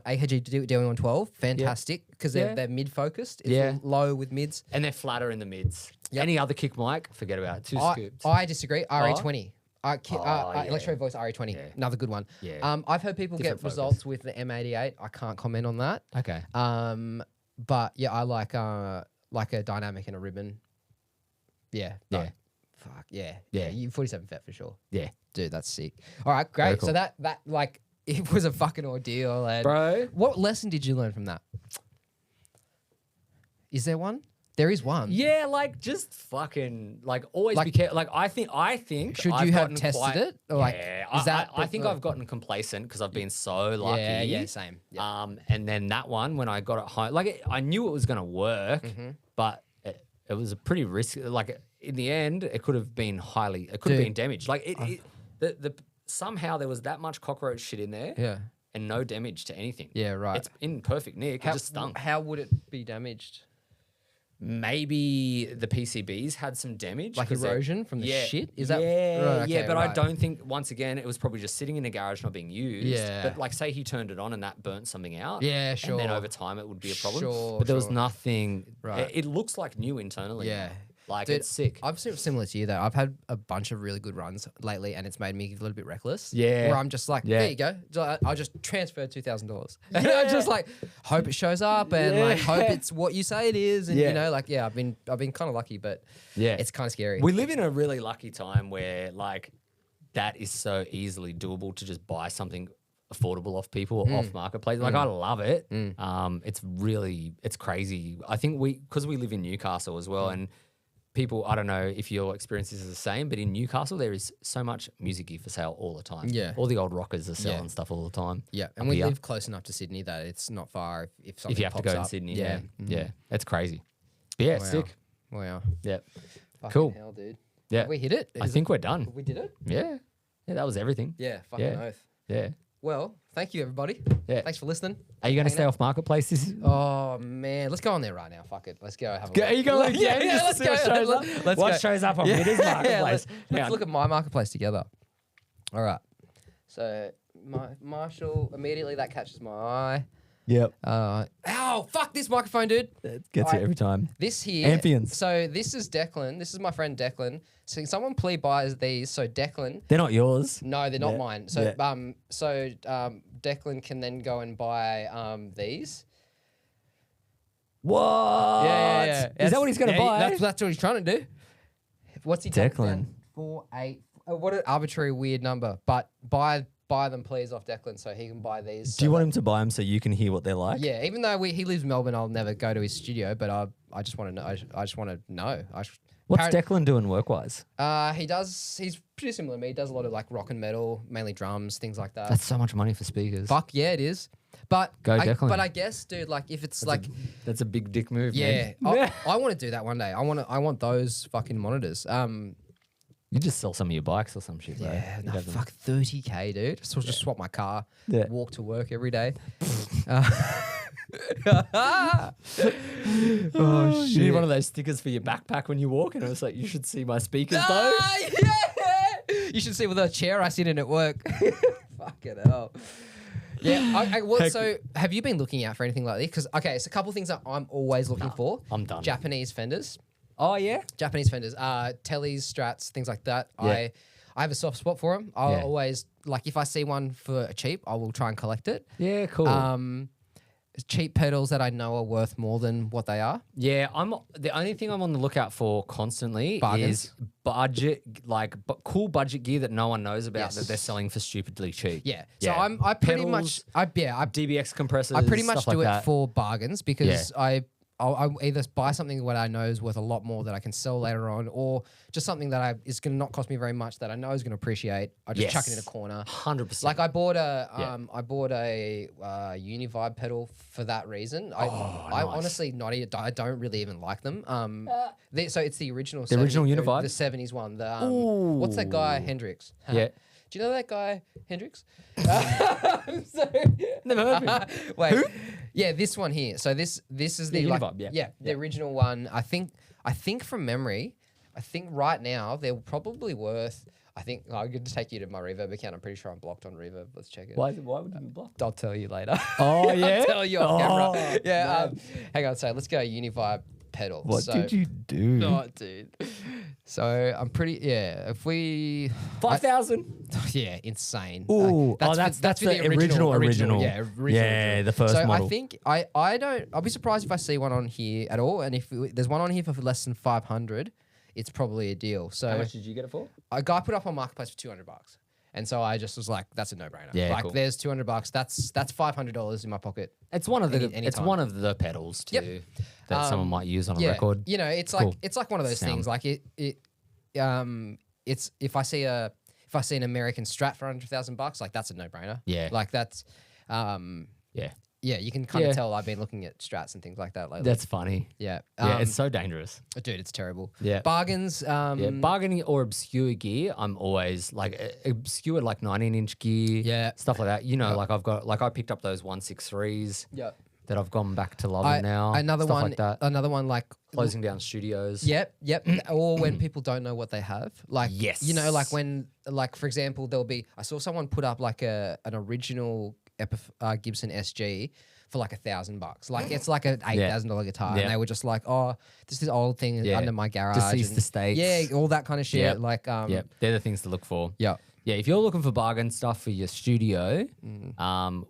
Speaker 1: AKG D112, fantastic because they're mid focused. It's
Speaker 2: Yeah.
Speaker 1: low with mids.
Speaker 2: And they're flatter in the mids.
Speaker 1: Yep.
Speaker 2: Any other kick mic, forget about it. Too scooped.
Speaker 1: I disagree. RE20.
Speaker 2: yeah.
Speaker 1: Electro Voice RE20, another good one.
Speaker 2: Yeah.
Speaker 1: I've heard people
Speaker 2: Different
Speaker 1: get results with the M88. I can't comment on that.
Speaker 2: Okay.
Speaker 1: But yeah, I like a dynamic and a ribbon. Yeah. No.
Speaker 2: Yeah.
Speaker 1: Fuck yeah.
Speaker 2: Yeah.
Speaker 1: You 47 FET for sure.
Speaker 2: Yeah.
Speaker 1: Dude, that's sick. All right, great.
Speaker 2: Very cool.
Speaker 1: So that like it was a fucking ordeal. And
Speaker 2: Bro.
Speaker 1: what lesson did you learn from that? Is there one? There is one.
Speaker 2: Yeah, like just fucking like always be careful. Like I think
Speaker 1: Should
Speaker 2: I've
Speaker 1: you have
Speaker 2: gotten
Speaker 1: tested it? Or like,
Speaker 2: yeah,
Speaker 1: is that
Speaker 2: I think I've gotten complacent because I've been so lucky.
Speaker 1: Yeah, same. Yeah.
Speaker 2: And then that one when I got it home, like I knew it was gonna work, but it was a pretty risky. Like in the end, it could have been been damaged. Like somehow there was that much cockroach shit in there.
Speaker 1: Yeah.
Speaker 2: And no damage to anything.
Speaker 1: Yeah, right.
Speaker 2: It's in perfect nick. It just stunk.
Speaker 1: How would it be damaged?
Speaker 2: Maybe the PCBs had some damage.
Speaker 1: Like erosion from the shit? Is that
Speaker 2: but I don't think, once again, it was probably just sitting in a garage not being used. Yeah. But like say he turned it on and that burnt something out.
Speaker 1: Yeah, sure.
Speaker 2: And then over time it would be a problem.
Speaker 1: Sure,
Speaker 2: but there was nothing.
Speaker 1: Right.
Speaker 2: It looks like new internally.
Speaker 1: Yeah.
Speaker 2: Like,
Speaker 1: Dude,
Speaker 2: it's sick.
Speaker 1: I've seen similar to you though. I've had a bunch of really good runs lately, and it's made me a little bit reckless.
Speaker 2: Yeah.
Speaker 1: Where I'm just like, there you go. I just transferred $2,000. I just like hope it shows up and like hope it's what you say it is. And you know, like I've been kind of lucky, but it's kind of scary.
Speaker 2: We live in a really lucky time where like that is so easily doable to just buy something affordable off people off marketplace. Like I love it. It's crazy. I think because we live in Newcastle as well, and people, I don't know if your experience is the same, but in Newcastle there is so much music gear for sale all the time. Yeah, all the old rockers are selling stuff all the time.
Speaker 1: Yeah, and we live close enough to Sydney that it's not far if something
Speaker 2: if you have to go
Speaker 1: up.
Speaker 2: to Sydney. Yeah, it's crazy. But yeah, sick.
Speaker 1: Wow.
Speaker 2: Yeah,
Speaker 1: fucking
Speaker 2: cool.
Speaker 1: Hell, dude.
Speaker 2: Yeah,
Speaker 1: have we hit it.
Speaker 2: I think we're done.
Speaker 1: We did it.
Speaker 2: Yeah, that was everything.
Speaker 1: Yeah, fucking oath.
Speaker 2: Yeah.
Speaker 1: Well, thank you, everybody.
Speaker 2: Yeah.
Speaker 1: Thanks for listening.
Speaker 2: Are you going to stay off marketplace?
Speaker 1: Oh, man. Let's go on there right now. Fuck it. Let's go have a look.
Speaker 2: Are you going?
Speaker 1: Yeah, let's go.
Speaker 2: What shows up on Mitta's marketplace?
Speaker 1: Let's look at my marketplace together. All right. So, Marshall, immediately that catches my eye.
Speaker 2: Yep.
Speaker 1: Ow, fuck this microphone, dude.
Speaker 2: It gets you every time.
Speaker 1: This here.
Speaker 2: Ampians.
Speaker 1: So this is Declan. This is my friend Declan. So can someone please buy these? So Declan.
Speaker 2: They're not yours.
Speaker 1: No, they're not mine. So Declan can then go and buy these.
Speaker 2: What?
Speaker 1: Yeah.
Speaker 2: Is that what he's going to buy?
Speaker 1: That's what he's trying to do. What's he
Speaker 2: Declan?
Speaker 1: 4-8. What an arbitrary weird number. But buy them please off Declan so he can buy these.
Speaker 2: Do you want him to buy them so you can hear what they're like?
Speaker 1: Yeah, even though he lives in Melbourne, I'll never go to his studio. But I just want to know. I just want to know.
Speaker 2: What's Declan doing work-wise?
Speaker 1: He's pretty similar to me. He does a lot of like rock and metal, mainly drums, things like that.
Speaker 2: That's so much money for speakers.
Speaker 1: Fuck yeah, it is. But
Speaker 2: Declan.
Speaker 1: But I guess, dude, like if it's
Speaker 2: that's a big dick move.
Speaker 1: Yeah,
Speaker 2: man.
Speaker 1: I want to do that one day. I want those fucking monitors.
Speaker 2: You just sell some of your bikes or some shit, bro.
Speaker 1: Yeah, no, fuck $30K, dude. So I'll just swap my car, walk to work every day.
Speaker 2: Oh shit! You need one of those stickers for your backpack when you walk, and it's like you should see my speakers though.
Speaker 1: Yeah, you should see with the chair I sit in at work. Fucking hell. Yeah. So have you been looking out for anything like this? Because it's a couple of things that I'm always looking for.
Speaker 2: I'm done.
Speaker 1: Japanese fenders.
Speaker 2: Oh yeah,
Speaker 1: Japanese fenders, tellies, strats, things like that.
Speaker 2: Yeah.
Speaker 1: I have a soft spot for them. I'll always like if I see one for cheap, I will try and collect it.
Speaker 2: Yeah, cool.
Speaker 1: Cheap pedals that I know are worth more than what they are.
Speaker 2: Yeah, the only thing I'm on the lookout for constantly
Speaker 1: Bargains.
Speaker 2: is budget, cool budget gear that no one knows about that they're selling for stupidly cheap.
Speaker 1: Yeah. So I pretty
Speaker 2: Pedals,
Speaker 1: much
Speaker 2: DBX compressors.
Speaker 1: I pretty much
Speaker 2: stuff
Speaker 1: do
Speaker 2: like
Speaker 1: it
Speaker 2: that.
Speaker 1: for bargains because I'll either buy something that I know is worth a lot more that I can sell later on, or just something that is going to not cost me very much that I know is going to appreciate. I just chuck it in a corner.
Speaker 2: 100%.
Speaker 1: Like I bought a Univibe pedal for that reason. I honestly I don't really even like them. So it's the original.
Speaker 2: The original Univibe?
Speaker 1: the 70s one. What's that guy Hendrix?
Speaker 2: Yeah.
Speaker 1: Do you know that guy Hendrix?
Speaker 2: Never heard of him.
Speaker 1: Wait.
Speaker 2: Who?
Speaker 1: Yeah, this one here. So this is the
Speaker 2: Univibe,
Speaker 1: the original one. I think from memory, right now they're probably worth. I'm going to take you to my Reverb account. I'm pretty sure I'm blocked on Reverb. Let's check it.
Speaker 2: Why would you be blocked?
Speaker 1: I'll tell you later.
Speaker 2: Oh yeah.
Speaker 1: I'll tell you off camera. Yeah. Hang on. So let's go Univibe pedal.
Speaker 2: What did you do?
Speaker 1: Oh, dude. So I'm pretty. Yeah. If we
Speaker 2: 5,000.
Speaker 1: Yeah, insane.
Speaker 2: Ooh, that's
Speaker 1: for
Speaker 2: the original.
Speaker 1: Yeah,
Speaker 2: the first model.
Speaker 1: I think I'll be surprised if I see one on here at all. And if there's one on here for less than 500, it's probably a deal. So
Speaker 2: how much did you get it for?
Speaker 1: A guy put up on Marketplace for $200. And so I just was like, that's a no-brainer.
Speaker 2: Yeah, cool.
Speaker 1: There's $200. That's $500 in my pocket.
Speaker 2: It's one of the pedals too that someone might use on a record.
Speaker 1: You know, it's like one of those things. Like it's if I see an American Strat for $100,000, like that's a no-brainer.
Speaker 2: Yeah.
Speaker 1: Like that's
Speaker 2: yeah.
Speaker 1: yeah, you can kind
Speaker 2: Yeah.
Speaker 1: of tell I've been looking at strats and things like that lately.
Speaker 2: That's funny.
Speaker 1: yeah.
Speaker 2: Yeah, it's so dangerous.
Speaker 1: Dude, it's terrible.
Speaker 2: Yeah.
Speaker 1: Bargains.
Speaker 2: Yeah, bargaining or obscure gear, I'm always like obscure, like 19-inch gear,
Speaker 1: Yeah.
Speaker 2: stuff like that. You know, like I picked up those 163s
Speaker 1: Yeah.
Speaker 2: that I've gone back to loving now.
Speaker 1: Another
Speaker 2: stuff
Speaker 1: one.
Speaker 2: like that.
Speaker 1: Another one like.
Speaker 2: Closing down studios.
Speaker 1: Yep. Or when people don't know what they have, like
Speaker 2: Yes.
Speaker 1: you know, like when, like for example, there'll be. I saw someone put up like an original Gibson SG for like $1,000. Like it's like an $8,000 guitar,
Speaker 2: Yeah.
Speaker 1: and they were just like, "Oh, this is old thing
Speaker 2: Yeah.
Speaker 1: under my garage."
Speaker 2: Deceased
Speaker 1: and-
Speaker 2: estates.
Speaker 1: Yeah, all that kind of shit.
Speaker 2: Yep.
Speaker 1: Like,
Speaker 2: Yeah, they're the things to look for.
Speaker 1: yeah.
Speaker 2: Yeah, if you're looking for bargain stuff for your studio,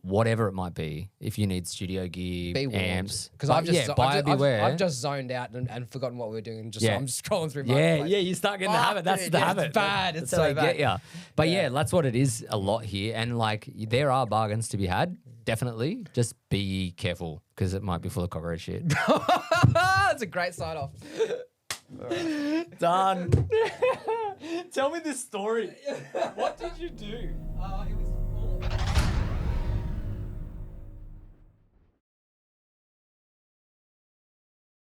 Speaker 2: whatever it might be, if you need studio gear,
Speaker 1: Be warned.
Speaker 2: amps,
Speaker 1: Because I've just,
Speaker 2: buyer beware.
Speaker 1: I've just zoned out and forgotten what we were doing. And just
Speaker 2: Yeah.
Speaker 1: I'm just scrolling through my
Speaker 2: yeah, you start getting the
Speaker 1: Fuck,
Speaker 2: habit. That's
Speaker 1: dude,
Speaker 2: the
Speaker 1: yeah,
Speaker 2: habit.
Speaker 1: it's bad. It's
Speaker 2: That's how
Speaker 1: so
Speaker 2: they get
Speaker 1: bad.
Speaker 2: ya. But yeah, that's what it is a lot here. And like, there are bargains to be had. Definitely. Just be careful because it might be full of cockroach shit.
Speaker 1: That's a great sign off.
Speaker 2: Done. Tell me this story. What did you do?
Speaker 1: It was